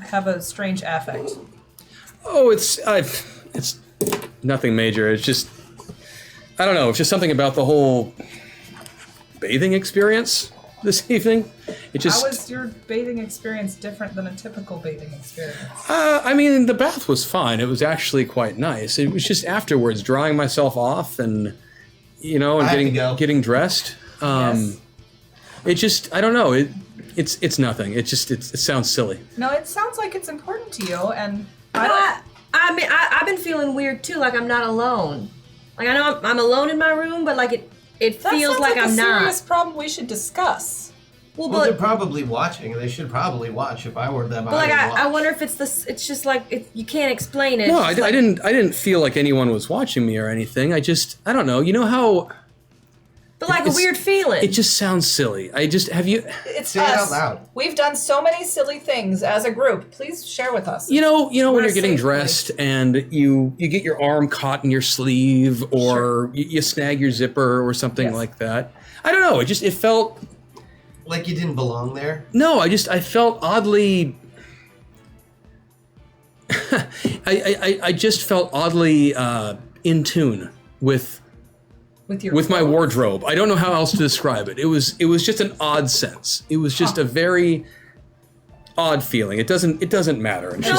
[SPEAKER 4] have a strange affect.
[SPEAKER 2] Oh, it's nothing major. It's just, I don't know. It's just something about the whole bathing experience this evening.
[SPEAKER 4] How was your bathing experience different than a typical bathing experience?
[SPEAKER 2] I mean, the bath was fine. It was actually quite nice. It was just afterwards, drying myself off and, getting dressed.
[SPEAKER 4] Yes.
[SPEAKER 2] It just, I don't know. It's nothing. It sounds silly.
[SPEAKER 4] No, it sounds like it's important to you, and
[SPEAKER 6] I've been feeling weird too, like I'm not alone. Like I know I'm alone in my room, but it feels like I'm
[SPEAKER 4] a
[SPEAKER 6] not.
[SPEAKER 4] serious problem we should discuss.
[SPEAKER 6] Well,
[SPEAKER 3] Well, they're
[SPEAKER 6] but
[SPEAKER 3] probably watching. They should probably watch. If I were them,
[SPEAKER 6] like
[SPEAKER 3] I would watch.
[SPEAKER 6] I wonder if it's this. It's just like you can't explain it.
[SPEAKER 2] No,
[SPEAKER 6] It's
[SPEAKER 2] I
[SPEAKER 6] just like-
[SPEAKER 2] didn't feel like anyone was watching me or anything. I don't know. You know how
[SPEAKER 6] But like a
[SPEAKER 2] it's-
[SPEAKER 6] weird feeling.
[SPEAKER 2] it just sounds silly. Have you?
[SPEAKER 4] It's
[SPEAKER 3] Say it
[SPEAKER 4] us.
[SPEAKER 3] out loud.
[SPEAKER 4] We've done so many silly things as a group. Please share with us.
[SPEAKER 2] You know
[SPEAKER 4] We're
[SPEAKER 2] when
[SPEAKER 4] a
[SPEAKER 2] you're getting
[SPEAKER 4] safe
[SPEAKER 2] dressed and you get your arm caught in your sleeve or you snag your zipper or something
[SPEAKER 4] Yes.
[SPEAKER 2] like that. I don't know. It felt.
[SPEAKER 3] Like you didn't belong there.
[SPEAKER 2] No, I felt oddly. I just felt oddly in tune with
[SPEAKER 4] with
[SPEAKER 2] my wardrobe. I don't know how else to describe it. It was just an odd sense. It was just a very odd feeling. It doesn't matter. And
[SPEAKER 6] No,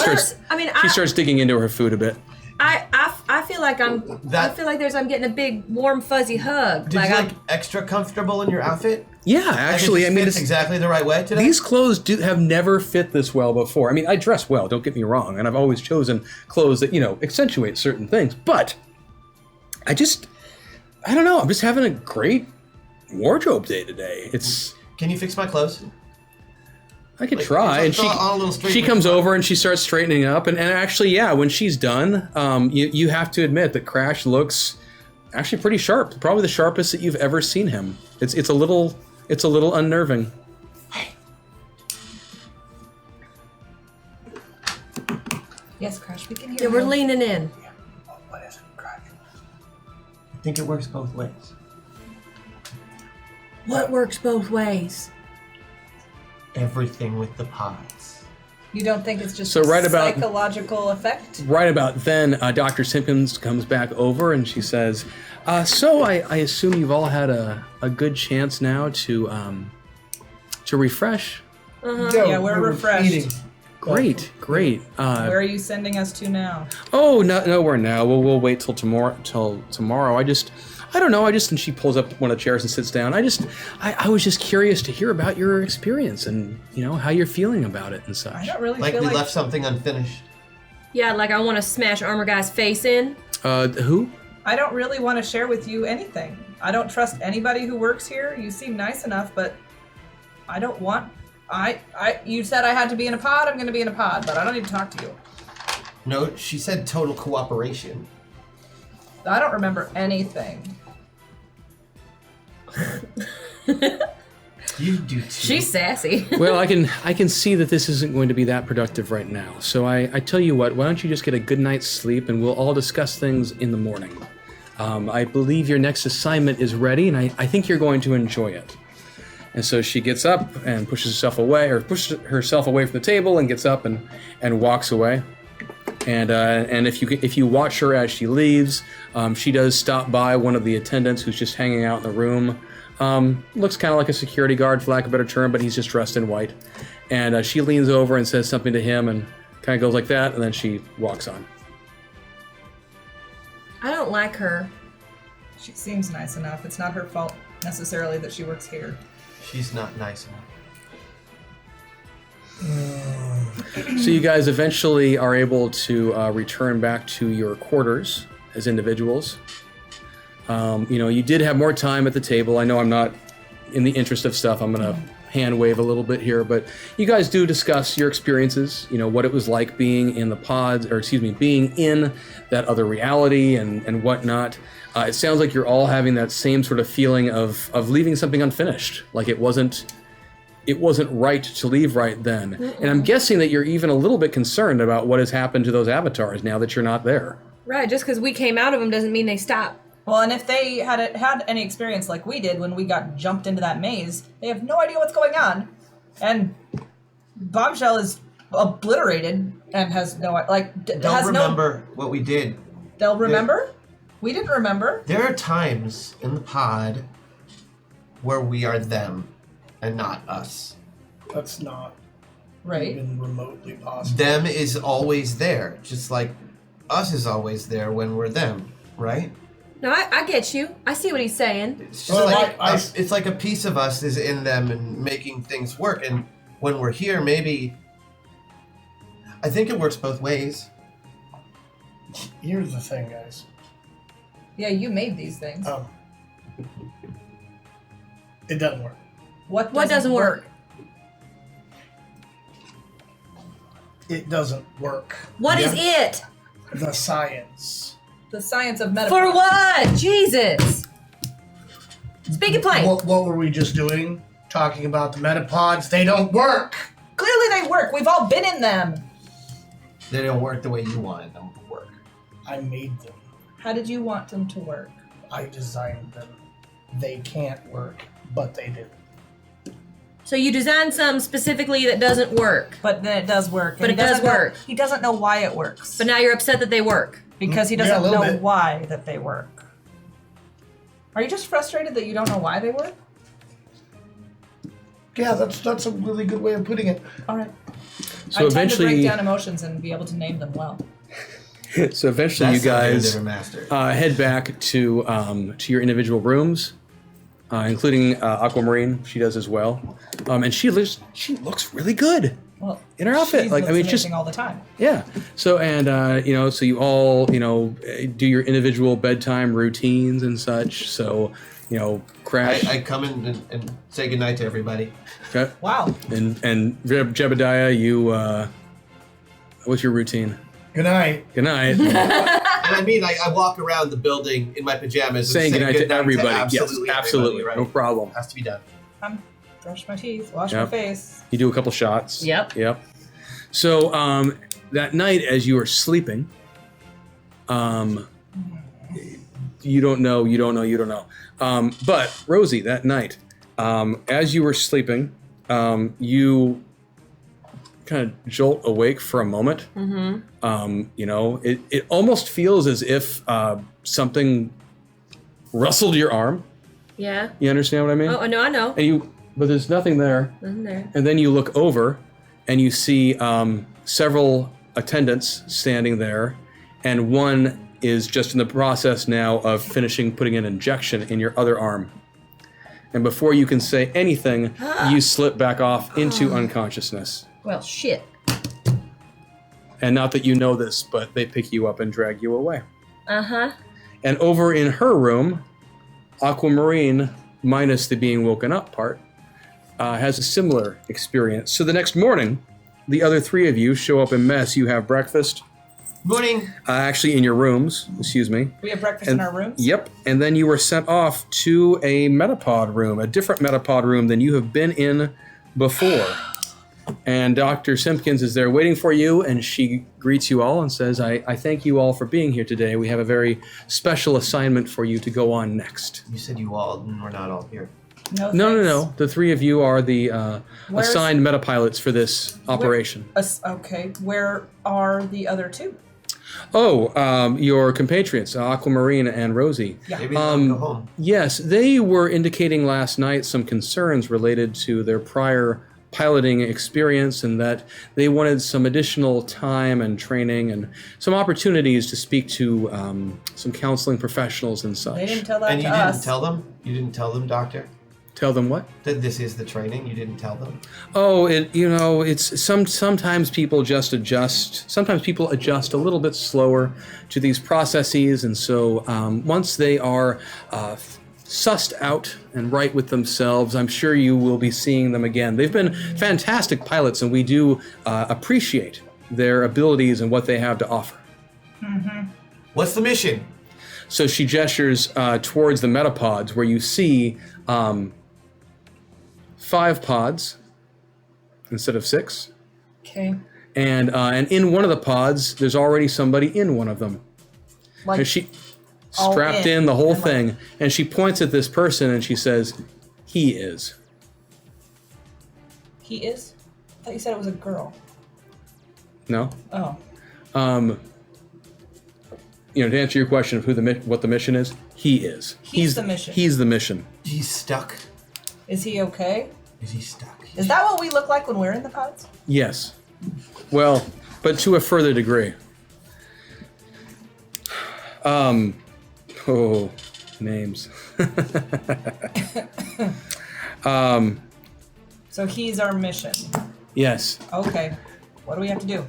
[SPEAKER 2] she starts digging into her food a bit.
[SPEAKER 6] I feel like I'm getting a big warm fuzzy hug.
[SPEAKER 3] Did you extra comfortable in your outfit?
[SPEAKER 2] Yeah, actually,
[SPEAKER 3] Like it fits exactly the right way today.
[SPEAKER 2] These clothes have never fit this well before. I mean, I dress well, don't get me wrong, and I've always chosen clothes that, accentuate certain things. But I don't know, I'm just having a great wardrobe day today.
[SPEAKER 3] Can you fix my clothes?
[SPEAKER 2] I could try. And
[SPEAKER 3] on a little straight
[SPEAKER 2] she
[SPEAKER 3] with
[SPEAKER 2] comes
[SPEAKER 3] you.
[SPEAKER 2] over and she starts straightening up. And actually, yeah, when she's done, you have to admit that Crash looks actually pretty sharp. Probably the sharpest that you've ever seen him. It's a little unnerving.
[SPEAKER 4] Yes, Crash, we can hear
[SPEAKER 6] Yeah, we're
[SPEAKER 4] you.
[SPEAKER 6] leaning in.
[SPEAKER 3] What is it, Crash? I think it works both ways.
[SPEAKER 6] What works both ways?
[SPEAKER 3] Everything with the pods.
[SPEAKER 4] You don't think it's just
[SPEAKER 2] So
[SPEAKER 4] a
[SPEAKER 2] right about-
[SPEAKER 4] psychological effect?
[SPEAKER 2] Right about then, Dr. Simpkins comes back over and she says, so I assume you've all had a good chance now to refresh?
[SPEAKER 4] Yeah, we're refreshed.
[SPEAKER 5] eating.
[SPEAKER 2] Great.
[SPEAKER 4] Where are you sending us to now?
[SPEAKER 2] Oh, nowhere now. We'll wait till tomorrow. I don't know. And she pulls up one of the chairs and sits down. I was just curious to hear about your experience and how you're feeling about it and
[SPEAKER 4] I
[SPEAKER 2] such.
[SPEAKER 4] don't really
[SPEAKER 3] Like
[SPEAKER 4] feel
[SPEAKER 3] we
[SPEAKER 4] like
[SPEAKER 3] left something unfinished.
[SPEAKER 6] Yeah, like I want to smash Armor Guy's face in.
[SPEAKER 2] Who?
[SPEAKER 4] I don't really want to share with you anything. I don't trust anybody who works here. You seem nice enough, but I don't want. You said I had to be in a pod. I'm going to be in a pod, but I don't need to talk to you.
[SPEAKER 3] No, she said total cooperation.
[SPEAKER 4] I don't remember anything.
[SPEAKER 3] You do too.
[SPEAKER 6] She's sassy.
[SPEAKER 2] Well, I can see that this isn't going to be that productive right now. So I tell you what, why don't you just get a good night's sleep and we'll all discuss things in the morning. I believe your next assignment is ready and I think you're going to enjoy it. And so she gets up and pushes herself away from the table and gets up and walks away. And if you watch her as she leaves, she does stop by one of the attendants who's just hanging out in the room. Looks kind of like a security guard, for lack of a better term, but he's just dressed in white. And she leans over and says something to him and kind of goes like that, and then she walks on.
[SPEAKER 6] I don't like her.
[SPEAKER 4] She seems nice enough. It's not her fault necessarily that she works here.
[SPEAKER 3] She's not nice enough.
[SPEAKER 2] So you guys eventually are able to return back to your quarters as individuals. You did have more time at the table. I know I'm not, in the interest of stuff, I'm going to hand wave a little bit here, but you guys do discuss your experiences, what it was like being in the pods, being in that other reality and whatnot. It sounds like you're all having that same sort of feeling of leaving something unfinished, like it wasn't right to leave right then. And I'm guessing that you're even a little bit concerned about what has happened to those avatars now that you're not there.
[SPEAKER 6] Right, just because we came out of them doesn't mean they stop.
[SPEAKER 4] Well, and if they had any experience like we did when we got jumped into that maze, they have no idea what's going on. And Bombshell is obliterated and has no
[SPEAKER 3] Don't remember what we did.
[SPEAKER 4] They'll remember? We didn't remember.
[SPEAKER 3] There are times in the pod where we are them and not us.
[SPEAKER 5] That's not
[SPEAKER 4] Right.
[SPEAKER 5] even remotely possible.
[SPEAKER 3] Them is always there, just like us is always there when we're them, right?
[SPEAKER 6] No, I get you. I see what he's saying.
[SPEAKER 3] It's just
[SPEAKER 5] Well,
[SPEAKER 3] like
[SPEAKER 5] I-
[SPEAKER 3] it's like a piece of us is in them and making things work. And when we're here, maybe I think it works both ways.
[SPEAKER 5] Here's the thing, guys.
[SPEAKER 4] Yeah, you made these things.
[SPEAKER 5] It doesn't work.
[SPEAKER 4] What
[SPEAKER 6] doesn't work?
[SPEAKER 5] It doesn't work.
[SPEAKER 6] What is it?
[SPEAKER 5] The science.
[SPEAKER 4] The science of metaphor.
[SPEAKER 6] For what? Jesus. Speak it plain.
[SPEAKER 5] What were we just doing? Talking about the metapods. They don't work.
[SPEAKER 4] Clearly they work. We've all been in them.
[SPEAKER 3] They don't work the way you wanted them to work.
[SPEAKER 5] I made them.
[SPEAKER 4] How did you want them to work?
[SPEAKER 5] I designed them. They can't work, but they do.
[SPEAKER 6] So you designed some specifically that doesn't work.
[SPEAKER 4] But then it does work.
[SPEAKER 6] But
[SPEAKER 4] and
[SPEAKER 6] it does work.
[SPEAKER 4] He doesn't know why it works.
[SPEAKER 6] But now you're upset that they work.
[SPEAKER 4] Because he
[SPEAKER 5] Yeah, a
[SPEAKER 4] doesn't
[SPEAKER 5] little
[SPEAKER 4] know
[SPEAKER 5] bit.
[SPEAKER 4] why that they work. Are you just frustrated that you don't know why they work?
[SPEAKER 5] Yeah, that's a really good way of putting it.
[SPEAKER 4] All right.
[SPEAKER 2] So
[SPEAKER 4] I tend to break
[SPEAKER 2] eventually,
[SPEAKER 4] down emotions and be able to name them well.
[SPEAKER 2] so eventually, you
[SPEAKER 3] That's something
[SPEAKER 2] guys
[SPEAKER 3] I've never mastered.
[SPEAKER 2] head back to your individual rooms, including Aquamarine. She does as well, and she looks really good
[SPEAKER 4] Well,
[SPEAKER 2] in her outfit.
[SPEAKER 4] she
[SPEAKER 2] Like, I
[SPEAKER 4] looks
[SPEAKER 2] mean, just
[SPEAKER 4] amazing all the time.
[SPEAKER 2] yeah. So and so you all do your individual bedtime routines and such. So Crash.
[SPEAKER 3] I come in and say goodnight to everybody.
[SPEAKER 2] Okay.
[SPEAKER 4] Wow.
[SPEAKER 2] And Jebediah, you what's your routine?
[SPEAKER 5] Good night.
[SPEAKER 2] Good night.
[SPEAKER 3] And I mean, I walk around the building in my pajamas
[SPEAKER 2] Saying
[SPEAKER 3] and
[SPEAKER 2] goodnight to everybody.
[SPEAKER 3] absolutely
[SPEAKER 2] Yes, absolutely.
[SPEAKER 3] everybody, right?
[SPEAKER 2] No problem.
[SPEAKER 3] Has to be done.
[SPEAKER 4] Brush my teeth, wash my
[SPEAKER 2] Yep.
[SPEAKER 4] face.
[SPEAKER 2] You do a couple shots.
[SPEAKER 6] Yep.
[SPEAKER 2] Yep. So that night, as you are sleeping, you don't know. But Rosie, that night, as you were sleeping, you kind of jolt awake for a moment. Mm-hmm. It almost feels as if something rustled your arm.
[SPEAKER 6] Yeah.
[SPEAKER 2] You understand what I mean?
[SPEAKER 6] Oh, no, I know.
[SPEAKER 2] But there's nothing there.
[SPEAKER 6] Nothing there.
[SPEAKER 2] And then you look over and you see several attendants standing there, and one is just in the process now of finishing putting an injection in your other arm. And before you can say anything, you slip back off into unconsciousness.
[SPEAKER 6] Well, shit.
[SPEAKER 2] And not that you know this, but they pick you up and drag you away.
[SPEAKER 6] Uh-huh.
[SPEAKER 2] And over in her room, Aquamarine, minus the being woken up part, has a similar experience. So the next morning, the other three of you show up in mess. You have breakfast.
[SPEAKER 3] Morning.
[SPEAKER 2] Actually, in your rooms, excuse me.
[SPEAKER 4] We have breakfast in our rooms?
[SPEAKER 2] Yep. And then you were sent off to a metapod room, a different metapod room than you have been in before. And Dr. Simpkins is there waiting for you, and she greets you all and says, I thank you all for being here today. We have a very special assignment for you to go on next.
[SPEAKER 3] You said you all, and we're not all here.
[SPEAKER 2] No. The three of you are the assigned metapilots for this operation.
[SPEAKER 4] Okay. Where are the other two?
[SPEAKER 2] Oh, your compatriots, Aquamarine and Rosie.
[SPEAKER 4] Yeah.
[SPEAKER 3] Maybe they'll go home.
[SPEAKER 2] Yes, they were indicating last night some concerns related to their prior piloting experience, and that they wanted some additional time and training and some opportunities to speak to some counseling professionals and such.
[SPEAKER 4] They didn't tell that
[SPEAKER 3] And
[SPEAKER 4] to
[SPEAKER 3] you
[SPEAKER 4] us.
[SPEAKER 3] didn't tell them? You didn't tell them, Doctor?
[SPEAKER 2] Tell them what?
[SPEAKER 3] That this is the training? You didn't tell them?
[SPEAKER 2] Oh, it's sometimes people just adjust. Sometimes people adjust a little bit slower to these processes, and so once they are sussed out and right with themselves, I'm sure you will be seeing them again. They've been fantastic pilots, and we do appreciate their abilities and what they have to offer.
[SPEAKER 4] Mm-hmm.
[SPEAKER 3] What's the mission?
[SPEAKER 2] So she gestures towards the metapods, where you see 5 pods instead of 6.
[SPEAKER 4] Okay.
[SPEAKER 2] And in one of the pods, there's already somebody in one of them.
[SPEAKER 4] Like,
[SPEAKER 2] And she
[SPEAKER 4] all
[SPEAKER 2] strapped
[SPEAKER 4] in.
[SPEAKER 2] in the whole
[SPEAKER 4] And like-
[SPEAKER 2] thing, and she points at this person and she says, "He is."
[SPEAKER 4] he is? I thought you said it was a girl.
[SPEAKER 2] No.
[SPEAKER 4] Oh.
[SPEAKER 2] To answer your question of what the mission is, he is.
[SPEAKER 4] He's the mission.
[SPEAKER 2] He's the mission.
[SPEAKER 3] He's stuck.
[SPEAKER 4] Is he okay?
[SPEAKER 3] Is he stuck?
[SPEAKER 4] Is that what we look like when we're in the pods?
[SPEAKER 2] Yes. Well, but to a further degree. Oh, names.
[SPEAKER 4] So he's our mission.
[SPEAKER 2] Yes.
[SPEAKER 4] Okay. What do we have to do?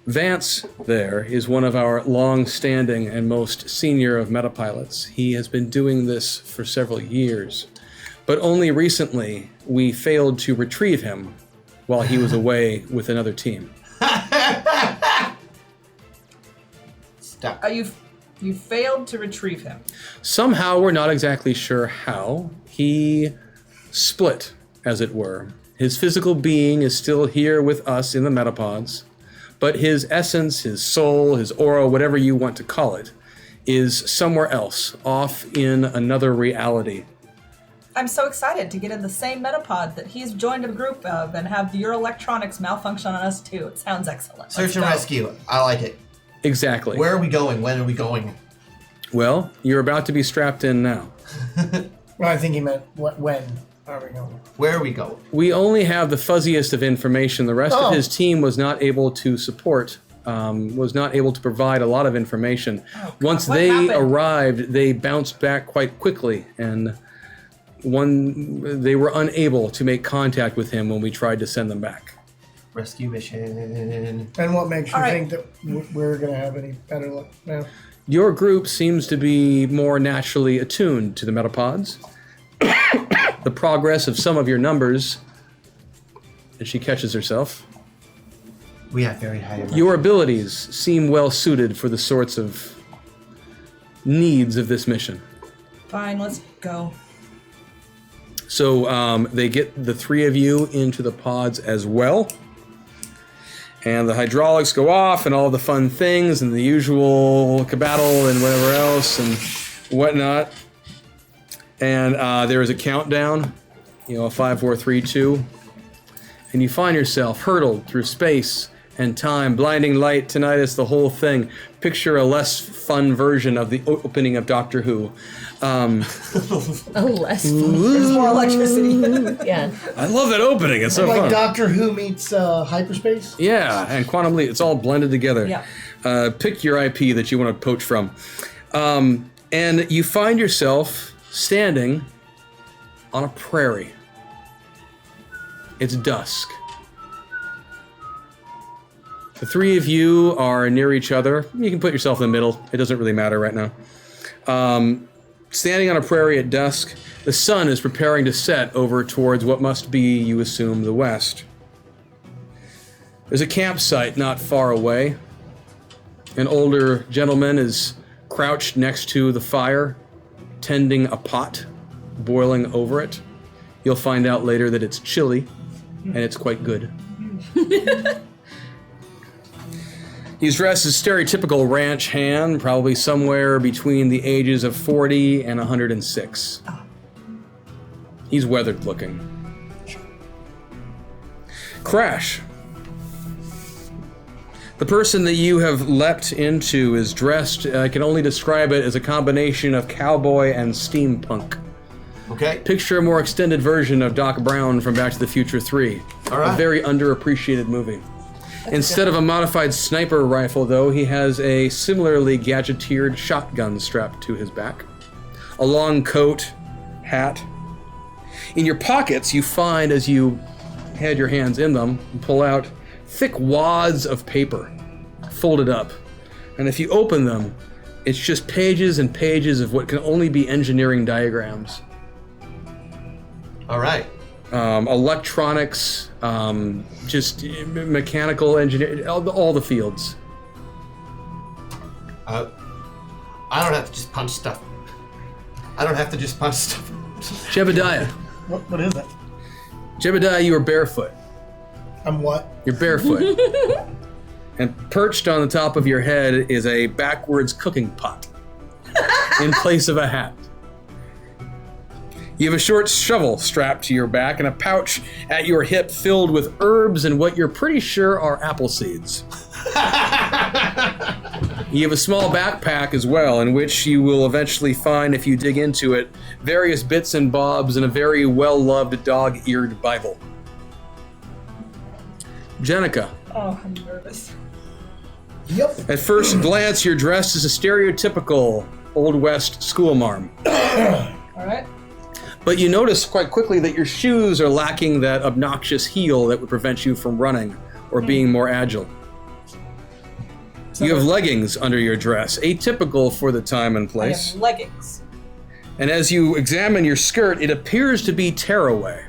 [SPEAKER 2] Vance there is one of our long-standing and most senior of metapilots. He has been doing this for several years. but only recently we failed to retrieve him while he was away with another team.
[SPEAKER 3] Stop.
[SPEAKER 4] You failed to retrieve him.
[SPEAKER 2] Somehow, we're not exactly sure how. He split, as it were. His physical being is still here with us in the metapods, but his essence, his soul, his aura, whatever you want to call it, is somewhere else, off in another reality.
[SPEAKER 4] I'm so excited to get in the same metapod that he's joined a group of and have your electronics malfunction on us too. It sounds excellent.
[SPEAKER 3] Search and rescue. I like it.
[SPEAKER 2] Exactly.
[SPEAKER 3] Where are we going? When are we going?
[SPEAKER 2] Well, you're about to be strapped in now.
[SPEAKER 5] Well, I think he meant when are we going?
[SPEAKER 3] Where are we going?
[SPEAKER 2] We only have the fuzziest of information. The rest of his team was not able to support, was not able to provide a lot of information.
[SPEAKER 4] God,
[SPEAKER 2] Once
[SPEAKER 4] what
[SPEAKER 2] they
[SPEAKER 4] happened?
[SPEAKER 2] arrived, they bounced back quite quickly, and they were unable to make contact with him when we tried to send them back.
[SPEAKER 3] Rescue mission.
[SPEAKER 5] And what makes you
[SPEAKER 4] All right.
[SPEAKER 5] think that we're going to have any better luck now?
[SPEAKER 2] Your group seems to be more naturally attuned to the metapods. The progress of some of your numbers, and she catches herself.
[SPEAKER 3] We have very high.
[SPEAKER 2] Your abilities seem well suited for the sorts of needs of this mission.
[SPEAKER 4] Fine, let's go.
[SPEAKER 2] So they get the three of you into the pods as well. And the hydraulics go off and all the fun things and the usual cabattle and whatever else and whatnot. And there is a countdown, a 5, 4, 3, 2. And you find yourself hurtled through space and time, blinding light, tinnitus, the whole thing. Picture a less fun version of the opening of Doctor Who.
[SPEAKER 6] Less fun.
[SPEAKER 4] There's more electricity.
[SPEAKER 6] Yeah.
[SPEAKER 2] I love that opening. It's so
[SPEAKER 5] Like
[SPEAKER 2] fun.
[SPEAKER 5] Doctor Who meets hyperspace?
[SPEAKER 2] Yeah, and quantum leap. It's all blended together.
[SPEAKER 4] Yeah.
[SPEAKER 2] Pick your IP that you want to poach from. And you find yourself standing on a prairie. It's dusk. The three of you are near each other. You can put yourself in the middle. It doesn't really matter right now. Standing on a prairie at dusk, the sun is preparing to set over towards what must be, you assume, the west. There's a campsite not far away. An older gentleman is crouched next to the fire, tending a pot, boiling over it. You'll find out later that it's chilly, and it's quite good. He's dressed as stereotypical ranch hand, probably somewhere between the ages of 40 and 106. He's weathered looking. Crash. The person that you have leapt into is dressed, I can only describe it as a combination of cowboy and steampunk.
[SPEAKER 3] Okay.
[SPEAKER 2] Picture a more extended version of Doc Brown from Back to the Future 3.
[SPEAKER 3] All right.
[SPEAKER 2] A very underappreciated movie. Instead of a modified sniper rifle, though, he has a similarly gadgeteered shotgun strapped to his back. A long coat, hat. In your pockets, you find, as you had your hands in them, and pull out thick wads of paper, folded up. And if you open them, it's just pages and pages of what can only be engineering diagrams.
[SPEAKER 3] All right.
[SPEAKER 2] Electronics, just mechanical engineering, all the fields.
[SPEAKER 3] I don't have to just punch stuff.
[SPEAKER 2] Jebediah.
[SPEAKER 5] What is that?
[SPEAKER 2] Jebediah, you are barefoot.
[SPEAKER 5] I'm what?
[SPEAKER 2] You're barefoot. And perched on the top of your head is a backwards cooking pot in place of a hat. You have a short shovel strapped to your back and a pouch at your hip filled with herbs and what you're pretty sure are apple seeds. You have a small backpack as well, in which you will eventually find, if you dig into it, various bits and bobs and a very well-loved dog-eared Bible. Jenica.
[SPEAKER 4] Oh, I'm nervous.
[SPEAKER 5] Yep.
[SPEAKER 2] At first glance, you're dressed as a stereotypical Old West schoolmarm.
[SPEAKER 4] All right.
[SPEAKER 2] But you notice quite quickly that your shoes are lacking that obnoxious heel that would prevent you from running or being more agile. You have leggings under your dress, atypical for the time and
[SPEAKER 4] I
[SPEAKER 2] place.
[SPEAKER 4] have leggings.
[SPEAKER 2] And as you examine your skirt, it appears to be tearaway.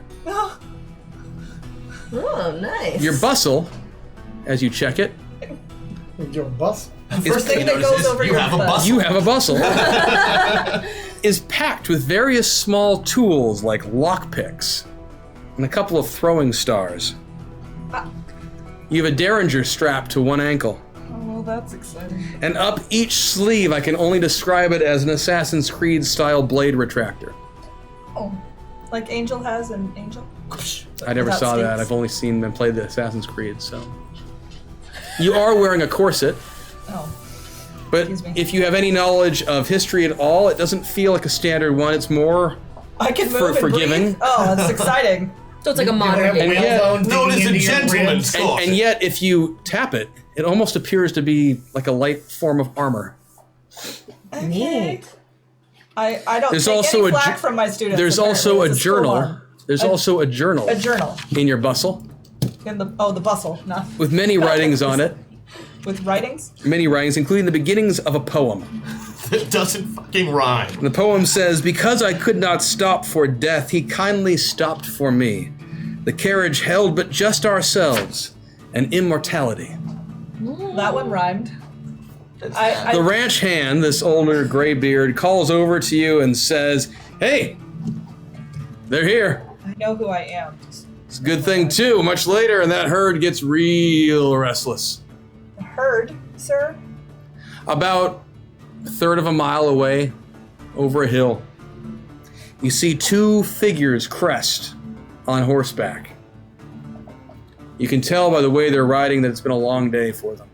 [SPEAKER 6] Oh, nice.
[SPEAKER 2] Your bustle, as you check it,
[SPEAKER 5] Your bus.
[SPEAKER 4] First thing that goes over
[SPEAKER 3] you
[SPEAKER 4] your
[SPEAKER 3] have a
[SPEAKER 4] butt.
[SPEAKER 3] bustle.
[SPEAKER 2] you have a bustle, is packed with various small tools like lockpicks and a couple of throwing stars. You have a derringer strapped to one ankle.
[SPEAKER 4] Oh, that's exciting.
[SPEAKER 2] And up each sleeve, I can only describe it as an Assassin's Creed style blade retractor.
[SPEAKER 4] Oh, like Angel has an Angel?
[SPEAKER 2] I never
[SPEAKER 4] Without
[SPEAKER 2] saw that.
[SPEAKER 4] stakes.
[SPEAKER 2] I've only seen them play the Assassin's Creed, so. You are wearing a corset,
[SPEAKER 4] Oh,
[SPEAKER 2] but
[SPEAKER 4] Excuse me.
[SPEAKER 2] if you have any knowledge of history at all, it doesn't feel like a standard one. It's more
[SPEAKER 4] I can move and
[SPEAKER 2] forgiving.
[SPEAKER 4] breathe. Oh, that's exciting.
[SPEAKER 6] So it's like a
[SPEAKER 5] Have
[SPEAKER 6] modern
[SPEAKER 2] And yet-
[SPEAKER 5] whalebone
[SPEAKER 3] Known as
[SPEAKER 5] digging
[SPEAKER 3] a
[SPEAKER 5] into your
[SPEAKER 3] gentleman's
[SPEAKER 5] ribs.
[SPEAKER 3] closet.
[SPEAKER 2] and yet, if you tap it, it almost appears to be like a light form of armor.
[SPEAKER 4] Okay. I don't
[SPEAKER 2] There's
[SPEAKER 4] take
[SPEAKER 2] also
[SPEAKER 4] any
[SPEAKER 2] a
[SPEAKER 4] flack
[SPEAKER 2] ju-
[SPEAKER 4] from my students.
[SPEAKER 2] There's also a
[SPEAKER 4] apparently. It's full
[SPEAKER 2] journal.
[SPEAKER 4] on.
[SPEAKER 2] There's also a journal
[SPEAKER 4] A journal
[SPEAKER 2] in your bustle
[SPEAKER 4] in the bustle, not
[SPEAKER 2] with many writings on it.
[SPEAKER 4] with writings.
[SPEAKER 2] Many writings, including the beginnings of a poem.
[SPEAKER 3] It doesn't fucking rhyme.
[SPEAKER 2] The poem says, "Because I could not stop for death, he kindly stopped for me. The carriage held but just ourselves, and immortality."
[SPEAKER 4] That one rhymed.
[SPEAKER 2] The ranch hand, this older graybeard, calls over to you and says, "Hey, they're here."
[SPEAKER 4] I know who I am.
[SPEAKER 2] It's a good thing, too. Much later, and that herd gets real restless.
[SPEAKER 4] Heard, sir?
[SPEAKER 2] About a third of a mile away, over a hill, you see two figures crest on horseback. You can tell by the way they're riding that it's been a long day for them.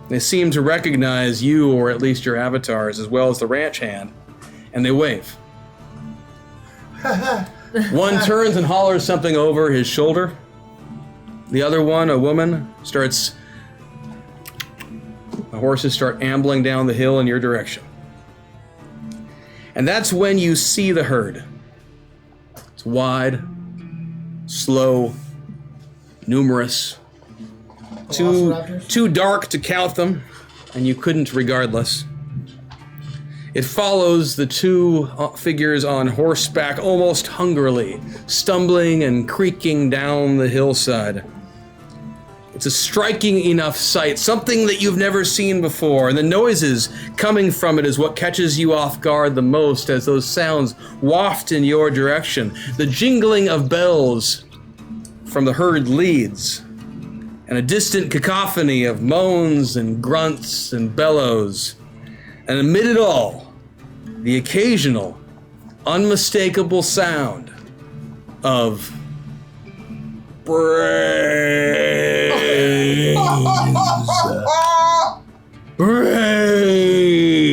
[SPEAKER 2] They seem to recognize you, or at least your avatars, as well as the ranch hand, and they wave. One turns and hollers something over his shoulder. The other one, a woman, starts... The horses start ambling down the hill in your direction. And that's when you see the herd. It's wide, slow, numerous,
[SPEAKER 5] Velociraptors?
[SPEAKER 2] too dark to count them, and you couldn't regardless. It follows the two figures on horseback almost hungrily, stumbling and creaking down the hillside. It's a striking enough sight, something that you've never seen before, and the noises coming from it is what catches you off guard the most as those sounds waft in your direction. The jingling of bells from the herd leads, and a distant cacophony of moans and grunts and bellows. And amid it all, the occasional, unmistakable sound of brains.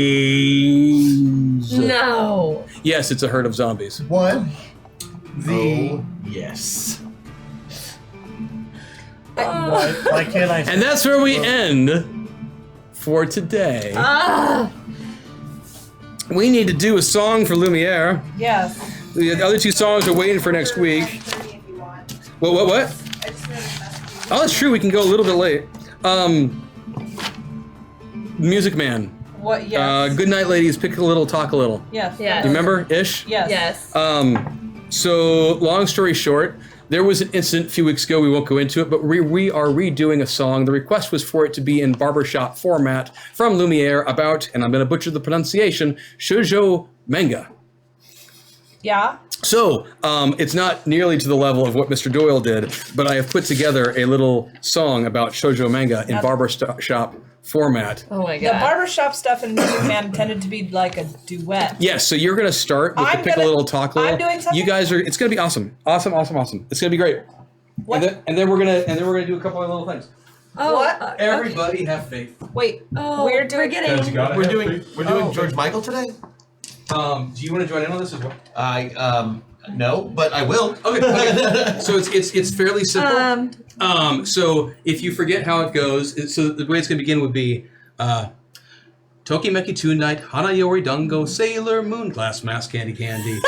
[SPEAKER 2] Brains.
[SPEAKER 6] No.
[SPEAKER 2] Yes, it's a herd of zombies.
[SPEAKER 5] What?
[SPEAKER 3] Oh, yes.
[SPEAKER 5] What? Why can't I?
[SPEAKER 2] And that's where we end for today. We need to do a song for Lumiere.
[SPEAKER 4] Yes.
[SPEAKER 2] The other two songs are waiting for next week. What? Oh, that's true. We can go a little bit late. Music Man.
[SPEAKER 4] What? Yes.
[SPEAKER 2] Good night, ladies. Pick a little, talk a little.
[SPEAKER 4] Yes.
[SPEAKER 6] Yeah.
[SPEAKER 2] Do you remember? Ish?
[SPEAKER 4] Yes.
[SPEAKER 6] Yes.
[SPEAKER 2] So, long story short, there was an incident a few weeks ago. We won't go into it, but we are redoing a song. The request was for it to be in barbershop format from Lumiere about, and I'm going to butcher the pronunciation, shoujo manga.
[SPEAKER 4] Yeah.
[SPEAKER 2] So, it's not nearly to the level of what Mr. Doyle did, but I have put together a little song about shoujo manga in barbershop format.
[SPEAKER 6] Oh my
[SPEAKER 4] The
[SPEAKER 6] god.
[SPEAKER 4] barbershop stuff in Music Man tended to be like a duet.
[SPEAKER 2] Yes, so you're going to start with
[SPEAKER 4] I'm
[SPEAKER 2] the pick
[SPEAKER 4] gonna-
[SPEAKER 2] a little, talk a little.
[SPEAKER 4] I'm doing something?
[SPEAKER 2] You guys are, it's going to be awesome. Awesome. It's going to be great.
[SPEAKER 4] What?
[SPEAKER 2] And then we're going to do a couple of little things.
[SPEAKER 6] Oh,
[SPEAKER 4] What?
[SPEAKER 2] Everybody have faith.
[SPEAKER 4] Wait.
[SPEAKER 6] Oh,
[SPEAKER 4] we're doing.
[SPEAKER 6] getting.
[SPEAKER 3] We're doing George Michael today?
[SPEAKER 2] Do you want to join in on this as well?
[SPEAKER 3] No, but I will.
[SPEAKER 2] Okay. So it's fairly simple. So if you forget how it goes, so the way it's going to begin would be Tokimeki Tonight, Hanayori Dungo, Sailor Moon, Glass Mask, Candy Candy.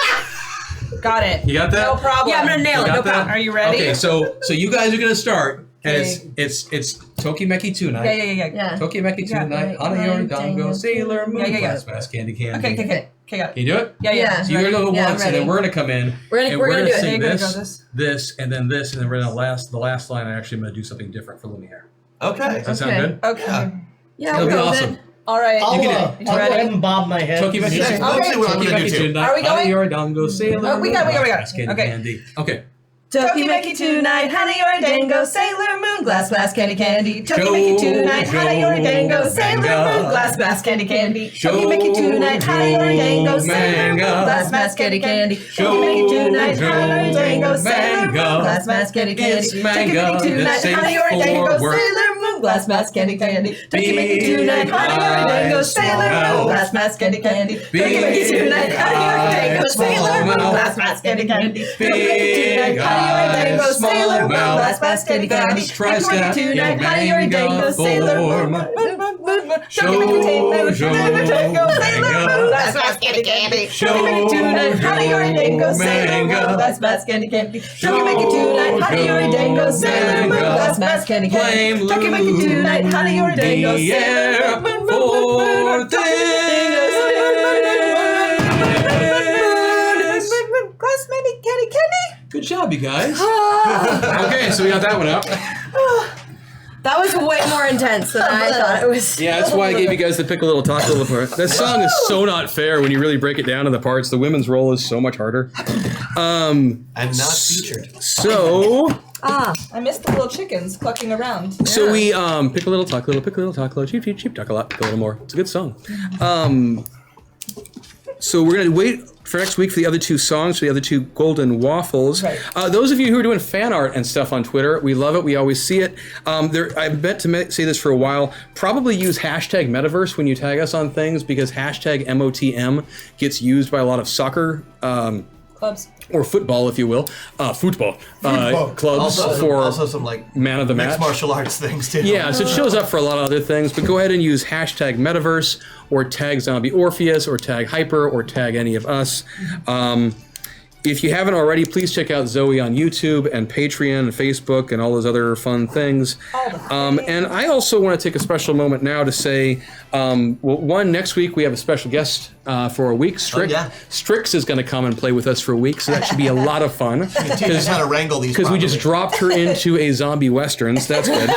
[SPEAKER 4] Got it.
[SPEAKER 2] You got that?
[SPEAKER 4] No problem.
[SPEAKER 6] Yeah, I'm gonna nail
[SPEAKER 2] You
[SPEAKER 6] it.
[SPEAKER 2] got
[SPEAKER 6] No
[SPEAKER 2] that?
[SPEAKER 6] problem.
[SPEAKER 4] Are you ready?
[SPEAKER 2] Okay, so you guys are going to start, And it's Tokimeki tonight.
[SPEAKER 4] Yeah.
[SPEAKER 2] Tokimeki tonight. Hanayori Dango, Sailor Moon, Glass Mask, Candy Candy.
[SPEAKER 4] Okay, got it.
[SPEAKER 2] Can you do it?
[SPEAKER 4] Yeah.
[SPEAKER 2] So you're gonna go
[SPEAKER 6] Yeah,
[SPEAKER 2] once,
[SPEAKER 6] I'm
[SPEAKER 2] and then
[SPEAKER 6] ready.
[SPEAKER 2] we're gonna come in.
[SPEAKER 6] We're gonna do it.
[SPEAKER 2] sing
[SPEAKER 4] You're gonna
[SPEAKER 2] this,
[SPEAKER 4] go
[SPEAKER 2] this, and then this, and then we're gonna the last line. I'm actually gonna do something different for Lumiere.
[SPEAKER 3] Okay.
[SPEAKER 2] Does that sound good?
[SPEAKER 4] Okay.
[SPEAKER 6] Yeah,
[SPEAKER 2] It'll be
[SPEAKER 6] we'll go with
[SPEAKER 2] awesome.
[SPEAKER 6] it.
[SPEAKER 4] All right.
[SPEAKER 5] I'll
[SPEAKER 2] can
[SPEAKER 5] go ahead and bob my head.
[SPEAKER 2] Tokimeki
[SPEAKER 3] That's mostly what I'm gonna do too.
[SPEAKER 4] Are we going?
[SPEAKER 2] Hanayori Dango, Sailor
[SPEAKER 4] Oh, we
[SPEAKER 2] Moon,
[SPEAKER 4] got it.
[SPEAKER 2] Glass Mask, Candy
[SPEAKER 4] Okay.
[SPEAKER 2] Candy. Okay.
[SPEAKER 6] Tokimeki tonight, honey or dango, Sailor Moon, glass mask, candy candy. Tokimeki tonight, honey or dango, Sailor Moon, glass mask, candy candy. Tokimeki tonight, honey or dango, Sailor Moon, glass mask, candy candy. Tokimeki tonight, honey or dango, Sailor Moon, glass mask, candy candy. Tokimeki tonight, honey or dango, Sailor Moon, glass mask, candy candy. Tokimeki tonight, honey or dango, Sailor Moon, glass mask, candy candy. Tokimeki tonight, honey or dango, Sailor Moon, glass mask, candy candy. Tokimeki tonight, honey or dango, Sailor Moon, glass mask, candy candy. Tokimeki tonight, honey or dango, Sailor Moon, Tokimeki tonight, honey or dango, Sailor Moon, glass mask, candy candy. Tokimeki tonight, honey or dango, Sailor Moon, glass mask, candy candy. Tokimeki tonight, honey or dango, Sailor Moon, glass mask, candy candy. Tokimeki tonight, honey or dango, Sailor Moon, glass candy candy.
[SPEAKER 2] Good job, you guys. Okay, so we got that one out.
[SPEAKER 6] That was way more intense than I thought it was.
[SPEAKER 2] Yeah, that's why I gave you guys the pick a little, talk a little part. That song is so not fair when you really break it down to the parts. The women's role is so much harder.
[SPEAKER 3] I'm not featured.
[SPEAKER 2] So
[SPEAKER 4] I missed the little chickens clucking around.
[SPEAKER 2] So we pick a little, talk a little, pick a little, talk a little, cheap, cheap, cheap, talk a lot, pick a little more. It's a good song. So we're gonna wait for next week for the other two songs, for the other two golden waffles.
[SPEAKER 4] Right.
[SPEAKER 2] Those of you who are doing fan art and stuff on Twitter, we love it. We always see it. I've meant to say this for a while. Probably use hashtag Metaverse when you tag us on things, because hashtag MOTM gets used by a lot of soccer
[SPEAKER 4] Clubs.
[SPEAKER 2] or football, if you will, football clubs
[SPEAKER 3] Also some like
[SPEAKER 2] man of the match.
[SPEAKER 3] mixed martial arts things too.
[SPEAKER 2] Yeah, so it shows up for a lot of other things, but go ahead and use hashtag Metaverse or tag Zombie Orpheus or tag Hyper or tag any of us. If you haven't already, please check out Zoe on YouTube and Patreon and Facebook and all those other fun things. And I also want to take a special moment now to say, next week we have a special guest for a week. Strix is going to come and play with us for a week, so that should be a lot of fun.
[SPEAKER 3] Teach us how to wrangle these.
[SPEAKER 2] Because we just dropped her into a zombie westerns. That's good.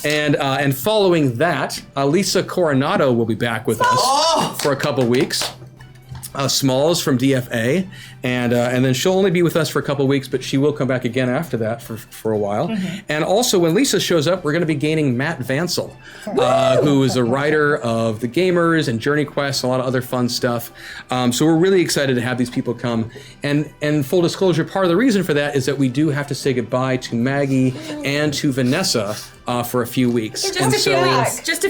[SPEAKER 2] And following that, Lisa Coronado will be back with us for a couple weeks. Smalls from DFA, and then she'll only be with us for a couple weeks, but she will come back again after that for a while. And also, when Lisa shows up, we're going to be gaining Matt Vansel, who is a writer of The Gamers and Journey Quest, a lot of other fun stuff. So we're really excited to have these people come. And full disclosure, part of the reason for that is that we do have to say goodbye to Maggie and to Vanessa for a few weeks.
[SPEAKER 6] Just a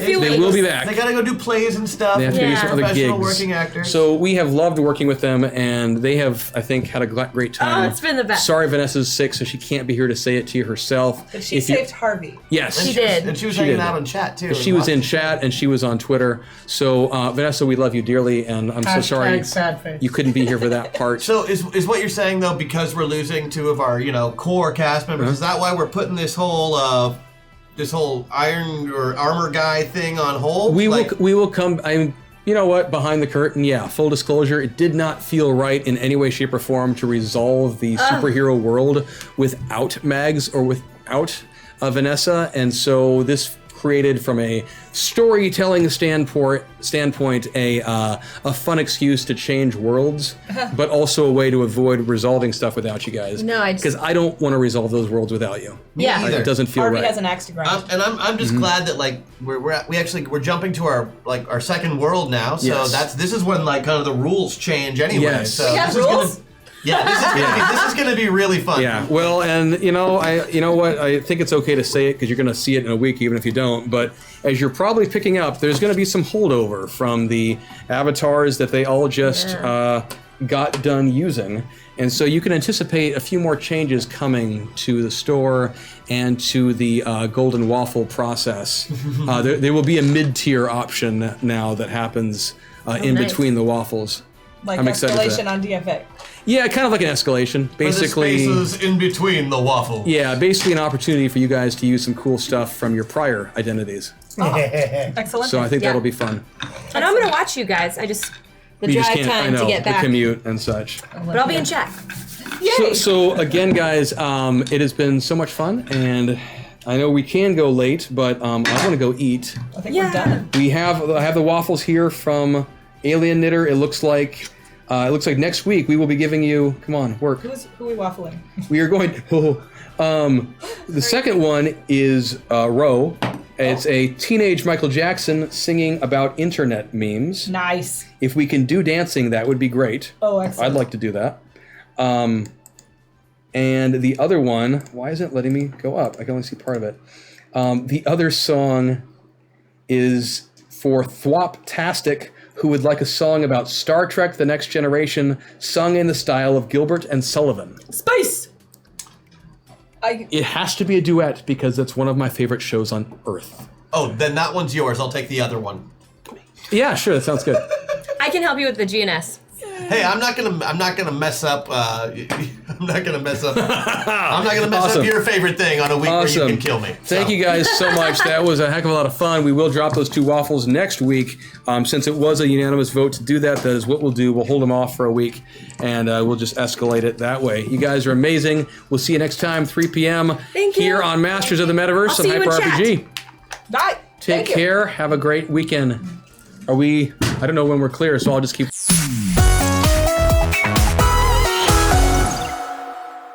[SPEAKER 6] few weeks.
[SPEAKER 2] They will be back.
[SPEAKER 3] They gotta go do plays and stuff.
[SPEAKER 2] They have to do some other
[SPEAKER 3] Professional
[SPEAKER 2] gigs.
[SPEAKER 3] working actors.
[SPEAKER 2] So we have loved working with them, and they have, I think, had a great time.
[SPEAKER 6] Oh, it's been the best.
[SPEAKER 2] Sorry, Vanessa's sick, so she can't be here to say it to you herself.
[SPEAKER 4] But she saved Harvey.
[SPEAKER 2] Yes,
[SPEAKER 6] She did.
[SPEAKER 3] And she was
[SPEAKER 2] She
[SPEAKER 3] hanging
[SPEAKER 2] did.
[SPEAKER 3] out on chat too.
[SPEAKER 2] She was in chat, and she was on Twitter. So Vanessa, we love you dearly, and I'm so sorry
[SPEAKER 5] Sad face.
[SPEAKER 2] you couldn't be here for that part.
[SPEAKER 3] So is what you're saying though, because we're losing two of our core cast members? Is that why we're putting this whole iron or armor guy thing on hold?
[SPEAKER 2] We will come. I mean, you know what? Behind the curtain, yeah. Full disclosure, it did not feel right in any way, shape, or form to resolve the superhero world without Mags or without Vanessa, and so this created, from a storytelling standpoint, a fun excuse to change worlds, but also a way to avoid resolving stuff without you guys.
[SPEAKER 6] No,
[SPEAKER 2] because I don't want to resolve those worlds without you.
[SPEAKER 6] Yeah.
[SPEAKER 3] either.
[SPEAKER 2] It doesn't feel
[SPEAKER 4] Harvey
[SPEAKER 2] right.
[SPEAKER 4] has an axe to grind.
[SPEAKER 3] I'm just glad that we're jumping to our second world now. So
[SPEAKER 2] Yes.
[SPEAKER 3] this is when kind of the rules change anyway.
[SPEAKER 2] Yes.
[SPEAKER 3] So
[SPEAKER 4] We have
[SPEAKER 3] this is
[SPEAKER 4] rules?
[SPEAKER 3] this is gonna be really fun.
[SPEAKER 2] Yeah, well, and you know what? I think it's okay to say it because you're going to see it in a week, even if you don't. But as you're probably picking up, there's going to be some holdover from the avatars that they all just got done using, and so you can anticipate a few more changes coming to the store and to the golden waffle process. There will be a mid-tier option now that happens in
[SPEAKER 6] nice.
[SPEAKER 2] between the waffles.
[SPEAKER 4] Like
[SPEAKER 2] I'm excited for
[SPEAKER 4] Escalation
[SPEAKER 2] that.
[SPEAKER 4] on DFA.
[SPEAKER 2] Yeah, kind of like an escalation. Basically,
[SPEAKER 3] For the spaces in between the waffle.
[SPEAKER 2] yeah, basically an opportunity for you guys to use some cool stuff from your prior identities.
[SPEAKER 4] Excellent.
[SPEAKER 2] So I think
[SPEAKER 6] Yeah.
[SPEAKER 2] that'll be fun.
[SPEAKER 6] And I'm gonna watch you guys. I just the
[SPEAKER 2] You just
[SPEAKER 6] drive
[SPEAKER 2] can't, I
[SPEAKER 6] time
[SPEAKER 2] know,
[SPEAKER 6] to get back.
[SPEAKER 2] the commute and such.
[SPEAKER 6] But I'll be in chat.
[SPEAKER 2] So again, guys, it has been so much fun, and I know we can go late, but I want to go eat.
[SPEAKER 4] I think we're done.
[SPEAKER 2] I have the waffles here from Alien Knitter. It looks like next week we will be giving you. Come on, work.
[SPEAKER 4] Who are we waffling?
[SPEAKER 2] We are going. The second one is Row. It's a teenage Michael Jackson singing about internet memes.
[SPEAKER 4] Nice.
[SPEAKER 2] If we can do dancing, that would be great.
[SPEAKER 4] Oh, excellent.
[SPEAKER 2] I'd like to do that. And the other one, why isn't it letting me go up? I can only see part of it. The other song is for Thwoptastic, who would like a song about Star Trek The Next Generation, sung in the style of Gilbert and Sullivan.
[SPEAKER 6] Space.
[SPEAKER 2] It has to be a duet because it's one of my favorite shows on Earth.
[SPEAKER 3] Oh, then that one's yours. I'll take the other one.
[SPEAKER 2] Yeah, sure, that sounds good.
[SPEAKER 6] I can help you with the GNS.
[SPEAKER 3] Hey, I'm not gonna mess up. I'm not gonna mess up. I'm not gonna mess
[SPEAKER 2] Awesome.
[SPEAKER 3] up your favorite thing on a week where you can kill me.
[SPEAKER 2] Thank you guys so much. That was a heck of a lot of fun. We will drop those 2 waffles next week. Since it was a unanimous vote to do that, that is what we'll do. We'll hold them off for a week, and we'll just escalate it that way. You guys are amazing. We'll see you next time, 3 p.m.
[SPEAKER 6] Thank you.
[SPEAKER 2] here on Masters of the Metaverse
[SPEAKER 6] I'll
[SPEAKER 2] on
[SPEAKER 6] see you in
[SPEAKER 2] Hyper
[SPEAKER 6] chat.
[SPEAKER 2] RPG.
[SPEAKER 4] Bye.
[SPEAKER 2] Take care. Have a great weekend. I don't know when we're clear, so I'll just keep...